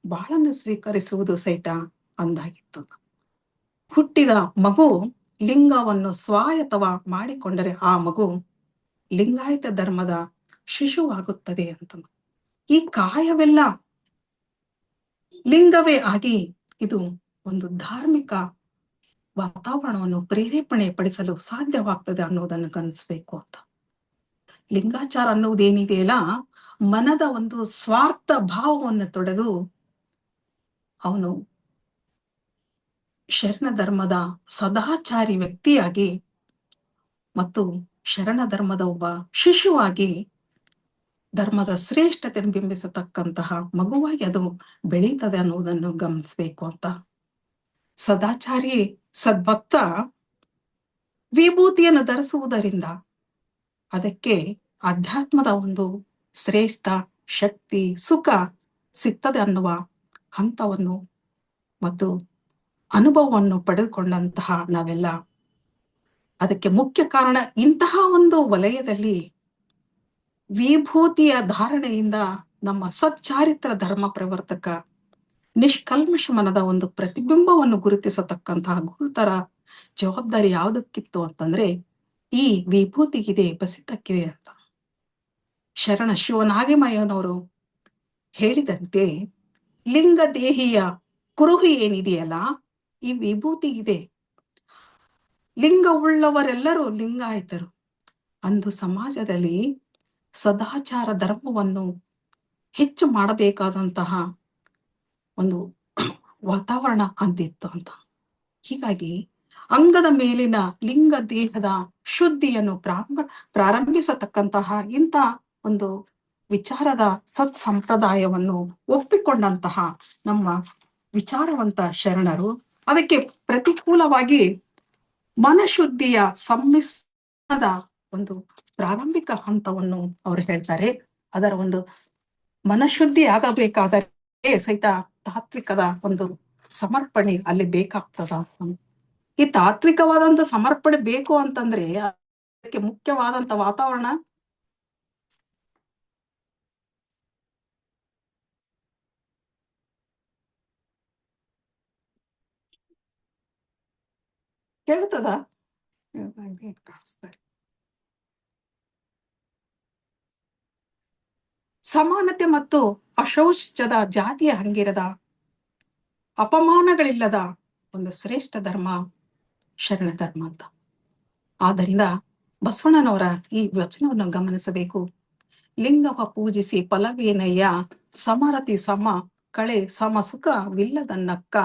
ಬಾಳನ್ನು ಸ್ವೀಕರಿಸುವುದು ಸಹಿತ ಅಂದಾಗಿತ್ತು. ಹುಟ್ಟಿದ ಮಗು ಲಿಂಗವನ್ನು ಸ್ವಾಯತ್ತವ ಮಾಡಿಕೊಂಡರೆ ಆ ಮಗು ಲಿಂಗಾಯತ ಧರ್ಮದ ಶಿಶುವಾಗುತ್ತದೆ ಅಂತ. ಈ ಕಾಯವೆಲ್ಲ ಲಿಂಗವೇ ಆಗಿ ಇದು ಒಂದು ಧಾರ್ಮಿಕ ವಾತಾವರಣವನ್ನು ಪ್ರೇರೇಪಣೆ ಪಡಿಸಲು ಸಾಧ್ಯವಾಗ್ತದೆ ಅನ್ನೋದನ್ನು ಗಮನಿಸ್ಬೇಕು ಅಂತ. ಲಿಂಗಾಚಾರ ಅನ್ನೋದೇನಿದೆಯಲ್ಲ, ಮನದ ಒಂದು ಸ್ವಾರ್ಥ ಭಾವವನ್ನು ತೊಡೆದು ಅವನು ಶರಣ ಧರ್ಮದ ಸದಾಚಾರಿ ವ್ಯಕ್ತಿಯಾಗಿ ಮತ್ತು ಶರಣ ಧರ್ಮದ ಒಬ್ಬ ಶಿಶುವಾಗಿ ಧರ್ಮದ ಶ್ರೇಷ್ಠತೆಯನ್ನು ಬಿಂಬಿಸತಕ್ಕಂತಹ ಮಗುವಾಗಿ ಅದು ಬೆಳೀತದೆ ಅನ್ನುವುದನ್ನು ಗಮನಿಸ್ಬೇಕು ಅಂತ. ಸದಾಚಾರಿ ಸದ್ಭಕ್ತ ವಿಭೂತಿಯನ್ನು ಧರಿಸುವುದರಿಂದ ಅದಕ್ಕೆ ಅಧ್ಯಾತ್ಮದ ಒಂದು ಶ್ರೇಷ್ಠ ಶಕ್ತಿ ಸುಖ ಸಿಗ್ತದೆ ಅನ್ನುವ ಹಂತವನ್ನು ಮತ್ತು ಅನುಭವವನ್ನು ಪಡೆದುಕೊಂಡಂತಹ ನಾವೆಲ್ಲ ಅದಕ್ಕೆ ಮುಖ್ಯ ಕಾರಣ ಇಂತಹ ಒಂದು ವಲಯದಲ್ಲಿ ವಿಭೂತಿಯ ಧಾರಣೆಯಿಂದ ನಮ್ಮ ಸಚ್ಚಾರಿತ್ರ ಧರ್ಮ ಪ್ರವರ್ತಕ ನಿಷ್ಕಲ್ಮಶ ಮನದ ಒಂದು ಪ್ರತಿಬಿಂಬವನ್ನು ಗುರುತಿಸತಕ್ಕಂತಹ ಗುರುತರ ಜವಾಬ್ದಾರಿ ಯಾವುದಕ್ಕಿತ್ತು ಅಂತಂದ್ರೆ ಈ ವಿಭೂತಿಗಿದೆ ಬಸಿತಕ್ಕಿದೆ ಅಂತ. ಶರಣ ಶಿವನಾಗಿಮಯ್ಯನವರು ಹೇಳಿದಂತೆ ಲಿಂಗ ದೇಹಿಯ ಕುರುಹು ಏನಿದೆಯಲ್ಲ ಈ ವಿಭೂತಿ ಇದೆ. ಲಿಂಗವುಳ್ಳವರೆಲ್ಲರೂ ಲಿಂಗಾಯತರು. ಅಂದು ಸಮಾಜದಲ್ಲಿ ಸದಾಚಾರ ಧರ್ಮವನ್ನು ಹೆಚ್ಚು ಮಾಡಬೇಕಾದಂತಹ ಒಂದು ವಾತಾವರಣ ಅಂತಿತ್ತು ಅಂತ. ಹೀಗಾಗಿ ಅಂಗದ ಮೇಲಿನ ಲಿಂಗ ದೇಹದ ಶುದ್ಧಿಯನ್ನು ಪ್ರಾರಂಭಿಸತಕ್ಕಂತಹ ಇಂಥ ಒಂದು ವಿಚಾರದ ಸತ್ ಸಂಪ್ರದಾಯವನ್ನು ಒಪ್ಪಿಕೊಂಡಂತಹ ನಮ್ಮ ವಿಚಾರವಂತ ಶರಣರು ಅದಕ್ಕೆ ಪ್ರತಿಕೂಲವಾಗಿ ಮನಶುದ್ಧಿಯ ಸಮ್ಮಿಶ್ರಣದ ಒಂದು ಪ್ರಾರಂಭಿಕ ಹಂತವನ್ನು ಅವರು ಹೇಳ್ತಾರೆ. ಅದರ ಒಂದು ಮನಶುದ್ಧಿ ಆಗಬೇಕಾದರೆ ಸಹಿತ ತಾತ್ವಿಕದ ಒಂದು ಸಮರ್ಪಣೆ ಅಲ್ಲಿ ಬೇಕಾಗ್ತದ. ಈ ತಾತ್ವಿಕವಾದಂತ ಸಮರ್ಪಣೆ ಬೇಕು ಅಂತಂದ್ರೆ ಅದಕ್ಕೆ ಮುಖ್ಯವಾದಂತ ವಾತಾವರಣ ಕೇಳ್ತದ ಸಮಾನತೆ ಮತ್ತು ಅಶೌಚದ ಜಾತಿಯ ಹಂಗಿರದ ಅಪಮಾನಗಳಿಲ್ಲದ ಒಂದು ಶ್ರೇಷ್ಠ ಧರ್ಮ ಶರಣ ಧರ್ಮ ಅಂತ. ಆದ್ದರಿಂದ ಬಸವಣ್ಣನವರ ಈ ವಚನವನ್ನು ಗಮನಿಸಬೇಕು. ಲಿಂಗವ ಪೂಜಿಸಿ ಫಲವೇನಯ್ಯ ಸಮರತಿ ಸಮ ಕಳೆ ಸಮ ಸುಖವಿಲ್ಲದನ್ನಕ್ಕ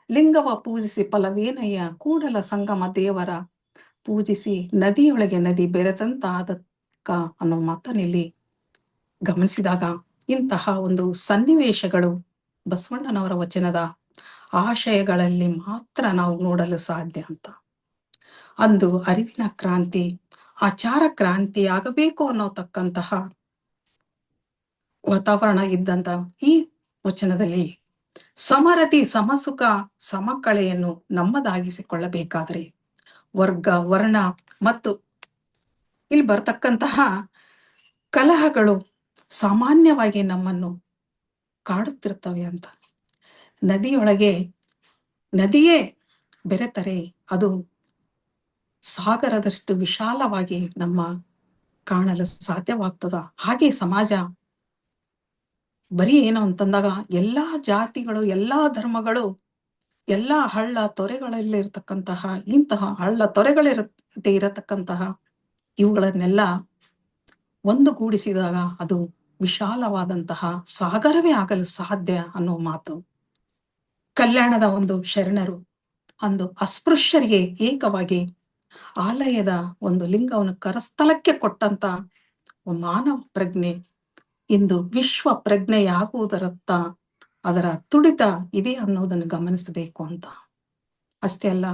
ಲಿಂಗವ ಪೂಜಿಸಿ ಫಲವೇನಯ್ಯ ಕೂಡಲ ಸಂಗಮ ದೇವರ ಪೂಜಿಸಿ ನದಿಯೊಳಗೆ ನದಿ ಬೆರೆತಂತಾದಕ್ಕ ಅನ್ನೋ ಮಾತನ್ನಿಲ್ಲಿ ಗಮನಿಸಿದಾಗ ಇಂತಹ ಒಂದು ಸನ್ನಿವೇಶಗಳು ಬಸವಣ್ಣನವರ ವಚನದ ಆಶಯಗಳಲ್ಲಿ ಮಾತ್ರ ನಾವು ನೋಡಲು ಸಾಧ್ಯ ಅಂತ. ಅಂದು ಅರಿವಿನ ಕ್ರಾಂತಿ ಆಚಾರ ಕ್ರಾಂತಿ ಆಗಬೇಕು ಅನ್ನೋತಕ್ಕಂತಹ ವಾತಾವರಣ ಇದ್ದಂತ ಈ ವಚನದಲ್ಲಿ ಸಮರತಿ ಸಮಸುಖ ಸಮಕಳೆಯನ್ನು ನಮ್ಮದಾಗಿಸಿಕೊಳ್ಳಬೇಕಾದರೆ ವರ್ಗ ವರ್ಣ ಮತ್ತು ಇಲ್ಲಿ ಬರ್ತಕ್ಕಂತಹ ಕಲಹಗಳು ಸಾಮಾನ್ಯವಾಗಿ ನಮ್ಮನ್ನು ಕಾಡುತ್ತಿರ್ತವೆ ಅಂತ. ನದಿಯೇ ಬೆರೆತರೆ ಅದು ಸಾಗರದಷ್ಟು ವಿಶಾಲವಾಗಿ ನಮ್ಮ ಕಾಣಲು ಸಾಧ್ಯವಾಗ್ತದ. ಹಾಗೆ ಸಮಾಜ ಬರೀ ಏನು ಅಂತಂದಾಗ ಎಲ್ಲಾ ಜಾತಿಗಳು ಎಲ್ಲಾ ಧರ್ಮಗಳು ಎಲ್ಲಾ ಹಳ್ಳ ತೊರೆಗಳಲ್ಲಿ ಇರತಕ್ಕಂತಹ ಇಂತಹ ಹಳ್ಳ ಇರತಕ್ಕಂತಹ ಇವುಗಳನ್ನೆಲ್ಲ ಒಂದುಗೂಡಿಸಿದಾಗ ಅದು ವಿಶಾಲವಾದಂತಹ ಸಾಗರವೇ ಆಗಲು ಸಾಧ್ಯ ಅನ್ನೋ ಮಾತು. ಕಲ್ಯಾಣದ ಒಂದು ಶರಣರು ಅಂದು ಅಸ್ಪೃಶ್ಯರಿಗೆ ಏಕವಾಗಿ ಆಲಯದ ಒಂದು ಲಿಂಗವನ್ನು ಕರಸ್ಥಲಕ್ಕೆ ಕೊಟ್ಟಂತ ಮಾನವ ಪ್ರಜ್ಞೆ ಇಂದು ವಿಶ್ವ ಪ್ರಜ್ಞೆಯಾಗುವುದರತ್ತ ಅದರ ತುಡಿತ ಇದೆ ಅನ್ನೋದನ್ನು ಗಮನಿಸಬೇಕು ಅಂತ. ಅಷ್ಟೇ ಅಲ್ಲ,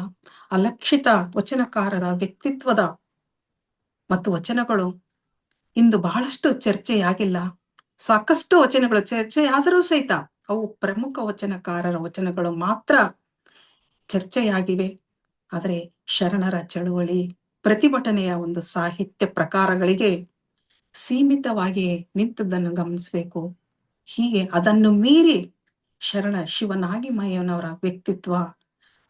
ಅಲಕ್ಷಿತ ವಚನಕಾರರ ವ್ಯಕ್ತಿತ್ವದ ಮತ್ತು ವಚನಗಳು ಇಂದು ಬಹಳಷ್ಟು ಚರ್ಚೆಯಾಗಿಲ್ಲ. ಸಾಕಷ್ಟು ವಚನಗಳು ಚರ್ಚೆಯಾದರೂ ಸಹಿತ ಅವು ಪ್ರಮುಖ ವಚನಕಾರರ ವಚನಗಳು ಮಾತ್ರ ಚರ್ಚೆಯಾಗಿವೆ. ಆದರೆ ಶರಣರ ಚಳುವಳಿ ಪ್ರತಿಭಟನೆಯ ಒಂದು ಸಾಹಿತ್ಯ ಪ್ರಕಾರಗಳಿಗೆ ಸೀಮಿತವಾಗಿ ನಿಂತದ್ದನ್ನು ಗಮನಿಸಬೇಕು. ಹೀಗೆ ಅದನ್ನು ಮೀರಿ ಶರಣ ಶಿವನಾಗಿಮಯ್ಯನವರ ವ್ಯಕ್ತಿತ್ವ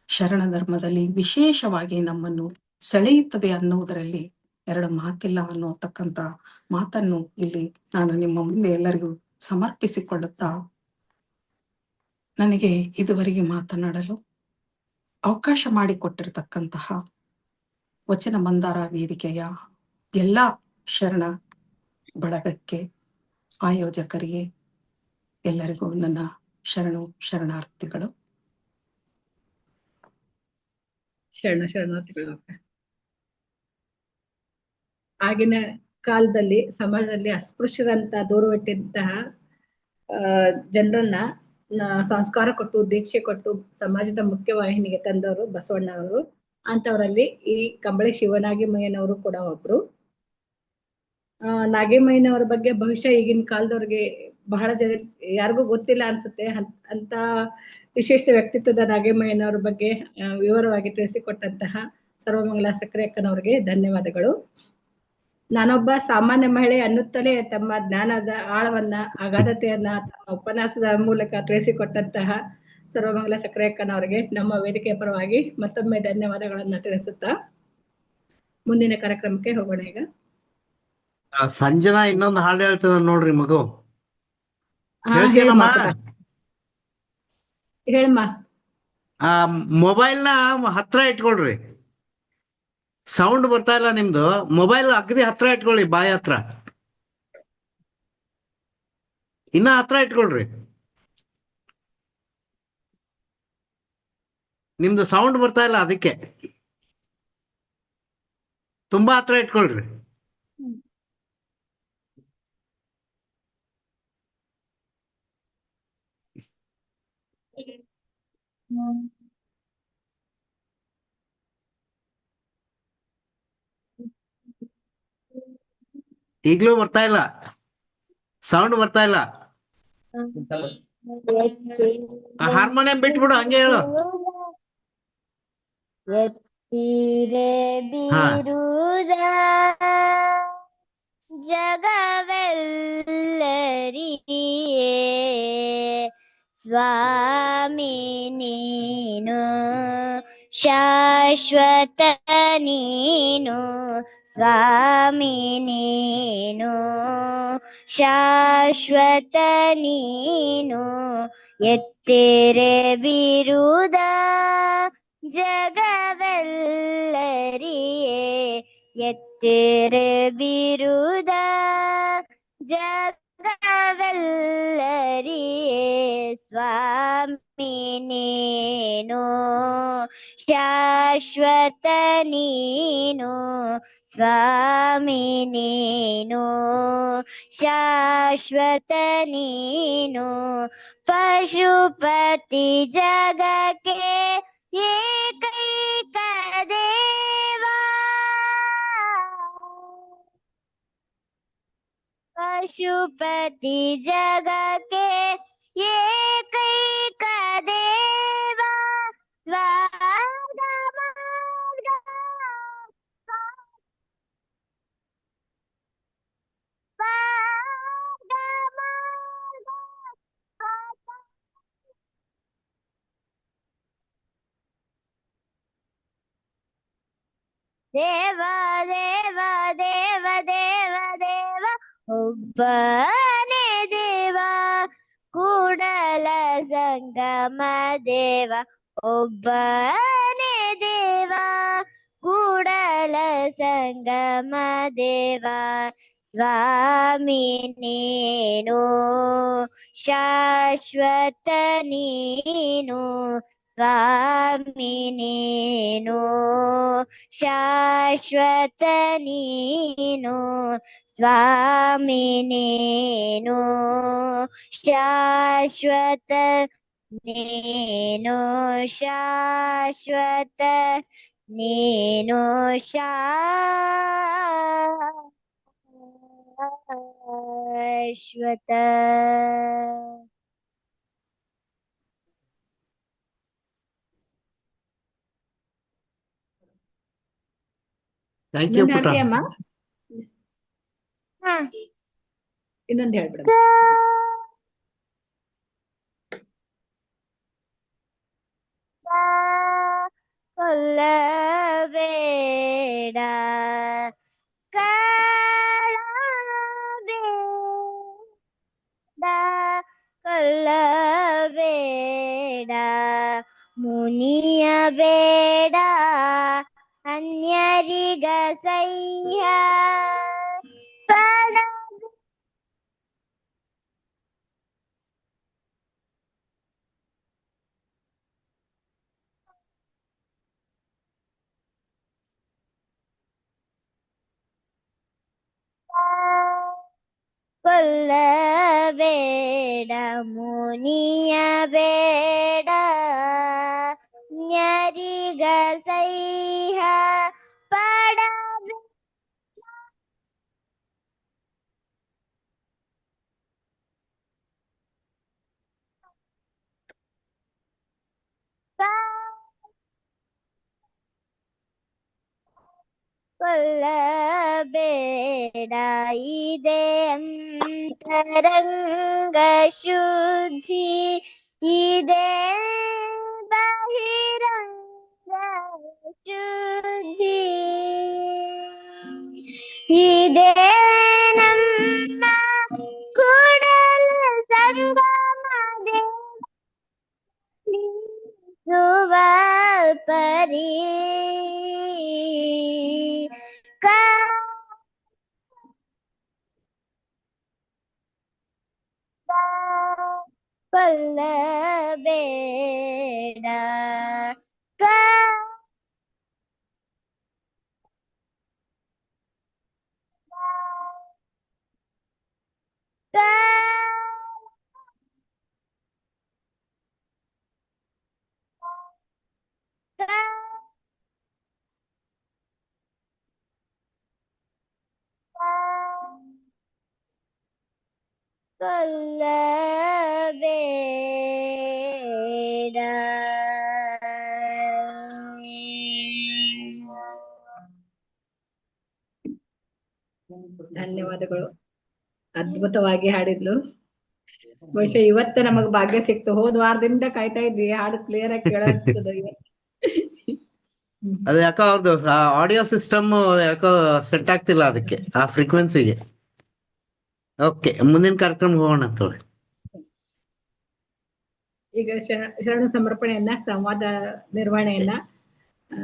ಶರಣ ಧರ್ಮದಲ್ಲಿ ವಿಶೇಷವಾಗಿ ನಮ್ಮನ್ನು ಸೆಳೆಯುತ್ತದೆ ಅನ್ನುವುದರಲ್ಲಿ ಎರಡು ಮಾತಿಲ್ಲ ಅನ್ನೋತಕ್ಕಂಥ ಮಾತನ್ನು ಇಲ್ಲಿ ನಾನು ನಿಮ್ಮ ಮುಂದೆ ಎಲ್ಲರಿಗೂ ಸಮರ್ಪಿಸಿಕೊಳ್ಳುತ್ತಾ, ನನಗೆ ಇದುವರೆಗೆ ಮಾತನಾಡಲು ಅವಕಾಶ ಮಾಡಿಕೊಟ್ಟಿರತಕ್ಕಂತಹ ವಚನ ಮಂದಾರ ವೇದಿಕೆಯ ಎಲ್ಲ ಶರಣ ಬಳಗಕ್ಕೆ, ಆಯೋಜಕರಿಗೆ ಎಲ್ಲರಿಗೂ ನನ್ನ ಶರಣಾರ್ಥಿಗಳು. ಶರಣಾರ್ಥಿಗಳು. ಆಗಿನ ಕಾಲದಲ್ಲಿ ಸಮಾಜದಲ್ಲಿ ಅಸ್ಪೃಶ್ಯರಂತ ದೂರವಿಟ್ಟಂತಹ ಜನರನ್ನ ಸಂಸ್ಕಾರ ಕೊಟ್ಟು ದೀಕ್ಷೆ ಕೊಟ್ಟು ಸಮಾಜದ ಮುಖ್ಯವಾಹಿನಿಗೆ ತಂದವರು ಬಸವಣ್ಣವರು. ಅಂತವರಲ್ಲಿ ಈ ಕಂಬಳಿ ಶಿವನಾಗಿಮಯ್ಯನವರು ಕೂಡ ಒಬ್ರು. ನಾಗಿಮಯ್ಯನವರ ಬಗ್ಗೆ ಬಹುಶಃ ಈಗಿನ ಕಾಲದವ್ರಿಗೆ ಬಹಳ ಜನ ಯಾರಿಗೂ ಗೊತ್ತಿಲ್ಲ ಅನ್ಸುತ್ತೆ. ಅಂತ ವಿಶಿಷ್ಟ ವ್ಯಕ್ತಿತ್ವದ ನಾಗಿಮಯ್ಯನವರ ಬಗ್ಗೆ ವಿವರವಾಗಿ ತಿಳಿಸಿಕೊಟ್ಟಂತಹ ಸರ್ವಮಂಗಳ ಸಕ್ಕರೆ ಅಕ್ಕನವರಿಗೆ ಧನ್ಯವಾದಗಳು. ನಾನೊಬ್ಬ ಸಾಮಾನ್ಯ ಮಹಿಳೆ ಅನ್ನುತ್ತಲೇ ತಮ್ಮ ಜ್ಞಾನದ ಆಳವನ್ನ ಅಗಾಧತೆಯನ್ನ ತಮ್ಮ ಉಪನ್ಯಾಸದ ಮೂಲಕ ತಿಳಿಸಿಕೊಟ್ಟಂತಹ ಸರ್ವಮಂಗಳ ಸಕ್ಕರೆ ಅಕ್ಕನವರಿಗೆ ನಮ್ಮ ವೇದಿಕೆಯ ಪರವಾಗಿ ಮತ್ತೊಮ್ಮೆ ಧನ್ಯವಾದಗಳನ್ನ ತಿಳಿಸುತ್ತಾ ಮುಂದಿನ ಕಾರ್ಯಕ್ರಮಕ್ಕೆ ಹೋಗೋಣ. ಈಗ ಸಂಜನಾ ಇನ್ನೊಂದು ಹಾಡು ಹೇಳ್ತದ ನೋಡ್ರಿ ಮಗು. ಹೇಳಮ್ಮ. ಮೊಬೈಲ್ ನ ಹತ್ರ ಇಟ್ಕೊಳ್ರಿ, ಸೌಂಡ್ ಬರ್ತಾ ಇಲ್ಲ ನಿಮ್ದು. ಮೊಬೈಲ್ ಅಗದಿ ಹತ್ರ ಇಟ್ಕೊಳ್ಳಿ, ಬಾಯಿ ಹತ್ರ ಇನ್ನ ಹತ್ರ ಇಟ್ಕೊಳ್ರಿ. ನಿಮ್ದು ಸೌಂಡ್ ಬರ್ತಾ ಇಲ್ಲ, ಅದಕ್ಕೆ ತುಂಬಾ ಹತ್ರ ಇಟ್ಕೊಳ್ರಿ. ಈಗ್ಲೂ ಬರ್ತಾ ಇಲ್ಲ, ಸೌಂಡ್ ಬರ್ತಾ ಇಲ್ಲ. ಹಾರ್ಮೋನಿಯಂ ಬಿಟ್ಬಿಡು, ಹಂಗೆ ಹೇಳು. ಜಗವೆಲ್ಲರಿಯೇ ಸ್ವಾಮಿ ನೀನು ಶಾಶ್ವತ ನೀನು, ಸ್ವಾಮಿ ನೀನು ಶಾಶ್ವತ ನೀನು, ಎತ್ತೇರೆ ಬಿರುದ ಜಗವೆಲ್ಲರಿಯೇ, ಎತ್ತೇರೆ ಬಿರುದ ಜಗವೆಲ್ಲರಿಯೇ, ಸ್ವಾಮಿ ನೀನು ಶಾಶ್ವತ ನೀನು, ಸ್ವಾಮಿ ನೀನು ಶಾಶ್ವತ ನೀನು, ಪಶುಪತಿ ಜಗಕ್ಕೆ ಏಕೈಕ ದೇವ, ಪಶುಪತಿ ಜಗಕ್ಕೆ ಏಕೈಕ ದೇವ, ಸ್ವಾದ ಮಾರ್ಗ ಸ್ವಾದ ಮಾರ್ಗ ದೇವ ದೇವ ದೇವ ದೇವ ದೇವ ಒಬ್ಬನೇ ದೇವ, ಕೂಡಲ ಸಂಗಮ ದೇವ ಒಬ್ಬನೇ ದೇವ, ಕೂಡಲ ಸಂಗಮ ದೇವ, ಸ್ವಾಮಿ ನೀನು ಶಾಶ್ವತ ನೀನು, ಸ್ವಾಮಿ ನೀನು ಶಾಶ್ವತ ನೀನು, ಸ್ವಾಮಿ ನೀನು ಶಾಶ್ವತ ನೀನು ಶಾಶ್ವತ ನೀನು ಶಾಶ್ವತ. ಥ್ಯಾಂಕ್ ಯು ಇನ್ನೊಂದು ಪುಟ. ಹೇಳ್ತೀಯಮ್ಮ? ಹ. ಇನ್ನೊಂದು ಹೇಳ್ಬಿಡ. ಕೊಲ್ಲಬೇಡ ಕೊಲ್ಲಬೇಡ ಮುನಿಯಬೇಡ ಅನ್ಯರಿಗಸಹ್ಯ ಪಡ ಕೊಲ್ಲಬೇಡ ಮುನಿಯಬೇಡ ನ್ಯರಿಗಸಹ್ಯ ಪಡಬೇಡ ಕೊಲ್ಲಬೇಡ ಇದೆ ಅಂತರಂಗ ಶುದ್ಧಿ ಇದೆ ಬಹಿರಂಗ ಶುದ್ಧಿ ಇದೆ ನಮ್ಮ ಕೂಡಲ ಸಂಗಮದೆ ಪರಿ ಕೊಲ್ಲಬೇಡ ಕೊಲ್ಲಬೇಡ. ಧನ್ಯವಾದಗಳು. ಅದ್ಭುತವಾಗಿ ಹಾಡಿದ್ಲು. ಬಹುಶಃ ಇವತ್ತು ನಮಗ್ ಭಾಗ್ಯ ಸಿಕ್ತು. ಹೋದ ವಾರದಿಂದ ಕಾಯ್ತಾ ಇದ್ವಿ ಹಾಡು ಕ್ಲಿಯರ್ ಆಗಿ ಕೇಳೋದು. ಅದು ಯಾಕೋ ಅವ್ರದ್ದು ಆಡಿಯೋ ಸಿಸ್ಟಮ್ ಯಾಕೋ ಸೆಟ್ ಆಗ್ತಿಲ್ಲ ಅದಕ್ಕೆ, ಆ ಫ್ರೀಕ್ವೆನ್ಸಿಗೆ. ಓಕೆ, ಮುಂದಿನ ಕಾರ್ಯಕ್ರಮ ಹೋಗೋಣ ಅಂತ ಹೇಳಿ. ಈಗ ಶರಣ ಸಮರ್ಪಣೆಯನ್ನ, ಸಂವಾದ ನಿರ್ವಹಣೆಯನ್ನ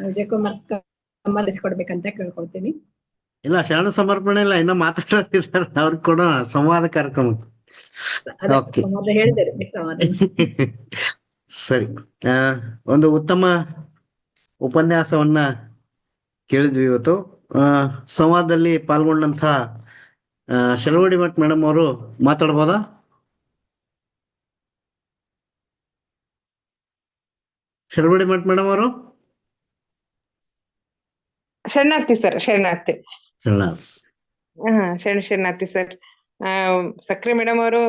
ವಿಜಯಕುಮಾರ್ ಸಂವಾದಿಸಿಕೊಡ್ಬೇಕಂತ ಕೇಳ್ಕೊಳ್ತೀನಿ. ಇಲ್ಲ, ಶರಣ ಸಮರ್ಪಣೆ ಇಲ್ಲ, ಇನ್ನ ಮಾತಾಡೋದಿದ್ದಾರೆ, ಅವ್ರಿಗೆ ಕೊಡೋಣ ಸಂವಾದ ಕಾರ್ಯಕ್ರಮ. ಓಕೆ, ಸಂವಾದ ಹೇಳಿದ್ದಾರೆ, ಸಂವಾದ. ಸರಿ. ಒಂದು ಉತ್ತಮ ಉಪನ್ಯಾಸವನ್ನ ಕೇಳಿದ್ವಿ ಇವತ್ತು. ಸಂವಾದದಲ್ಲಿ ಪಾಲ್ಗೊಂಡಂತ ಶೆಲವಡಿ ಮಠ್ ಮೇಡಮ್ ಅವರು ಮಾತಾಡ್ಬೋದಾ? ಶೆಲವಡಿ ಮಠ್ ಮೇಡಮ್ ಅವರು. ಶರಣಾರ್ಥಿ ಸರ್, ಶರಣಾರ್ಥಿ. ಶರಣಾರ್ಥಿ ಸರ್. ಸಕ್ರೆ ಮೇಡಮ್ ಅವರು,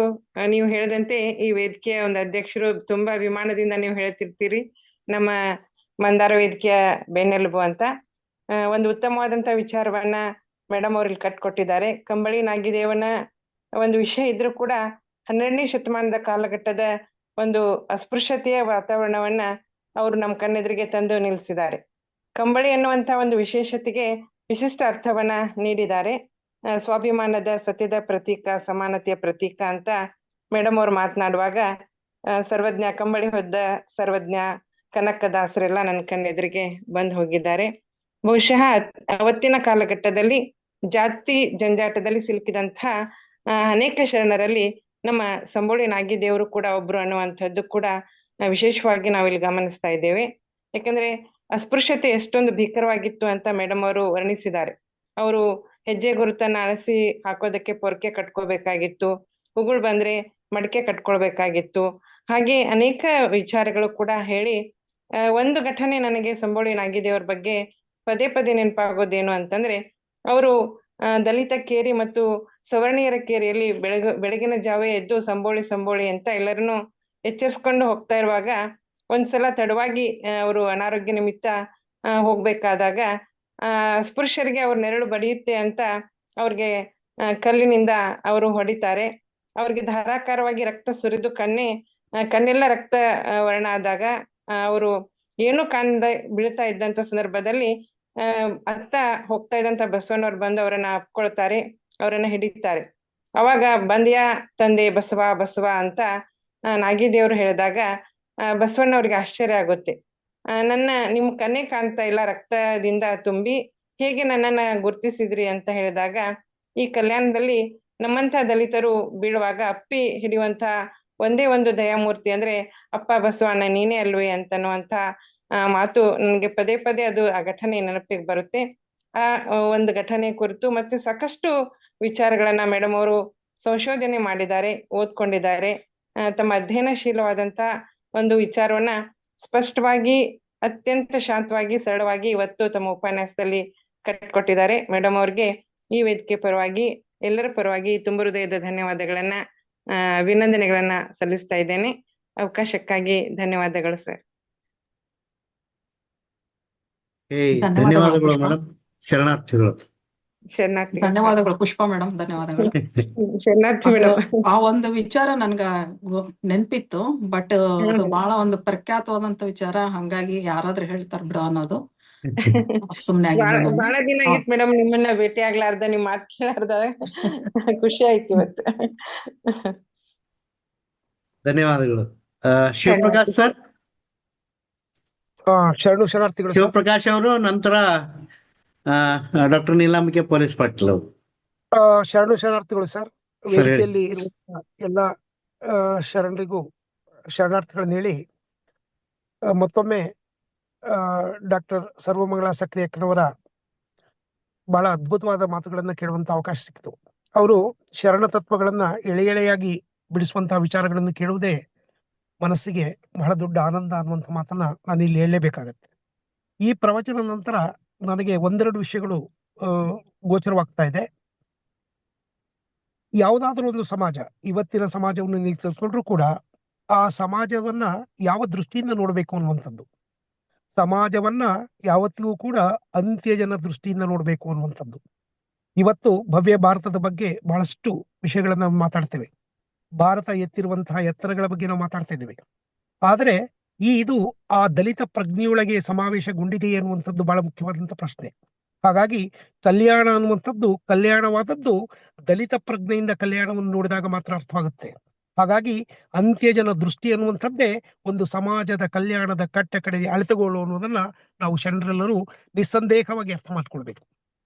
ನೀವು ಹೇಳಿದಂತೆ ಈ ವೇದಿಕೆಯ ಒಂದು ಅಧ್ಯಕ್ಷರು. ತುಂಬಾ ಅಭಿಮಾನದಿಂದ ನೀವು ಹೇಳ್ತಿರ್ತೀರಿ, ನಮ್ಮ ಮಂದಾರ ವೇದಿಕೆಯ ಬೆನ್ನೆಲುಬು ಅಂತ. ಒಂದು ಉತ್ತಮವಾದಂತ ವಿಚಾರವನ್ನ ಮೇಡಮ್ ಅವ್ರು ಇಲ್ಲಿ ಕಟ್ಕೊಟ್ಟಿದ್ದಾರೆ. ಕಂಬಳಿ ನಾಗಿದೇವನ ಒಂದು ವಿಷಯ ಇದ್ರೂ ಕೂಡ 12ನೇ ಶತಮಾನದ ಕಾಲಘಟ್ಟದ ಒಂದು ಅಸ್ಪೃಶ್ಯತೆಯ ವಾತಾವರಣವನ್ನ ಅವರು ನಮ್ಮ ಕಣ್ಣೆದುರಿಗೆ ತಂದು ನಿಲ್ಲಿಸಿದ್ದಾರೆ. ಕಂಬಳಿ ಅನ್ನುವಂತ ಒಂದು ವಿಶೇಷತೆಗೆ ವಿಶಿಷ್ಟ ಅರ್ಥವನ್ನ ನೀಡಿದ್ದಾರೆ. ಸ್ವಾಭಿಮಾನದ, ಸತ್ಯದ ಪ್ರತೀಕ, ಸಮಾನತೆಯ ಪ್ರತೀಕ ಅಂತ ಮೇಡಮ್ ಅವ್ರು ಮಾತನಾಡುವಾಗ ಸರ್ವಜ್ಞ, ಕಂಬಳಿ ಹೊದ್ದ ಸರ್ವಜ್ಞ ಕನಕದಾಸರೆಲ್ಲ ನನ್ನ ಕಣ್ಣೆದುರಿಗೆ ಬಂದು ಹೋಗಿದ್ದಾರೆ. ಬಹುಶಃ ಅವತ್ತಿನ ಕಾಲಘಟ್ಟದಲ್ಲಿ ಜಾತಿ ಜಂಜಾಟದಲ್ಲಿ ಸಿಲುಕಿದಂಥ ಅನೇಕ ಶರಣರಲ್ಲಿ ನಮ್ಮ ಸಂಗೊಳ್ಳಿ ನಾಗಿದೇವರು ಕೂಡ ಒಬ್ರು ಅನ್ನುವಂಥದ್ದು ಕೂಡ ವಿಶೇಷವಾಗಿ ನಾವಿಲ್ಲಿ ಗಮನಿಸ್ತಾ ಇದ್ದೇವೆ. ಯಾಕಂದ್ರೆ ಅಸ್ಪೃಶ್ಯತೆ ಎಷ್ಟೊಂದು ಭೀಕರವಾಗಿತ್ತು ಅಂತ ಮೇಡಮ್ ಅವರು ವರ್ಣಿಸಿದ್ದಾರೆ. ಅವರು ಹೆಜ್ಜೆ ಗುರುತನ್ನ ಅಳಿಸಿ ಹಾಕೋದಕ್ಕೆ ಪೊರ್ಕೆ ಕಟ್ಕೋಬೇಕಾಗಿತ್ತು, ಉಗುಳು ಬಂದ್ರೆ ಮಡಿಕೆ ಕಟ್ಕೊಳ್ಬೇಕಾಗಿತ್ತು. ಹಾಗೆ ಅನೇಕ ವಿಚಾರಗಳು ಕೂಡ ಹೇಳಿ, ಒಂದು ಘಟನೆ ನನಗೆ ಸಂಗೊಳ್ಳಿ ನಾಗಿದೇವ್ರ ಬಗ್ಗೆ ಪದೇ ಪದೇ ನೆನಪಾಗೋದೇನು ಅಂತಂದ್ರೆ, ಅವರು ದಲಿತ ಕೇರಿ ಮತ್ತು ಸವರ್ಣೀಯರ ಕೇರಿಯಲ್ಲಿ ಬೆಳಗಿನ ಜಾವೇ ಎದ್ದು ಸಂಬೋಳಿ ಅಂತ ಎಲ್ಲರನ್ನು ಎಚ್ಚರಿಸ್ಕೊಂಡು ಹೋಗ್ತಾ ಇರುವಾಗ ಒಂದ್ಸಲ ತಡವಾಗಿ ಅವರು ಅನಾರೋಗ್ಯ ನಿಮಿತ್ತ ಹೋಗ್ಬೇಕಾದಾಗ ಸ್ಪೃಶ್ಯರಿಗೆ ಅವ್ರ ನೆರಳು ಬಡಿಯುತ್ತೆ ಅಂತ ಅವ್ರಿಗೆ ಕಲ್ಲಿನಿಂದ ಅವರು ಹೊಡಿತಾರೆ. ಅವ್ರಿಗೆ ಧಾರಾಕಾರವಾಗಿ ರಕ್ತ ಸುರಿದು ಕಣ್ಣೆಲ್ಲ ರಕ್ತ ವರ್ಣ ಆದಾಗ ಅವರು ಏನು ಕಾಣದೆ ಬೀಳ್ತಾ ಇದ್ದಂತ ಸಂದರ್ಭದಲ್ಲಿ ಅತ್ತ ಹೋಗ್ತಾ ಇದ್ದಂತ ಬಸವಣ್ಣವ್ರು ಬಂದು ಅವರನ್ನ ಅಪ್ಕೊಳ್ತಾರೆ, ಅವರನ್ನ ಹಿಡಿತಾರೆ. ಅವಾಗ ಬಂದ್ಯಾ ತಂದೆ ಬಸವ ಬಸವ ಅಂತ ನಾಗಿದೇವ್ರು ಹೇಳಿದಾಗ ಬಸವಣ್ಣವ್ರಿಗೆ ಆಶ್ಚರ್ಯ ಆಗುತ್ತೆ. ನಿಮ್ ಕಣ್ಣೇ ಕಾಣ್ತಾ ಇಲ್ಲ, ರಕ್ತದಿಂದ ತುಂಬಿ ಹೇಗೆ ನನ್ನನ್ನ ಗುರ್ತಿಸಿದ್ರಿ ಅಂತ ಹೇಳಿದಾಗ, ಈ ಕಲ್ಯಾಣದಲ್ಲಿ ನಮ್ಮಂತ ದಲಿತರು ಬೀಳುವಾಗ ಅಪ್ಪಿ ಹಿಡಿಯುವಂತ ಒಂದೇ ಒಂದು ದಯಾಮೂರ್ತಿ ಅಂದ್ರೆ ಅಪ್ಪ ಬಸವಣ್ಣ ನೀನೇ ಅಲ್ವೇ ಅಂತನ್ನುವಂತ ಮಾತು ನನ್ಗೆ ಪದೇ ಪದೇ ಅದು ಆ ಘಟನೆ ನೆನಪಿಗೆ ಬರುತ್ತೆ. ಆ ಒಂದು ಘಟನೆ ಕುರಿತು ಮತ್ತೆ ಸಾಕಷ್ಟು ವಿಚಾರಗಳನ್ನ ಮೇಡಮ್ ಅವರು ಸಂಶೋಧನೆ ಮಾಡಿದ್ದಾರೆ, ಓದ್ಕೊಂಡಿದ್ದಾರೆ. ತಮ್ಮ ಅಧ್ಯಯನಶೀಲವಾದಂತ ಒಂದು ವಿಚಾರವನ್ನ ಸ್ಪಷ್ಟವಾಗಿ, ಅತ್ಯಂತ ಶಾಂತವಾಗಿ, ಸರಳವಾಗಿ ಇವತ್ತು ತಮ್ಮ ಉಪನ್ಯಾಸದಲ್ಲಿ ಕಟ್ಟಿಕೊಟ್ಟಿದ್ದಾರೆ. ಮೇಡಮ್ ಅವ್ರಿಗೆ ಈ ವೇದಿಕೆ ಪರವಾಗಿ, ಎಲ್ಲರ ಪರವಾಗಿ ತುಂಬ ಹೃದಯದ ಧನ್ಯವಾದಗಳನ್ನ, ಅಭಿನಂದನೆಗಳನ್ನ ಸಲ್ಲಿಸ್ತಾ ಇದ್ದೇನೆ. ಅವಕಾಶಕ್ಕಾಗಿ ಧನ್ಯವಾದಗಳು ಸರ್. ಧನ್ಯವಾದಗಳು ಮೇಡಮ್. ಶರಣಾರ್ಥಿಗಳು. ಶರಣಾರ್ಥಿ. ಧನ್ಯವಾದಗಳು ಪುಷ್ಪಾ ಮೇಡಮ್, ಧನ್ಯವಾದಗಳು. ಶರಣಾರ್ಥಿ ಮೇಡಮ್. ಆ ಒಂದು ವಿಚಾರ ನನ್ಗ ನೆನ್ಪಿತ್ತು, ಬಟ್ ಅದು ಬಹಳ ಒಂದು ಪ್ರಖ್ಯಾತವಾದಂತ ವಿಚಾರ, ಹಂಗಾಗಿ ಯಾರಾದ್ರೂ ಹೇಳ್ತಾರ ಬಿಡು ಅನ್ನೋದು ಸುಮ್ನೆ ಆಗಿದ್ದೆ. ಬಹಳ ದಿನ ಆಗಿತ್ತು ಮೇಡಮ್ ನಿಮ್ಮನ್ನ ಭೇಟಿ ಆಗ್ಲಾರ್ದ, ನಿಮ್ ಮಾತ್ ಕೇಳಾರ್ದ. ಖುಷಿ ಆಯ್ತು ಇವತ್ತು. ಧನ್ಯವಾದಗಳು. ಶಿವಪ್ರಕಾಶ್ ಸರ್. ಶರಣಾರ್ಥಿಗಳು. ಶಿವಪ್ರಕಾಶ್ ಅವರು, ನಂತರ ಡಾಕ್ಟರ್ ನೀಲಾಂಬಿಕೆ ಪೊಲೀಸ್ ಪಾಟೀಲ್ ಅವರು. ಶರಣಾರ್ಥಿಗಳು ಸರ್. ವೇದಿಕೆಯಲ್ಲಿ ಇರುವ ಎಲ್ಲ ಶರಣರಿಗೂ ಶರಣಾರ್ಥಿಗಳನ್ನ ಹೇಳಿ, ಮತ್ತೊಮ್ಮೆ ಡಾಕ್ಟರ್ ಸರ್ವಮಂಗಳ ಸಕ್ರಿಯಕ್ಕನವರ ಬಹಳ ಅದ್ಭುತವಾದ ಮಾತುಗಳನ್ನ ಕೇಳುವಂತ ಅವಕಾಶ ಸಿಕ್ತು. ಅವರು ಶರಣ ತತ್ವಗಳನ್ನ ಎಳೆಯಾಗಿ ಬಿಡಿಸುವಂತಹ ವಿಚಾರಗಳನ್ನು ಕೇಳುವುದೇ ಮನಸ್ಸಿಗೆ ಬಹಳ ದೊಡ್ಡ ಆನಂದ ಅನ್ನುವಂಥ ಮಾತನ್ನ ನಾನು ಇಲ್ಲಿ ಹೇಳಲೇಬೇಕಾಗತ್ತೆ. ಈ ಪ್ರವಚನ ನಂತರ ನನಗೆ ಒಂದೆರಡು ವಿಷಯಗಳು ಗೋಚರವಾಗ್ತಾ ಇದೆ. ಯಾವುದಾದ್ರೂ ಒಂದು ಸಮಾಜ, ಇವತ್ತಿನ ಸಮಾಜವನ್ನು ನೀವು ತಿಳ್ಕೊಂಡ್ರು ಕೂಡ ಆ ಸಮಾಜವನ್ನ ಯಾವ ದೃಷ್ಟಿಯಿಂದ ನೋಡ್ಬೇಕು ಅನ್ನುವಂಥದ್ದು, ಸಮಾಜವನ್ನ ಯಾವತ್ತಿಗೂ ಕೂಡ ಅಂತ್ಯಜನ ದೃಷ್ಟಿಯಿಂದ ನೋಡ್ಬೇಕು ಅನ್ನುವಂಥದ್ದು. ಇವತ್ತು ಭವ್ಯ ಭಾರತದ ಬಗ್ಗೆ ಬಹಳಷ್ಟು ವಿಷಯಗಳನ್ನ ನಾವು ಮಾತಾಡ್ತೇವೆ. ಭಾರತ ಎತ್ತಿರುವಂತಹ ಎತ್ತರಗಳ ಬಗ್ಗೆ ನಾವು ಮಾತಾಡ್ತಾ ಇದ್ದೇವೆ. ಆದರೆ ಇದು ಆ ದಲಿತ ಪ್ರಜ್ಞೆಯೊಳಗೆ ಸಮಾವೇಶಗೊಂಡಿದೆಯೇ ಅನ್ನುವಂಥದ್ದು ಬಹಳ ಮುಖ್ಯವಾದಂತ ಪ್ರಶ್ನೆ. ಹಾಗಾಗಿ ಕಲ್ಯಾಣ ಅನ್ನುವಂಥದ್ದು, ಕಲ್ಯಾಣವಾದದ್ದು ದಲಿತ ಪ್ರಜ್ಞೆಯಿಂದ ಕಲ್ಯಾಣವನ್ನು ನೋಡಿದಾಗ ಮಾತ್ರ ಅರ್ಥವಾಗುತ್ತೆ. ಹಾಗಾಗಿ ಅಂತ್ಯಜನ ದೃಷ್ಟಿ ಅನ್ನುವಂಥದ್ದೇ ಒಂದು ಸಮಾಜದ ಕಲ್ಯಾಣದ ಕಟ್ಟಕಡೆಗೆ ಅಳತೆಗೊಳ್ಳು ಅನ್ನೋದನ್ನ ನಾವು ಶರಣರೆಲ್ಲರೂ ನಿಸ್ಸಂದೇಹವಾಗಿ ಅರ್ಥ ಮಾಡ್ಕೊಳ್ಬೇಕು.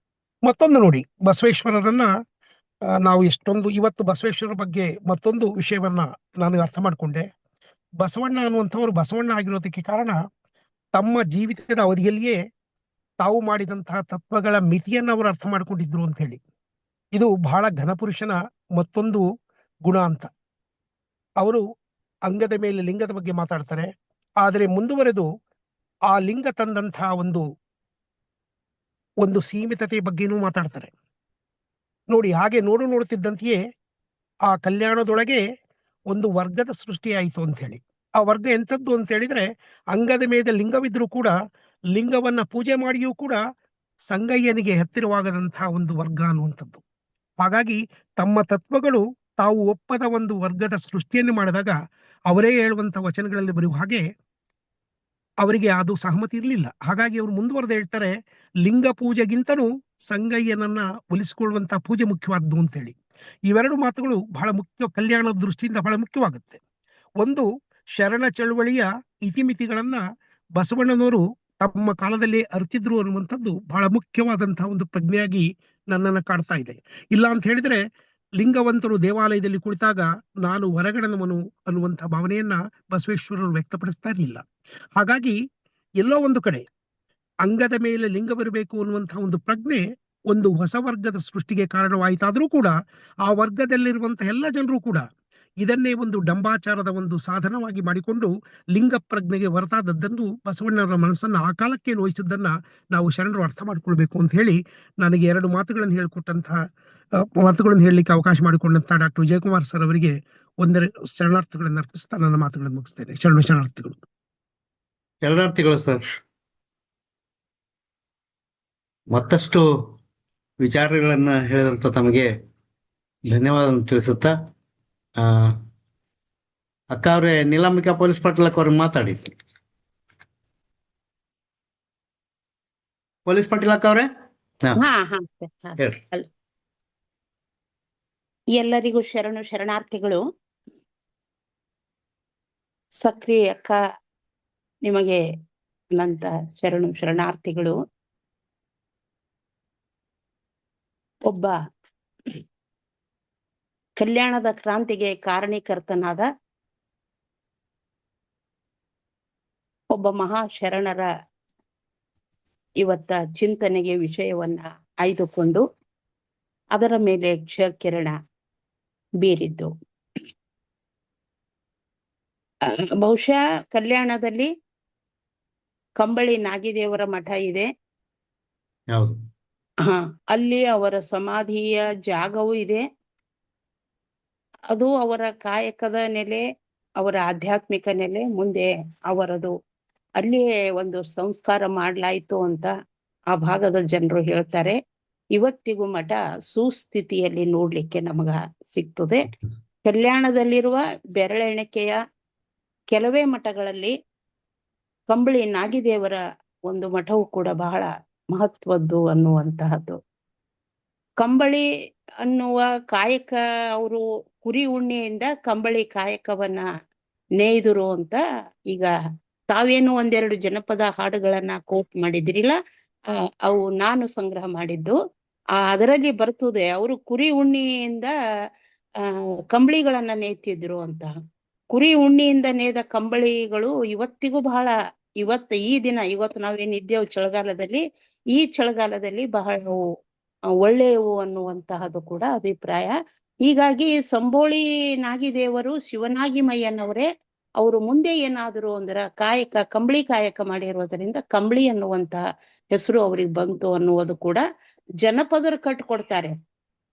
ಮತ್ತೊಂದು ನೋಡಿ, ಬಸವೇಶ್ವರರನ್ನ ನಾವು ಎಷ್ಟೊಂದು, ಇವತ್ತು ಬಸವೇಶ್ವರರ ಬಗ್ಗೆ ಮತ್ತೊಂದು ವಿಷಯವನ್ನ ನಾನು ಅರ್ಥ ಮಾಡ್ಕೊಂಡೆ. ಬಸವಣ್ಣ ಅನ್ನುವಂಥವ್ರು ಬಸವಣ್ಣ ಆಗಿರೋದಕ್ಕೆ ಕಾರಣ ತಮ್ಮ ಜೀವಿತದ ಅವಧಿಯಲ್ಲಿಯೇ ತಾವು ಮಾಡಿದಂತಹ ತತ್ವಗಳ ಮಿತಿಯನ್ನು ಅವರು ಅರ್ಥ ಮಾಡ್ಕೊಂಡಿದ್ರು ಅಂತ ಹೇಳಿ. ಇದು ಬಹಳ ಘನಪುರುಷನ ಮತ್ತೊಂದು ಗುಣ ಅಂತ. ಅವರು ಅಂಗದ ಮೇಲೆ ಲಿಂಗದ ಬಗ್ಗೆ ಮಾತಾಡ್ತಾರೆ, ಆದರೆ ಮುಂದುವರೆದು ಆ ಲಿಂಗ ತಂದಂತಹ ಒಂದು ಸೀಮಿತತೆ ಬಗ್ಗೆನೂ ಮಾತಾಡ್ತಾರೆ. ನೋಡಿ, ಹಾಗೆ ನೋಡುತ್ತಿದ್ದಂತೆಯೇ ಆ ಕಲ್ಯಾಣದೊಳಗೆ ಒಂದು ವರ್ಗದ ಸೃಷ್ಟಿಯಾಯಿತು ಅಂತ ಹೇಳಿ. ಆ ವರ್ಗ ಎಂಥದ್ದು ಅಂತ ಹೇಳಿದ್ರೆ, ಅಂಗದ ಮೇಲೆ ಲಿಂಗವಿದ್ರೂ ಕೂಡ ಲಿಂಗವನ್ನ ಪೂಜೆ ಮಾಡಿಯೂ ಕೂಡ ಸಂಗಯ್ಯನಿಗೆ ಹತ್ತಿರವಾಗದಂತಹ ಒಂದು ವರ್ಗ ಅನ್ನುವಂಥದ್ದು. ಹಾಗಾಗಿ ತಮ್ಮ ತತ್ವಗಳು ತಾವು ಒಪ್ಪದ ಒಂದು ವರ್ಗದ ಸೃಷ್ಟಿಯನ್ನು ಮಾಡಿದಾಗ ಅವರೇ ಹೇಳುವಂತ ವಚನಗಳಲ್ಲಿ ಬರೆಯುವ ಹಾಗೆ ಅವರಿಗೆ ಅದು ಸಹಮತಿ ಇರಲಿಲ್ಲ. ಹಾಗಾಗಿ ಅವರು ಮುಂದುವರೆದು ಹೇಳ್ತಾರೆ, ಲಿಂಗ ಪೂಜೆಗಿಂತನೂ ಸಂಗಯ್ಯನನ್ನ ಒಲಿಸಿಕೊಳ್ಳುವಂತಹ ಪೂಜೆ ಮುಖ್ಯವಾದ್ದು ಅಂತೇಳಿ. ಇವೆರಡು ಮಾತುಗಳು ಬಹಳ ಮುಖ್ಯ, ಕಲ್ಯಾಣದ ದೃಷ್ಟಿಯಿಂದ ಬಹಳ ಮುಖ್ಯವಾಗುತ್ತೆ. ಒಂದು, ಶರಣ ಚಳವಳಿಯ ಇತಿಮಿತಿಗಳನ್ನ ಬಸವಣ್ಣನವರು ತಮ್ಮ ಕಾಲದಲ್ಲಿ ಅರಿತಿದ್ರು ಅನ್ನುವಂಥದ್ದು ಬಹಳ ಮುಖ್ಯವಾದಂತಹ ಒಂದು ಪ್ರಜ್ಞೆಯಾಗಿ ನನ್ನನ್ನು ಕಾಡ್ತಾ ಇದೆ. ಇಲ್ಲ ಅಂತ ಹೇಳಿದ್ರೆ, ಲಿಂಗವಂತರು ದೇವಾಲಯದಲ್ಲಿ ಕುಳಿತಾಗ ನಾನು ಹೊರಗಡನವನು ಅನ್ನುವಂಥ ಭಾವನೆಯನ್ನ ಬಸವೇಶ್ವರರು ವ್ಯಕ್ತಪಡಿಸ್ತಾ ಇರಲಿಲ್ಲ. ಹಾಗಾಗಿ ಎಲ್ಲೋ ಒಂದು ಕಡೆ ಅಂಗದ ಮೇಲೆ ಲಿಂಗವಿರಬೇಕು ಅನ್ನುವಂತಹ ಒಂದು ಪ್ರಜ್ಞೆ ಒಂದು ಹೊಸ ವರ್ಗದ ಸೃಷ್ಟಿಗೆ ಕಾರಣವಾಯಿತಾದ್ರೂ ಕೂಡ ಆ ವರ್ಗದಲ್ಲಿರುವಂತಹ ಎಲ್ಲ ಜನರು ಕೂಡ ಇದನ್ನೇ ಒಂದು ಡಂಬಾಚಾರದ ಒಂದು ಸಾಧನವಾಗಿ ಮಾಡಿಕೊಂಡು ಲಿಂಗ ಪ್ರಜ್ಞೆಗೆ ಹೊರತಾದದ್ದನ್ನು ಬಸವಣ್ಣವರ ಮನಸ್ಸನ್ನು ಆ ಕಾಲಕ್ಕೆ ನೋಯಿಸಿದ್ದನ್ನ ನಾವು ಶರಣರು ಅರ್ಥ ಮಾಡ್ಕೊಳ್ಬೇಕು ಅಂತ ಹೇಳಿ ನನಗೆ ಎರಡು ಮಾತುಗಳನ್ನು ಹೇಳಿಕೊಟ್ಟಂತಹ ಮಾತುಗಳನ್ನು ಹೇಳಲಿಕ್ಕೆ ಅವಕಾಶ ಮಾಡಿಕೊಂಡಂತಹ ಡಾಕ್ಟರ್ ವಿಜಯಕುಮಾರ್ ಸರ್ ಅವರಿಗೆ ಒಂದೆರಡು ಶರಣಾರ್ಥಿಗಳನ್ನು ಅರ್ಪಿಸ್ತಾ ನನ್ನ ಮಾತುಗಳನ್ನು ಮುಗಿಸ್ತೇನೆ. ಶರಣಾರ್ಥಿಗಳು. ಶರಣಾರ್ಥಿಗಳು ಸರ್. ಮತ್ತಷ್ಟು ವಿಚಾರಗಳನ್ನ ಹೇಳಿದಂತ ತಮಗೆ ಧನ್ಯವಾದ ತಿಳಿಸುತ್ತಾ ಅಕ್ಕ ಅವ್ರೆ, ನೀಲಾಂಬಿಕಾ ಪೊಲೀಸ್ ಪಟ್ಲಕ್ ಅವ್ರಿಗೆ ಮಾತಾಡಿ. ಪೊಲೀಸ್ ಪಾಟೀಲ್ ಅಕ್ಕ ಅವ್ರೆ, ಹೇಳ್ರಿ. ಎಲ್ಲರಿಗೂ ಶರಣಾರ್ಥಿಗಳು. ಸಕ್ರಿಯ ಅಕ್ಕ ನಿಮಗೆ ಅನಂತ ಶರಣಾರ್ಥಿಗಳು. ಒಬ್ಬ ಕಲ್ಯಾಣದ ಕ್ರಾಂತಿಗೆ ಕಾರಣೀಕರ್ತನಾದ ಒಬ್ಬ ಮಹಾಶರಣರ ಇವತ್ತ ಚಿಂತನೆಗೆ ವಿಷಯವನ್ನ ಆಯ್ದುಕೊಂಡು ಅದರ ಮೇಲೆ ಕ್ಷಕಿರಣ ಬೀರಿದ್ದು. ಬಹುಶಃ ಕಲ್ಯಾಣದಲ್ಲಿ ಕಂಬಳಿ ನಾಗಿದೇವರ ಮಠ ಇದೆ. ಅಲ್ಲಿ ಅವರ ಸಮಾಧಿಯ ಜಾಗವೂ ಇದೆ. ಅದು ಅವರ ಕಾಯಕದ ನೆಲೆ, ಅವರ ಆಧ್ಯಾತ್ಮಿಕ ನೆಲೆ. ಮುಂದೆ ಅವರದು ಅಲ್ಲಿಯೇ ಒಂದು ಸಂಸ್ಕಾರ ಮಾಡ್ಲಾಯ್ತು ಅಂತ ಆ ಭಾಗದ ಜನರು ಹೇಳ್ತಾರೆ. ಇವತ್ತಿಗೂ ಮಠ ಸುಸ್ಥಿತಿಯಲ್ಲಿ ನೋಡ್ಲಿಕ್ಕೆ ನಮಗ ಸಿಗ್ತದೆ. ಕಲ್ಯಾಣದಲ್ಲಿರುವ ಬೆರಳೆಣಿಕೆಯ ಕೆಲವೇ ಮಠಗಳಲ್ಲಿ ಕಂಬಳಿ ನಾಗಿದೇವರ ಒಂದು ಮಠವು ಕೂಡ ಬಹಳ ಮಹತ್ವದ್ದು ಅನ್ನುವಂತಹದ್ದು. ಕಂಬಳಿ ಅನ್ನುವ ಕಾಯಕ, ಅವರು ಕುರಿ ಉಣ್ಣೆಯಿಂದ ಕಂಬಳಿ ಕಾಯಕವನ್ನ ನೇಯ್ದರು ಅಂತ ಈಗ ತಾವೇನು ಒಂದೆರಡು ಜನಪದ ಹಾಡುಗಳನ್ನ ಕೋಟ್ ಮಾಡಿದಿರಿಲ್ಲ, ಅವು ನಾನು ಸಂಗ್ರಹ ಮಾಡಿದ್ದು. ಅದರಲ್ಲಿ ಬರ್ತದೆ ಅವರು ಕುರಿ ಉಣ್ಣಿಯಿಂದ ಕಂಬಳಿಗಳನ್ನ ನೇಯ್ತಿದ್ರು ಅಂತ. ಕುರಿ ಉಣ್ಣಿಯಿಂದ ನೇಯ್ದ ಕಂಬಳಿಗಳು ಇವತ್ತಿಗೂ ಬಹಳ, ಇವತ್ತು ನಾವೇನಿದ್ದೇವು ಚಳಿಗಾಲದಲ್ಲಿ, ಈ ಚಳಿಗಾಲದಲ್ಲಿ ಬಹಳ ಒಳ್ಳೆಯವು ಅನ್ನುವಂತಹದ್ದು ಕೂಡ ಅಭಿಪ್ರಾಯ. ಹೀಗಾಗಿ ಸಂಬೋಳಿ ನಾಗಿದೇವರು ಶಿವನಾಗಿಮಯ್ಯನವರೇ. ಅವರು ಮುಂದೆ ಏನಾದ್ರು ಅಂದ್ರ ಕಂಬಳಿ ಕಾಯಕ ಮಾಡಿರೋದ್ರಿಂದ ಕಂಬಳಿ ಅನ್ನುವಂತಹ ಹೆಸರು ಅವ್ರಿಗೆ ಬಂತು ಅನ್ನುವುದು ಕೂಡ ಜನಪದರು ಕಟ್ಕೊಡ್ತಾರೆ.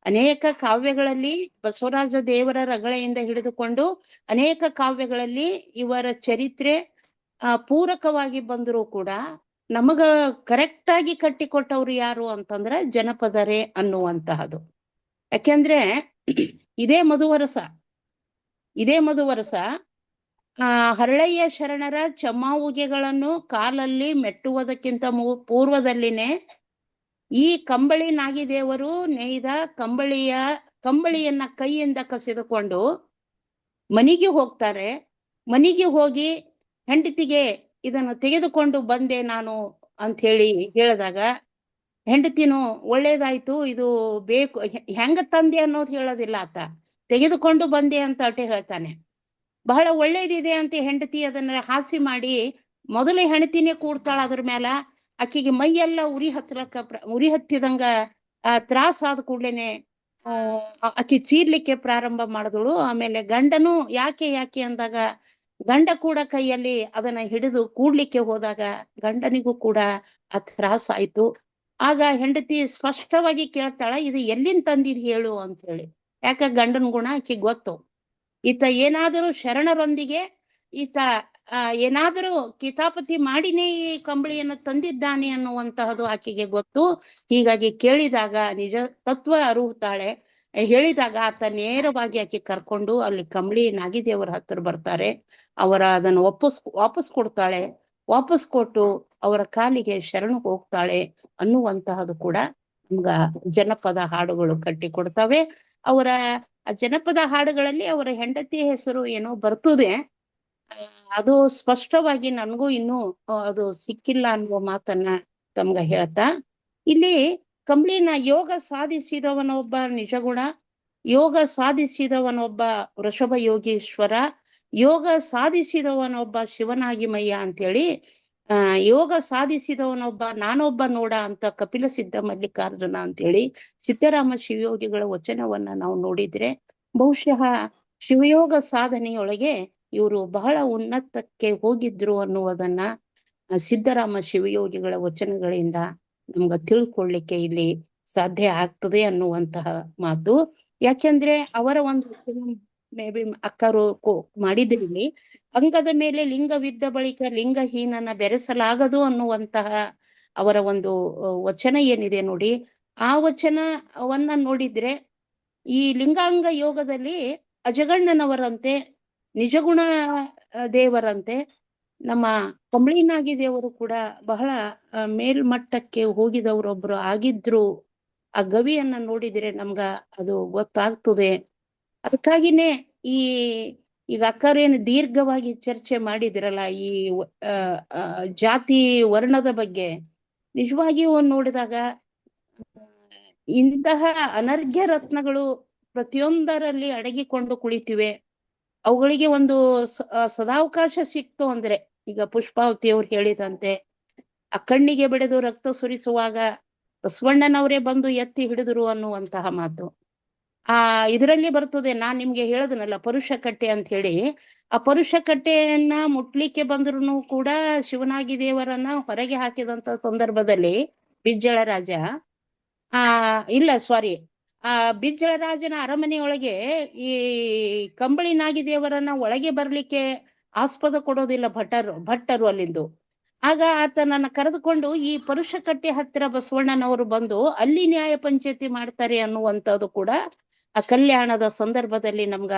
ಅನೇಕ ಕಾವ್ಯಗಳಲ್ಲಿ ಬಸವರಾಜ ದೇವರ ರಗಳೆಯಿಂದ ಹಿಡಿದುಕೊಂಡು ಅನೇಕ ಕಾವ್ಯಗಳಲ್ಲಿ ಇವರ ಚರಿತ್ರೆ ಪೂರಕವಾಗಿ ಬಂದರೂ ಕೂಡ ನಮಗ ಕರೆಕ್ಟ್ ಆಗಿ ಕಟ್ಟಿಕೊಟ್ಟವ್ರು ಯಾರು ಅಂತಂದ್ರೆ ಜನಪದರೇ ಅನ್ನುವಂತಹದ್ದು. ಯಾಕೆಂದ್ರೆ ಇದೇ ಮಧುವರಸ ಹರಳಯ್ಯ ಶರಣರ ಚಮ್ಮಾವುಗೆಗಳನ್ನು ಕಾಲಲ್ಲಿ ಮೆಟ್ಟುವುದಕ್ಕಿಂತ ಪೂರ್ವದಲ್ಲಿನೇ ಈ ಕಂಬಳಿ ನಾಗಿದೇವರು ನೇಯ್ದ ಕಂಬಳಿಯನ್ನ ಕೈಯಿಂದ ಕಸಿದುಕೊಂಡು ಮನೆಗೆ ಹೋಗ್ತಾರೆ. ಮನೆಗೆ ಹೋಗಿ ಹೆಂಡತಿಗೆ ಇದನ್ನು ತೆಗೆದುಕೊಂಡು ಬಂದೆ ನಾನು ಅಂತ ಹೇಳಿ ಹೇಳಿದಾಗ, ಹೆಂಡತಿನೂ ಒಳ್ಳೇದಾಯ್ತು, ಇದು ಬೇಕು, ಹೆಂಗ ತಂದೆ ಅನ್ನೋದು ಹೇಳೋದಿಲ್ಲ ಆತ, ತೆಗೆದುಕೊಂಡು ಬಂದೆ ಅಂತ ಅಟೆ ಹೇಳ್ತಾನೆ. ಬಹಳ ಒಳ್ಳೇದಿದೆ ಅಂತ ಹೆಂಡತಿ ಅದನ್ನ ಹಾಸಿ ಮಾಡಿ ಮೊದಲೇ ಹೆಂಡತಿನೇ ಕೂಡ್ತಾಳ ಅದ್ರ ಮೇಲ. ಆಕಿಗೆ ಮೈಯೆಲ್ಲ ಉರಿ ಹತ್ತಿದಂಗ ತ್ರಾಸ ಆದ ಕೂಡ್ಲೇನೆ ಆಕಿ ಚೀರ್ಲಿಕ್ಕೆ ಪ್ರಾರಂಭ ಮಾಡಿದಳು. ಆಮೇಲೆ ಗಂಡನು ಯಾಕೆ ಅಂದಾಗ ಗಂಡ ಕೂಡ ಕೈಯಲ್ಲಿ ಅದನ್ನ ಹಿಡಿದು ಕೂಡ್ಲಿಕ್ಕೆ ಹೋದಾಗ ಗಂಡನಿಗೂ ಕೂಡ ಆ ತ್ರಾಸ ಆಯ್ತು. ಆಗ ಹೆಂಡತಿ ಸ್ಪಷ್ಟವಾಗಿ ಕೇಳ್ತಾಳ, ಇದು ಎಲ್ಲಿಂದ ತಂದಿದ್ ಹೇಳು ಅಂತ ಹೇಳಿ. ಯಾಕ ಗಂಡನ ಗುಣ ಆಕಿ ಗೊತ್ತು. ಈತ ಏನಾದರೂ ಶರಣರೊಂದಿಗೆ ಈತ ಏನಾದರೂ ಕಿತಾಪತಿ ಮಾಡಿನೇ ಈ ಕಂಬಳಿಯನ್ನು ತಂದಿದ್ದಾನೆ ಅನ್ನುವಂತಹದ್ದು ಆಕೆಗೆ ಗೊತ್ತು. ಹೀಗಾಗಿ ಕೇಳಿದಾಗ ನಿಜ ತತ್ವ ಅರುಹುತ್ತಾಳೆ. ಹೇಳಿದಾಗ ಆತ ನೇರವಾಗಿ ಆಕೆ ಕರ್ಕೊಂಡು ಅಲ್ಲಿ ಕಂಬಳಿ ನಾಗಿದೇವರ ಹತ್ರ ಬರ್ತಾರೆ. ಅವರ ಅದನ್ನು ವಾಪಸ್ ಕೊಡ್ತಾಳೆ. ವಾಪಸ್ ಕೊಟ್ಟು ಅವರ ಕಾಲಿಗೆ ಶರಣು ಹೋಗ್ತಾಳೆ ಅನ್ನುವಂತಹದ್ದು ಕೂಡ ನಮ್ಗ ಜನಪದ ಹಾಡುಗಳು ಕಟ್ಟಿ ಕೊಡ್ತವೆ. ಅವರ ಜನಪದ ಹಾಡುಗಳಲ್ಲಿ ಅವರ ಹೆಂಡತಿ ಹೆಸರು ಏನೋ ಬರ್ತದೆ, ಅದು ಸ್ಪಷ್ಟವಾಗಿ ನನಗೂ ಇನ್ನೂ ಅದು ಸಿಕ್ಕಿಲ್ಲ ಅನ್ನುವ ಮಾತನ್ನ ತಮ್ಗ ಹೇಳ್ತಾ, ಇಲ್ಲಿ ಕಂಬಳಿನ ಯೋಗ ಸಾಧಿಸಿದವನೊಬ್ಬ ನಿಜಗುಣ, ಯೋಗ ಸಾಧಿಸಿದವನೊಬ್ಬ ವೃಷಭ ಯೋಗೀಶ್ವರ, ಯೋಗ ಸಾಧಿಸಿದವನೊಬ್ಬ ಶಿವನಾಗಿಮಯ್ಯ ಅಂತೇಳಿ ಯೋಗ ಸಾಧಿಸಿದವನೊಬ್ಬ ನಾನೊಬ್ಬ ನೋಡ ಅಂತ ಕಪಿಲ ಸಿದ್ಧ ಮಲ್ಲಿಕಾರ್ಜುನ ಅಂತೇಳಿ ಸಿದ್ದರಾಮ ಶಿವಯೋಗಿಗಳ ವಚನವನ್ನ ನಾವು ನೋಡಿದ್ರೆ ಬಹುಶಃ ಶಿವಯೋಗ ಸಾಧನೆಯೊಳಗೆ ಇವರು ಬಹಳ ಉನ್ನತಕ್ಕೆ ಹೋಗಿದ್ರು ಅನ್ನುವುದನ್ನ ಸಿದ್ದರಾಮ ಶಿವಯೋಗಿಗಳ ವಚನಗಳಿಂದ ನಮ್ಗ ತಿಳ್ಕೊಳ್ಳಿಕ್ಕೆ ಇಲ್ಲಿ ಸಾಧ್ಯ ಆಗ್ತದೆ ಅನ್ನುವಂತಹ ಮಾತು. ಯಾಕೆಂದ್ರೆ ಅವರ ಒಂದು ಮೇ ಬಿ ಅಕ್ಕರು ಮಾಡಿದ್ರಲ್ಲಿ ಅಂಗದ ಮೇಲೆ ಲಿಂಗವಿದ್ದ ಬಳಿಕ ಲಿಂಗಹೀನನ ಬೆರೆಸಲಾಗದು ಅನ್ನುವಂತಹ ಅವರ ಒಂದು ವಚನ ಏನಿದೆ ನೋಡಿ, ಆ ವಚನವನ್ನ ನೋಡಿದ್ರೆ ಈ ಲಿಂಗಾಂಗ ಯೋಗದಲ್ಲಿ ಅಜಗಣ್ಣನವರಂತೆ, ನಿಜಗುಣ ದೇವರಂತೆ, ನಮ್ಮ ಕಂಬಳಿನಾಗಿ ದೇವರು ಕೂಡ ಬಹಳ ಮೇಲ್ಮಟ್ಟಕ್ಕೆ ಹೋಗಿದವರೊಬ್ರು ಆಗಿದ್ರು. ಆ ಗವಿಯನ್ನ ನೋಡಿದ್ರೆ ನಮ್ಗ ಅದು ಗೊತ್ತಾಗ್ತದೆ. ಅದಕ್ಕಾಗಿನೇ ಈಗ ಅಕ್ಕರೇನು ದೀರ್ಘವಾಗಿ ಚರ್ಚೆ ಮಾಡಿದಿರಲ್ಲ ಈ ಜಾತಿ ವರ್ಣದ ಬಗ್ಗೆ, ನಿಜವಾಗಿಯೂ ನೋಡಿದಾಗ ಇಂತಹ ಅನರ್ಘ್ಯ ರತ್ನಗಳು ಪ್ರತಿಯೊಂದರಲ್ಲಿ ಅಡಗಿಕೊಂಡು ಕುಳಿತಿವೆ. ಅವುಗಳಿಗೆ ಒಂದು ಸದಾವಕಾಶ ಸಿಕ್ತು ಅಂದ್ರೆ, ಈಗ ಪುಷ್ಪಾವತಿ ಅವ್ರು ಹೇಳಿದಂತೆ ಆ ಕಣ್ಣಿಗೆ ಬೆಳೆದು ರಕ್ತ ಸುರಿಸುವಾಗ ಬಸವಣ್ಣನವರೇ ಬಂದು ಎತ್ತಿ ಹಿಡಿದ್ರು ಅನ್ನುವಂತಹ ಮಾತು ಇದರಲ್ಲಿ ಬರ್ತದೆ. ನಾನ್ ನಿಮ್ಗೆ ಹೇಳದನಲ್ಲ ಪರುಷ ಕಟ್ಟೆ ಅಂತ ಹೇಳಿ, ಆ ಪರುಷ ಕಟ್ಟೆಯನ್ನ ಮುಟ್ಲಿಕ್ಕೆ ಬಂದ್ರು ಕೂಡ ಶಿವನಾಗಿ ದೇವರನ್ನ ಹೊರಗೆ ಹಾಕಿದಂತ ಸಂದರ್ಭದಲ್ಲಿ ಬಿಜ್ಜಳ ರಾಜ ಬಿಜ್ಜಳ ರಾಜನ ಅರಮನೆಯೊಳಗೆ ಈ ಕಂಬಳಿನಾಗಿ ದೇವರನ್ನ ಒಳಗೆ ಬರ್ಲಿಕ್ಕೆ ಆಸ್ಪದ ಕೊಡೋದಿಲ್ಲ ಭಟ್ಟರು ಅಲ್ಲಿಂದು. ಆಗ ಆತನನ್ನ ಕರೆದುಕೊಂಡು ಈ ಪರುಷ ಕಟ್ಟೆ ಹತ್ತಿರ ಬಸವಣ್ಣನವರು ಬಂದು ಅಲ್ಲಿ ನ್ಯಾಯ ಪಂಚಾಯತಿ ಮಾಡ್ತಾರೆ ಅನ್ನುವಂಥದ್ದು ಕೂಡ ಆ ಕಲ್ಯಾಣದ ಸಂದರ್ಭದಲ್ಲಿ ನಮ್ಗ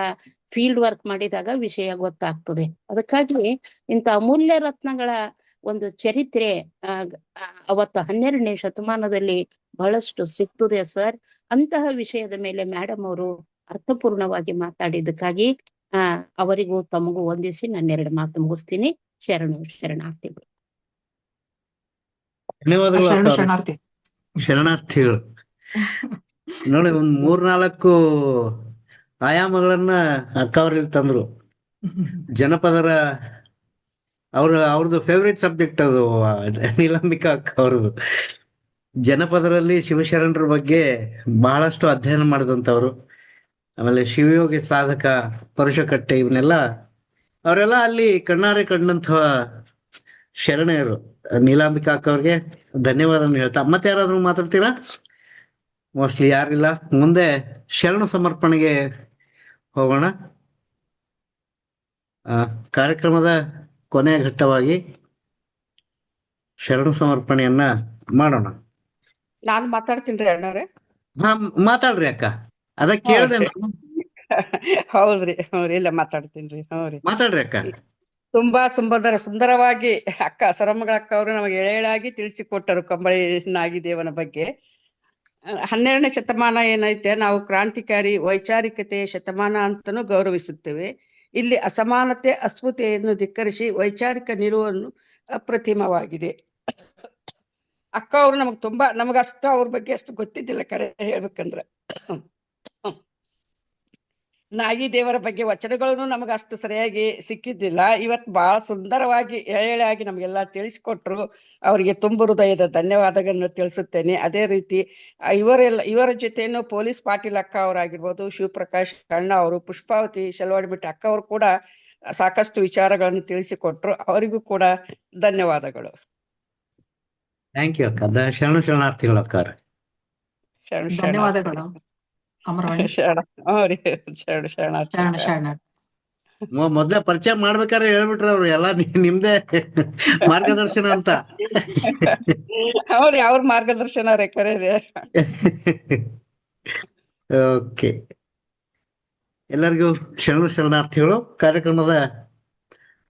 ಫೀಲ್ಡ್ ವರ್ಕ್ ಮಾಡಿದಾಗ ವಿಷಯ ಗೊತ್ತಾಗ್ತದೆ. ಅದಕ್ಕಾಗಿ ಇಂಥ ಅಮೂಲ್ಯ ರತ್ನಗಳ ಒಂದು ಚರಿತ್ರೆ ಅವತ್ತು 12ನೇ ಶತಮಾನದಲ್ಲಿ ಬಹಳಷ್ಟು ಸಿಗ್ತದೆ ಸರ್. ಅಂತಹ ವಿಷಯದ ಮೇಲೆ ಮೇಡಮ್ ಅವರು ಅರ್ಥಪೂರ್ಣವಾಗಿ ಮಾತಾಡಿದ್ದಕ್ಕಾಗಿ ಅವರಿಗೂ ತಮಗೂ ವಂದಿಸಿ ನನ್ನ 2 ಮಾತು ಮುಗಿಸ್ತೀನಿ. ಶರಣಾರ್ಥಿಗಳು. ಧನ್ಯವಾದಗಳು. ಶರಣಾರ್ಥಿಗಳು. ನೋಡಿ, ಒಂದ್ 3-4 ಆಯಾಮಗಳನ್ನ ಅಕ್ಕ ಅವ್ರಲ್ಲಿ ತಂದ್ರು. ಜನಪದರ ಅವ್ರದ್ದು ಫೇವ್ರೇಟ್ ಸಬ್ಜೆಕ್ಟ್ ಅದು, ನೀಲಂಬಿಕಾ ಅಕ್ಕ ಅವ್ರದ್ದು. ಜನಪದರಲ್ಲಿ ಶಿವಶರಣರ ಬಗ್ಗೆ ಬಹಳಷ್ಟು ಅಧ್ಯಯನ ಮಾಡಿದಂಥವ್ರು. ಆಮೇಲೆ ಶಿವಯೋಗಿ ಸಾಧಕ, ಪರುಷಕಟ್ಟೆ, ಇವನ್ನೆಲ್ಲ ಅವರೆಲ್ಲ ಅಲ್ಲಿ ಕಣ್ಣಾರೆ ಕಂಡಂತಹ ಶರಣೆಯರು. ನೀಲಾಂಬಿಕಾ ಅಕ್ಕ ಅವ್ರಿಗೆ ಧನ್ಯವಾದ ಹೇಳ್ತಾ, ಮತ್ತೆ ಯಾರಾದ್ರೂ ಮಾತಾಡ್ತೀರಾ? ಮೋಸ್ಟ್ಲಿ ಯಾರಿಲ್ಲ. ಮುಂದೆ ಶರಣ ಸಮರ್ಪಣೆಗೆ ಹೋಗೋಣ. ಕಾರ್ಯಕ್ರಮದ ಕೊನೆಯ ಘಟ್ಟವಾಗಿ ಶರಣ ಸಮರ್ಪಣೆಯನ್ನ ಮಾಡೋಣ. ನಾನು ಮಾತಾಡ್ತೀನಿ ಅಣ್ಣವ್ರೆ. ಮಾತಾಡ್ರಿ ಅಕ್ಕ, ಅದ ಕೇಳ್ದೆ. ಹೌದ್ರಿ ಇಲ್ಲ ಮಾತಾಡ್ತೀನಿ. ಮಾತಾಡ್ರಿ ಅಕ್ಕ. ತುಂಬಾ ಸುಂದರವಾಗಿ ಅಕ್ಕ ಸರಮಗಳ ಅಕ್ಕ ಅವರು ನಮಗೆ ಎಳೆಯಾಗಿ ತಿಳಿಸಿಕೊಟ್ಟರು ಕಂಬಳಿ ನಾಗಿ ದೇವನ ಬಗ್ಗೆ. 12ನೇ ಶತಮಾನ ಏನೈತೆ, ನಾವು ಕ್ರಾಂತಿಕಾರಿ ವೈಚಾರಿಕತೆಯ ಶತಮಾನ ಅಂತನೂ ಗೌರವಿಸುತ್ತೇವೆ. ಇಲ್ಲಿ ಅಸಮಾನತೆ ಅಸ್ಪೃತೆಯನ್ನು ಧಿಕ್ಕರಿಸಿ ವೈಚಾರಿಕ ನಿಲುವನ್ನು ಅಪ್ರತಿಮವಾಗಿದೆ. ಅಕ್ಕ ಅವರು ನಮಗಷ್ಟು ಅವ್ರ ಬಗ್ಗೆ ಅಷ್ಟು ಗೊತ್ತಿದ್ದಿಲ್ಲ ಕರೆ ಹೇಳ್ಬೇಕಂದ್ರ. ನಾಗಿ ದೇವರ ಬಗ್ಗೆ ವಚನಗಳನ್ನು ನಮಗ ಅಷ್ಟು ಸರಿಯಾಗಿ ಸಿಕ್ಕಿದ್ದಿಲ್ಲ. ಇವತ್ತು ಬಹಳ ಸುಂದರವಾಗಿ ಎಳೆಯಾಗಿ ನಮಗೆಲ್ಲ ತಿಳಿಸಿಕೊಟ್ರು. ಅವರಿಗೆ ತುಂಬು ಹೃದಯದ ಧನ್ಯವಾದಗಳನ್ನು ತಿಳಿಸುತ್ತೇನೆ. ಅದೇ ರೀತಿ ಇವರ ಜೊತೆಯನ್ನು ಪೊಲೀಸ್ ಪಾಟೀಲ್ ಅಕ್ಕ ಅವರಾಗಿರ್ಬೋದು, ಶಿವಪ್ರಕಾಶ್ ಅಣ್ಣ ಅವರು, ಪುಷ್ಪಾವತಿ ಶೆಲ್ವಾಡಿಬಿಟ್ಟ ಅಕ್ಕ ಅವರು ಕೂಡ ಸಾಕಷ್ಟು ವಿಚಾರಗಳನ್ನು ತಿಳಿಸಿಕೊಟ್ರು. ಅವರಿಗೂ ಕೂಡ ಧನ್ಯವಾದಗಳು. ಥ್ಯಾಂಕ್ ಯು ಅಕ್ಕ. ಶರಣಾರ್ಥಿಗಳು ಅಕ್ಕ. ಧನ್ಯವಾದಗಳು. ಮೊದ್ಲೇ ಪರಿಚಯ ಮಾಡ್ಬೇಕಾದ್ರೆ ಹೇಳ್ಬಿಟ್ರ ಅವ್ರು ಎಲ್ಲ ನಿಮ್ದೇ ಮಾರ್ಗದರ್ಶನ ಅಂತ. ಅವ್ರ ಮಾರ್ಗದರ್ಶನ ರೇ ಕರೆ. ಓಕೆ, ಎಲ್ಲರಿಗೂ ಶರಣಾರ್ಥಿಗಳು. ಕಾರ್ಯಕ್ರಮದ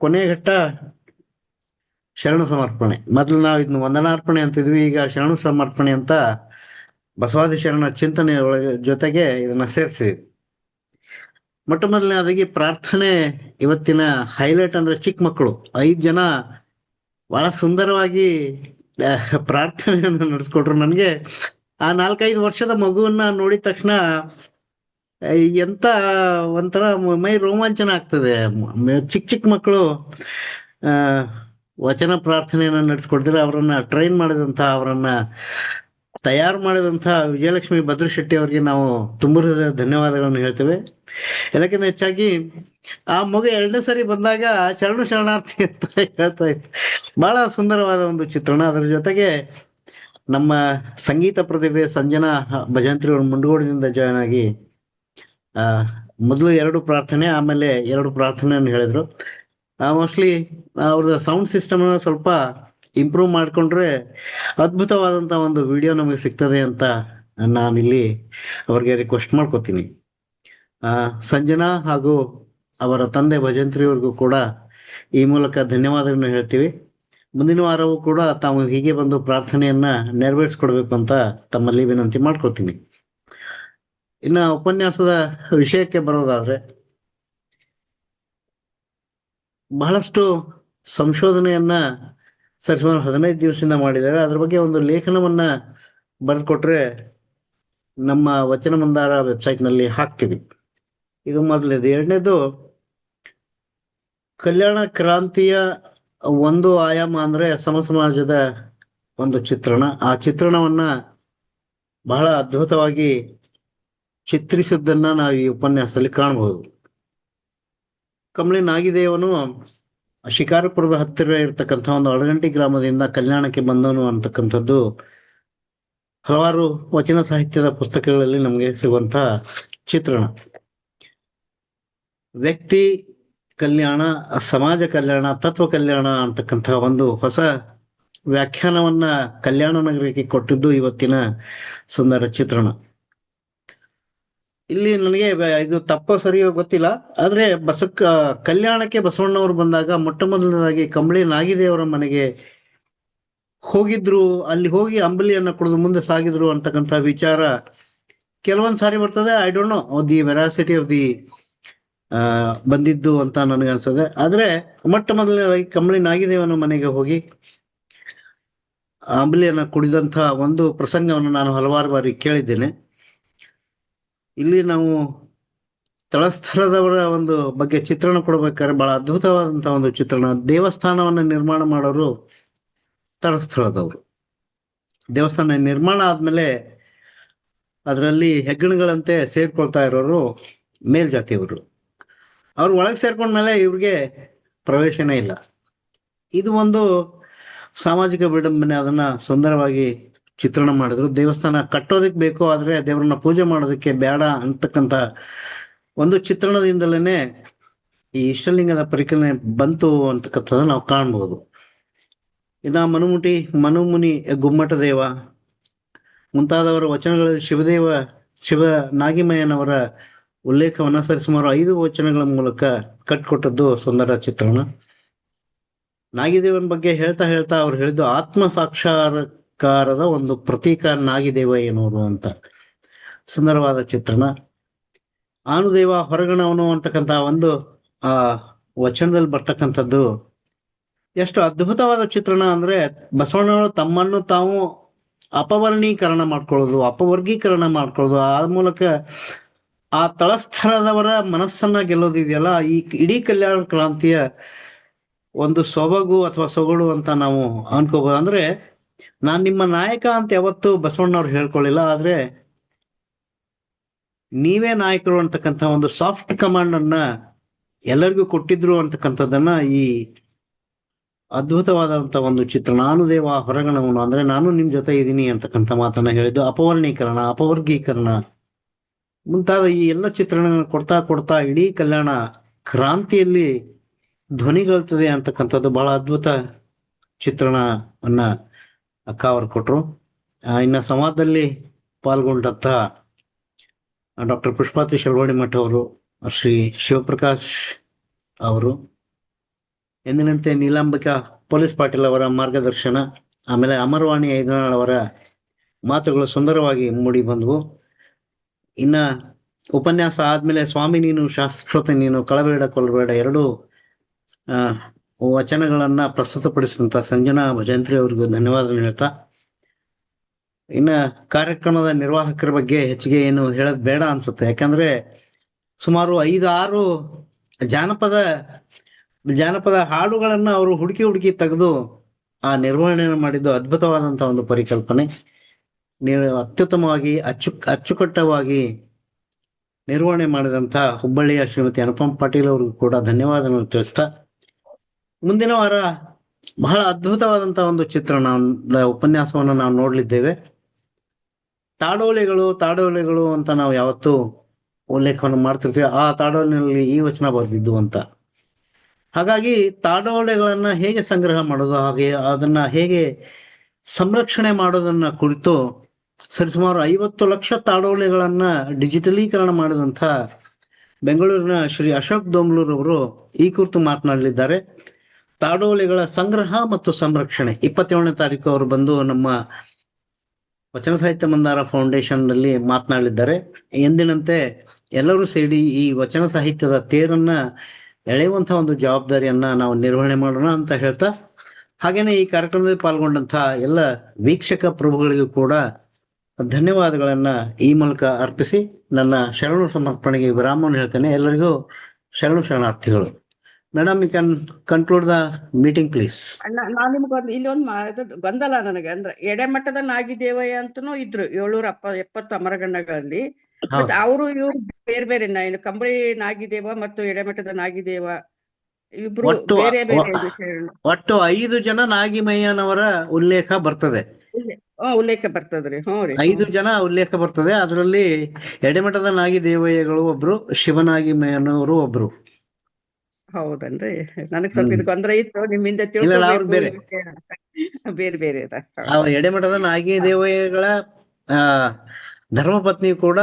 ಕೊನೆಯ ಘಟ್ಟ ಶರಣ ಸಮರ್ಪಣೆ. ಮೊದಲು ನಾವು ಇದನ್ನ ವಂದನಾರ್ಪಣೆ ಅಂತಿದ್ವಿ, ಈಗ ಶರಣ ಸಮರ್ಪಣೆ ಅಂತ ಬಸವಾದಿ ಶರಣ ಚಿಂತನೆ ಜೊತೆಗೆ ಇದನ್ನ ಸೇರಿಸಿದ್ವಿ. ಮೊಟ್ಟ ಮೊದಲನೇದಾಗಿ ಪ್ರಾರ್ಥನೆ. ಇವತ್ತಿನ ಹೈಲೈಟ್ ಅಂದ್ರೆ ಚಿಕ್ಕ ಮಕ್ಕಳು 5 ಜನ ಬಹಳ ಸುಂದರವಾಗಿ ಪ್ರಾರ್ಥನೆಯನ್ನು ನಡೆಸ್ಕೊಟ್ರು. ನನಗೆ ಆ 4-5 ವರ್ಷದ ಮಗುವನ್ನ ನೋಡಿದ ತಕ್ಷಣ ಎಂತ ಒಂಥರ ಮೈ ರೋಮಾಂಚನ ಆಗ್ತದೆ. ಚಿಕ್ಕ ಮಕ್ಕಳು ವಚನ ಪ್ರಾರ್ಥನೆಯನ್ನ ನಡೆಸ್ಕೊಡ್ತಾರೆ. ಅವರನ್ನ ಟ್ರೈನ್ ಮಾಡಿದಂತಹ, ಅವರನ್ನ ತಯಾರು ಮಾಡಿದಂತಹ ವಿಜಯಲಕ್ಷ್ಮಿ ಭದ್ರಶೆಟ್ಟಿ ಅವರಿಗೆ ನಾವು ತುಂಬ ಧನ್ಯವಾದಗಳನ್ನು ಹೇಳ್ತೇವೆ. ಎಲ್ಲಕ್ಕಿಂತ ಹೆಚ್ಚಾಗಿ ಆ ಮಗು 2ನೇ ಸರಿ ಬಂದಾಗ ಶರಣಾರ್ಥಿ ಅಂತ ಹೇಳ್ತಾ ಇತ್ತು. ಬಹಳ ಸುಂದರವಾದ ಒಂದು ಚಿತ್ರಣ. ಅದರ ಜೊತೆಗೆ ನಮ್ಮ ಸಂಗೀತ ಪ್ರತಿಭೆ ಸಂಜನಾ ಭಜಂತ್ರಿ ಅವರು ಮುಂಡಗೋಡಿನಿಂದ ಜಾಯ್ನ್ ಆಗಿ ಮೊದಲು 2 ಪ್ರಾರ್ಥನೆ, ಆಮೇಲೆ 2 ಪ್ರಾರ್ಥನೆಯನ್ನು ಹೇಳಿದ್ರು. ಮೋಸ್ಟ್ಲಿ ಅವ್ರದ್ದು ಸೌಂಡ್ ಸಿಸ್ಟಮ್ ಸ್ವಲ್ಪ ಇಂಪ್ರೂವ್ ಮಾಡಿಕೊಂಡ್ರೆ ಅದ್ಭುತವಾದಂಥ ಒಂದು ವಿಡಿಯೋ ನಮಗೆ ಸಿಗ್ತದೆ ಅಂತ ನಾನಿಲ್ಲಿ ಅವ್ರಿಗೆ ರಿಕ್ವೆಸ್ಟ್ ಮಾಡ್ಕೋತೀನಿ. ಸಂಜನಾ ಹಾಗೂ ಅವರ ತಂದೆ ಭಜಂತ್ರಿ ಅವ್ರಿಗೂ ಕೂಡ ಈ ಮೂಲಕ ಧನ್ಯವಾದಗಳನ್ನು ಹೇಳ್ತೀವಿ. ಮುಂದಿನ ವಾರವೂ ಕೂಡ ತಾವು ಹೀಗೆ ಬಂದು ಪ್ರಾರ್ಥನೆಯನ್ನ ನೆರವೇರಿಸ್ಕೊಡ್ಬೇಕು ಅಂತ ತಮ್ಮಲ್ಲಿ ವಿನಂತಿ ಮಾಡ್ಕೊತೀನಿ. ಇನ್ನು ಉಪನ್ಯಾಸದ ವಿಷಯಕ್ಕೆ ಬರೋದಾದ್ರೆ, ಬಹಳಷ್ಟು ಸಂಶೋಧನೆಯನ್ನ ಸುಮಾರು 15 ದಿವಸದಿಂದ ಮಾಡಿದ್ದಾರೆ. ಅದ್ರ ಬಗ್ಗೆ ಒಂದು ಲೇಖನವನ್ನ ಬರೆದುಕೊಟ್ರೆ ನಮ್ಮ ವಚನ ಮಂದಾರ ವೆಬ್ಸೈಟ್ನಲ್ಲಿ ಹಾಕ್ತೀವಿ. ಇದು ಮೊದಲನೇದು. ಎರಡನೇದು, ಕಲ್ಯಾಣ ಕ್ರಾಂತಿಯ ಒಂದು ಆಯಾಮ ಅಂದ್ರೆ ಸಮಾಜದ ಒಂದು ಚಿತ್ರಣ. ಆ ಚಿತ್ರಣವನ್ನ ಬಹಳ ಅದ್ಭುತವಾಗಿ ಚಿತ್ರಿಸಿದ್ದನ್ನ ನಾವು ಈ ಉಪನ್ಯಾಸದಲ್ಲಿ ಕಾಣಬಹುದು. ಕಂಬಳಿ ನಾಗಿದೇವನು ಶಿಕಾರಪುರದ ಹತ್ತಿರ ಇರ್ತಕ್ಕಂಥ ಒಂದು ಅಳಗಂಟಿ ಗ್ರಾಮದಿಂದ ಕಲ್ಯಾಣಕ್ಕೆ ಬಂದನು ಅಂತಕ್ಕಂಥದ್ದು ಹಲವಾರು ವಚನ ಸಾಹಿತ್ಯದ ಪುಸ್ತಕಗಳಲ್ಲಿ ನಮಗೆ ಸಿಗುವಂತ ಚಿತ್ರಣ. ವ್ಯಕ್ತಿ ಕಲ್ಯಾಣ, ಸಮಾಜ ಕಲ್ಯಾಣ, ತತ್ವ ಕಲ್ಯಾಣ ಅಂತಕ್ಕಂಥ ಒಂದು ಹೊಸ ವ್ಯಾಖ್ಯಾನವನ್ನ ಕಲ್ಯಾಣ ನಗರಕ್ಕೆ ಕೊಟ್ಟಿದ್ದು ಇವತ್ತಿನ ಸುಂದರ ಚಿತ್ರಣ. ಇಲ್ಲಿ ನನಗೆ ಇದು ತಪ್ಪೋ ಸರಿಯೋ ಗೊತ್ತಿಲ್ಲ, ಆದ್ರೆ ಕಲ್ಯಾಣಕ್ಕೆ ಬಸವಣ್ಣವರು ಬಂದಾಗ ಮೊಟ್ಟ ಮೊದಲನೇದಾಗಿ ಕಂಬಳಿ ನಾಗಿದೇವರ ಮನೆಗೆ ಹೋಗಿದ್ರು, ಅಲ್ಲಿ ಹೋಗಿ ಅಂಬಲಿಯನ್ನ ಕುಡಿದು ಮುಂದೆ ಸಾಗಿದ್ರು ಅಂತಕ್ಕಂಥ ವಿಚಾರ ಕೆಲವೊಂದ್ ಸಾರಿ ಬರ್ತದೆ. I don't know the veracity of the ಬಂದಿದ್ದು ಅಂತ ನನಗೆ ಅನ್ಸದೆ. ಆದ್ರೆ ಮೊಟ್ಟ ಮೊದಲನೇದಾಗಿ ಕಂಬಳಿ ನಾಗಿದೇವನ ಮನೆಗೆ ಹೋಗಿ ಅಂಬಲಿಯನ್ನ ಕುಡಿದಂತ ಒಂದು ಪ್ರಸಂಗವನ್ನು ನಾನು ಹಲವಾರು ಬಾರಿ ಕೇಳಿದ್ದೇನೆ. ಇಲ್ಲಿ ನಾವು ತಳಸ್ಥಳದವರ ಒಂದು ಬಗ್ಗೆ ಚಿತ್ರಣ ಕೊಡ್ಬೇಕಾದ್ರೆ ಬಹಳ ಅದ್ಭುತವಾದಂತ ಒಂದು ಚಿತ್ರಣ. ದೇವಸ್ಥಾನವನ್ನ ನಿರ್ಮಾಣ ಮಾಡೋರು ತಳಸ್ಥಳದವರು. ದೇವಸ್ಥಾನ ನಿರ್ಮಾಣ ಆದ್ಮೇಲೆ ಅದರಲ್ಲಿ ಹೆಗ್ಗಣಗಳಂತೆ ಸೇರ್ಕೊಳ್ತಾ ಇರೋರು ಮೇಲ್ಜಾತಿಯವರು. ಅವ್ರು ಒಳಗೆ ಸೇರ್ಕೊಂಡ್ಮೇಲೆ ಇವ್ರಿಗೆ ಪ್ರವೇಶನೇ ಇಲ್ಲ. ಇದು ಒಂದು ಸಾಮಾಜಿಕ ವಿಡಂಬನೆ. ಅದನ್ನ ಸುಂದರವಾಗಿ ಚಿತ್ರಣ ಮಾಡಿದ್ರು. ದೇವಸ್ಥಾನ ಕಟ್ಟೋದಕ್ಕೆ ಬೇಕು, ಆದ್ರೆ ದೇವರನ್ನ ಪೂಜೆ ಮಾಡೋದಕ್ಕೆ ಬೇಡ ಅಂತಕ್ಕಂಥ ಒಂದು ಚಿತ್ರಣದಿಂದಲೇ ಈ ಇಷ್ಟಲಿಂಗದ ಪರಿಕಲ್ಪನೆ ಬಂತು ಅಂತಕ್ಕಂಥದ್ದು ನಾವು ಕಾಣ್ಬೋದು. ಇನ್ನ ಮನುಮುನಿ ಗುಮ್ಮಟ ದೇವ ಮುಂತಾದವರ ವಚನಗಳಲ್ಲಿ ಶಿವ ನಾಗಿಮಯ್ಯನವರ ಉಲ್ಲೇಖವನ್ನ ಸರಿಸುಮಾರು 5 ವಚನಗಳ ಮೂಲಕ ಕಟ್ಕೊಟ್ಟದ್ದು ಸುಂದರ ಚಿತ್ರಣ. ನಾಗಿದೇವನ ಬಗ್ಗೆ ಹೇಳ್ತಾ ಅವ್ರು ಹೇಳಿದ್ದು ಆತ್ಮ ಸಾಕ್ಷಾತ್ಕಾರದ ಒಂದು ಪ್ರತೀಕ ನಾಗಿದೇವ ಏನೋರು ಅಂತ. ಸುಂದರವಾದ ಚಿತ್ರಣ. ಆನುದೇವ ಹೊರಗಣವನು ಅಂತಕ್ಕಂಥ ಒಂದು ವಚನದಲ್ಲಿ ಬರ್ತಕ್ಕಂಥದ್ದು ಎಷ್ಟು ಅದ್ಭುತವಾದ ಚಿತ್ರಣ ಅಂದ್ರೆ, ಬಸವಣ್ಣವರು ತಮ್ಮನ್ನು ತಾವು ಅಪವರ್ಗೀಕರಣ ಮಾಡ್ಕೊಳ್ಳೋದು, ಆ ಮೂಲಕ ಆ ತಳಸ್ಥಳದವರ ಮನಸ್ಸನ್ನ ಗೆಲ್ಲೋದಿದೆಯಲ್ಲ, ಈ ಇಡೀ ಕಲ್ಯಾಣ ಕ್ರಾಂತಿಯ ಒಂದು ಸೊಬಗು ಅಥವಾ ಸೊಗಡು ಅಂತ ನಾವು ಅನ್ಕೋಬಹುದು. ಅಂದ್ರೆ ನಾನ್ ನಿಮ್ಮ ನಾಯಕ ಅಂತ ಯಾವತ್ತೂ ಬಸವಣ್ಣವ್ರು ಹೇಳ್ಕೊಳ್ಳಿಲ್ಲ, ಆದ್ರೆ ನೀವೇ ನಾಯಕರು ಅಂತಕ್ಕಂಥ ಒಂದು ಸಾಫ್ಟ್ ಕಮಾಂಡ್ ಅನ್ನ ಎಲ್ಲರಿಗೂ ಕೊಟ್ಟಿದ್ರು ಅಂತಕ್ಕಂಥದ್ದನ್ನ ಈ ಅದ್ಭುತವಾದಂತ ಒಂದು ಚಿತ್ರಣ. ಆನುದೇವ ಹೊರಗಣವನು ಅಂದ್ರೆ ನಾನು ನಿಮ್ ಜೊತೆ ಇದ್ದೀನಿ ಅಂತಕ್ಕಂಥ ಮಾತನ್ನ ಹೇಳಿದ್ದು. ಅಪವರ್ಗೀಕರಣ ಮುಂತಾದ ಈ ಎಲ್ಲ ಚಿತ್ರಣಗಳನ್ನ ಕೊಡ್ತಾ ಇಡೀ ಕಲ್ಯಾಣ ಕ್ರಾಂತಿಯಲ್ಲಿ ಧ್ವನಿಗಳ್ತದೆ ಅಂತಕ್ಕಂಥದ್ದು ಬಹಳ ಅದ್ಭುತ ಚಿತ್ರಣವನ್ನ ಅಕ್ಕ ಅವರು ಕೊಟ್ರು. ಇನ್ನ ಸಂವಾದದಲ್ಲಿ ಪಾಲ್ಗೊಂಡಂತ ಡಾಕ್ಟರ್ ಪುಷ್ಪಾತಿ ಶರವಣಿ ಮಠ ಅವರು, ಶ್ರೀ ಶಿವಪ್ರಕಾಶ್ ಅವರು, ಎಂದಿನಂತೆ ನೀಲಾಂಬಿಕಾ ಪೊಲೀಸ್ ಪಾಟೀಲ್ ಅವರ ಮಾರ್ಗದರ್ಶನ, ಆಮೇಲೆ ಅಮರವಾಣಿ ಐದನಾಳ್ ಅವರ ಮಾತುಗಳು ಸುಂದರವಾಗಿ ಮೂಡಿ ಬಂದವು. ಇನ್ನ ಉಪನ್ಯಾಸ ಆದ್ಮೇಲೆ ಸ್ವಾಮಿ ನೀನು ಶಾಶ್ವತ ನೀನು ಕಳಬೇಡ ಕೊಲ್ಲಬೇಡ 2 ವಚನಗಳನ್ನ ಪ್ರಸ್ತುತಪಡಿಸಿದಂತ ಸಂಜನಾ ಭಜಂತ್ರಿ ಅವ್ರಿಗೂ ಧನ್ಯವಾದ ಹೇಳ್ತಾ, ಇನ್ನ ಕಾರ್ಯಕ್ರಮದ ನಿರ್ವಾಹಕರ ಬಗ್ಗೆ ಹೆಚ್ಚಿಗೆ ಏನು ಹೇಳೋದ್ ಬೇಡ ಅನ್ಸುತ್ತೆ. ಯಾಕಂದ್ರೆ ಸುಮಾರು 5-6 ಜಾನಪದ ಹಾಡುಗಳನ್ನ ಅವರು ಹುಡುಕಿ ತೆಗೆದು ಆ ನಿರ್ವಹಣೆಯನ್ನು ಮಾಡಿದ್ದು ಅದ್ಭುತವಾದಂತಹ ಒಂದು ಪರಿಕಲ್ಪನೆ. ನೀವು ಅತ್ಯುತ್ತಮವಾಗಿ ಅಚ್ಚುಕಟ್ಟವಾಗಿ ನಿರ್ವಹಣೆ ಮಾಡಿದಂತ ಹುಬ್ಬಳ್ಳಿಯ ಶ್ರೀಮತಿ ಅನುಪಮ್ ಪಾಟೀಲ್ ಅವ್ರಿಗೂ ಕೂಡ ಧನ್ಯವಾದಗಳನ್ನು ತಿಳಿಸ್ತಾ, ಮುಂದಿನ ವಾರ ಬಹಳ ಅದ್ಭುತವಾದಂತಹ ಒಂದು ಚಿತ್ರಣದ ಉಪನ್ಯಾಸವನ್ನು ನಾವು ನೋಡ್ಲಿದ್ದೇವೆ. ತಾಡೋಲೆಗಳು ಅಂತ ನಾವು ಯಾವತ್ತೂ ಉಲ್ಲೇಖವನ್ನು ಮಾಡ್ತಿರ್ತೀವಿ. ಆ ತಾಡೋಲಿನಲ್ಲಿ ಈ ವಚನ ಬರೆದಿದ್ದು ಅಂತ. ಹಾಗಾಗಿ ತಾಡೋಲೆಗಳನ್ನ ಹೇಗೆ ಸಂಗ್ರಹ ಮಾಡೋದು, ಹಾಗೆ ಅದನ್ನ ಹೇಗೆ ಸಂರಕ್ಷಣೆ ಮಾಡೋದನ್ನ ಕುರಿತು ಸರಿಸುಮಾರು 50 ಲಕ್ಷ ತಾಡೋಲೆಗಳನ್ನ ಡಿಜಿಟಲೀಕರಣ ಮಾಡಿದಂಥ ಬೆಂಗಳೂರಿನ ಶ್ರೀ ಅಶೋಕ್ ದೊಂಬ್ಲೂರ್ ಅವರು ಈ ಕುರಿತು ಮಾತನಾಡಲಿದ್ದಾರೆ. ತಾಡೋಲೆಗಳ ಸಂಗ್ರಹ ಮತ್ತು ಸಂರಕ್ಷಣೆ 27ನೇ ತಾರೀಕು ಅವರು ಬಂದು ನಮ್ಮ ವಚನ ಸಾಹಿತ್ಯ ಮಂದಾರ ಫೌಂಡೇಶನ್ ನಲ್ಲಿ ಮಾತನಾಡಲಿದ್ದಾರೆ. ಎಂದಿನಂತೆ ಎಲ್ಲರೂ ಸೇರಿ ಈ ವಚನ ಸಾಹಿತ್ಯದ ತೇರನ್ನ ಎಳೆಯುವಂತಹ ಒಂದು ಜವಾಬ್ದಾರಿಯನ್ನ ನಾವು ನಿರ್ವಹಣೆ ಮಾಡೋಣ ಅಂತ ಹೇಳ್ತಾ, ಹಾಗೇನೆ ಈ ಕಾರ್ಯಕ್ರಮದಲ್ಲಿ ಪಾಲ್ಗೊಂಡಂತಹ ಎಲ್ಲ ವೀಕ್ಷಕ ಪ್ರಭುಗಳಿಗೂ ಕೂಡ ಧನ್ಯವಾದಗಳನ್ನ ಈ ಮೂಲಕ ಅರ್ಪಿಸಿ ನನ್ನ ಶರಣು ಸಮರ್ಪಣೆಗೆ ವಿರಾಮವನ್ನು ಹೇಳ್ತೇನೆ. ಎಲ್ಲರಿಗೂ ಶರಣಾರ್ಥಿಗಳು. Madam, you can conclude the meeting please. ನಾನು ನಿಮ್ಗೊಂದು ಇಲ್ಲಿ ಒಂದು ಗೊಂದಲ ನನಗೆ. ಅಂದ್ರೆ ಎಡೆಮಠದ ನಾಗಿದೇವಯ್ಯ ಅಂತನೂ ಇದ್ರು 770 ಅಮರಗಣ್ಣಗಳಲ್ಲಿ. ಮತ್ತೆ ಅವರು ಇವ್ರು ಬೇರೆ ಬೇರೆ ಕಂಬಳಿ ನಾಗಿದೇವ ಮತ್ತು ಎಡೆಮಠದ ನಾಗಿದೇವ ಇಬ್ರು ಬೇರೆ ಬೇರೆ ಒಟ್ಟು 5 ಜನ ನಾಗಿಮಯ್ಯನವರ ಉಲ್ಲೇಖ ಬರ್ತದೆ. ಉಲ್ಲೇಖ ಬರ್ತದ್ರಿ. ಹ್ಞೂ ರೀ, 5 ಜನ ಉಲ್ಲೇಖ ಬರ್ತದೆ. ಅದರಲ್ಲಿ ಎಡೆಮಠದ ನಾಗಿದೇವಯ್ಯಗಳು ಒಬ್ರು, ಶಿವನಾಗಿಮಯ್ಯನವರು ಒಬ್ರು. ಹೌದನ್ರಿ. ನನಗ್ ಸ್ವಲ್ಪ ಇದು ಗೊಂದಲ ಇತ್ತು, ನಿಮ್ಮಿಂದ ಬೇರೆ ಬೇರೆ ಬೇರೆ ಎಡೆಮಠದ ನಾಗಿದೇವಯ್ಯಗಳ ಧರ್ಮಪತ್ನಿ ಕೂಡ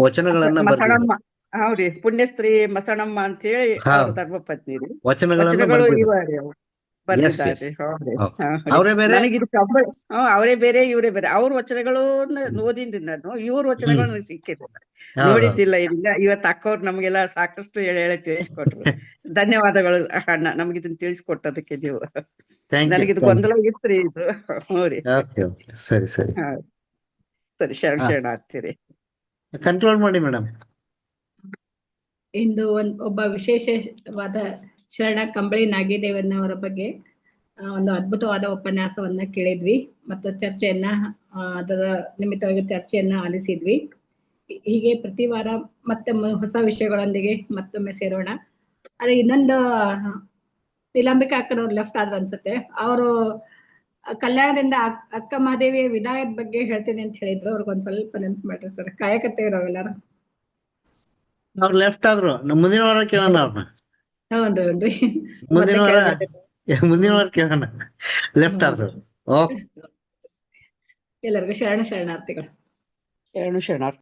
ವಚನಗಳನ್ನ ಮಸಣಮ್ಮ. ಹೌದ್ರಿ, ಪುಣ್ಯಸ್ತ್ರೀ ಮಸಣಮ್ಮ ಅಂತ ಹೇಳಿ ಧರ್ಮಪತ್ನಿ ರೀ. ವಚನಗಳು ಬರ್ತಿದ್ದಾರೆ. ಅವರೇ ಬೇರೆ, ನನಗಿದು ಕಂಬಳಿ ಅವರೇ ಬೇರೆ ಇವರೇ ಬೇರೆ. ಅವ್ರ ವಚನಗಳು ಓದಿನ್ರಿ ನಾನು, ಇವ್ರ ವಚನಗಳು ನನಗೆ ಸಿಕ್ಕಿದೆ, ನೋಡಿದ್ದಿಲ್ಲ. ಇಲ್ಲ ಇವತ್ತು ಅಕ್ಕವ್ರು ನಮ್ಗೆಲ್ಲ ಸಾಕಷ್ಟು ಹೇಳಿ ತಿಳಿಸ್ಕೊಟ್ರು. ಧನ್ಯವಾದಗಳು ಅಣ್ಣ, ನಮ್ಗಿದನ್ನ ತಿಳಿಸ್ಕೊಟ್ಟದಕ್ಕೆ. ನೀವು ನನಗಿದು ಗೊಂದಲ ಇತ್ರಿ ಇದು. ಹ್ಞೂ ರೀ, ಸರಿ ಸರಿ ಸರಿ. ಶರಣಾರ್ಥಿರಿ. ಕನ್ಕ್ಲೂಡ್ ಮಾಡಿ ಮೇಡಮ್. ಇಂದು ಒಬ್ಬ ವಿಶೇಷವಾದ ಶರಣ ಕಂಬಳಿ ನಾಗಿದೇವನವರ ಬಗ್ಗೆ ಒಂದು ಅದ್ಭುತವಾದ ಉಪನ್ಯಾಸವನ್ನ ಕೇಳಿದ್ವಿ ಮತ್ತು ಚರ್ಚೆಯನ್ನ ಅದರ ನಿಮಿತ್ತವಾಗಿ ಚರ್ಚೆಯನ್ನ ಆಲಿಸಿದ್ವಿ. ಹೀಗೆ ಪ್ರತಿ ವಾರ ಮತ್ತೆ ಹೊಸ ವಿಷಯಗಳೊಂದಿಗೆ ಮತ್ತೊಮ್ಮೆ ಸೇರೋಣ. ಆದ್ರೆ ಇನ್ನೊಂದು ನಿಲಂಬಿಕಾ ಅಕ್ಕನವ್ರು ಲೆಫ್ಟ್ ಆದ್ರು ಅನ್ಸುತ್ತೆ. ಅವರು ಕಲ್ಯಾಣದಿಂದ ಅಕ್ಕ ಮಹಾದೇವಿಯ ವಿದಾಯದ ಬಗ್ಗೆ ಹೇಳ್ತೀನಿ ಅಂತ ಹೇಳಿದ್ರು. ಅವ್ರಿಗೊಂದ್ ಸ್ವಲ್ಪ ನೆನ್ಪು ಮಾಡ್ರಿ ಸರ್, ಕಾಯಕತ್ತೆ ಇರೋವೆಲ್ಲರೂ. ಅವ್ರು ಲೆಫ್ಟ್ ಆದ್ರು. ಮುಂದಿನ ವಾರ ಕೇಳೋಣ ಅವ್ರನ್ನ. ಹೌನ್ರಿ, ಮುಂದಿನ ವಾರ ಕೇಳೋಣ. ಲೆಫ್ಟ್ ಆದ್ರು. ಎಲ್ಲರಿಗೂ ಶರಣಾರ್ಥಿಗಳು. ಶರಣಾರ್ಥಿ.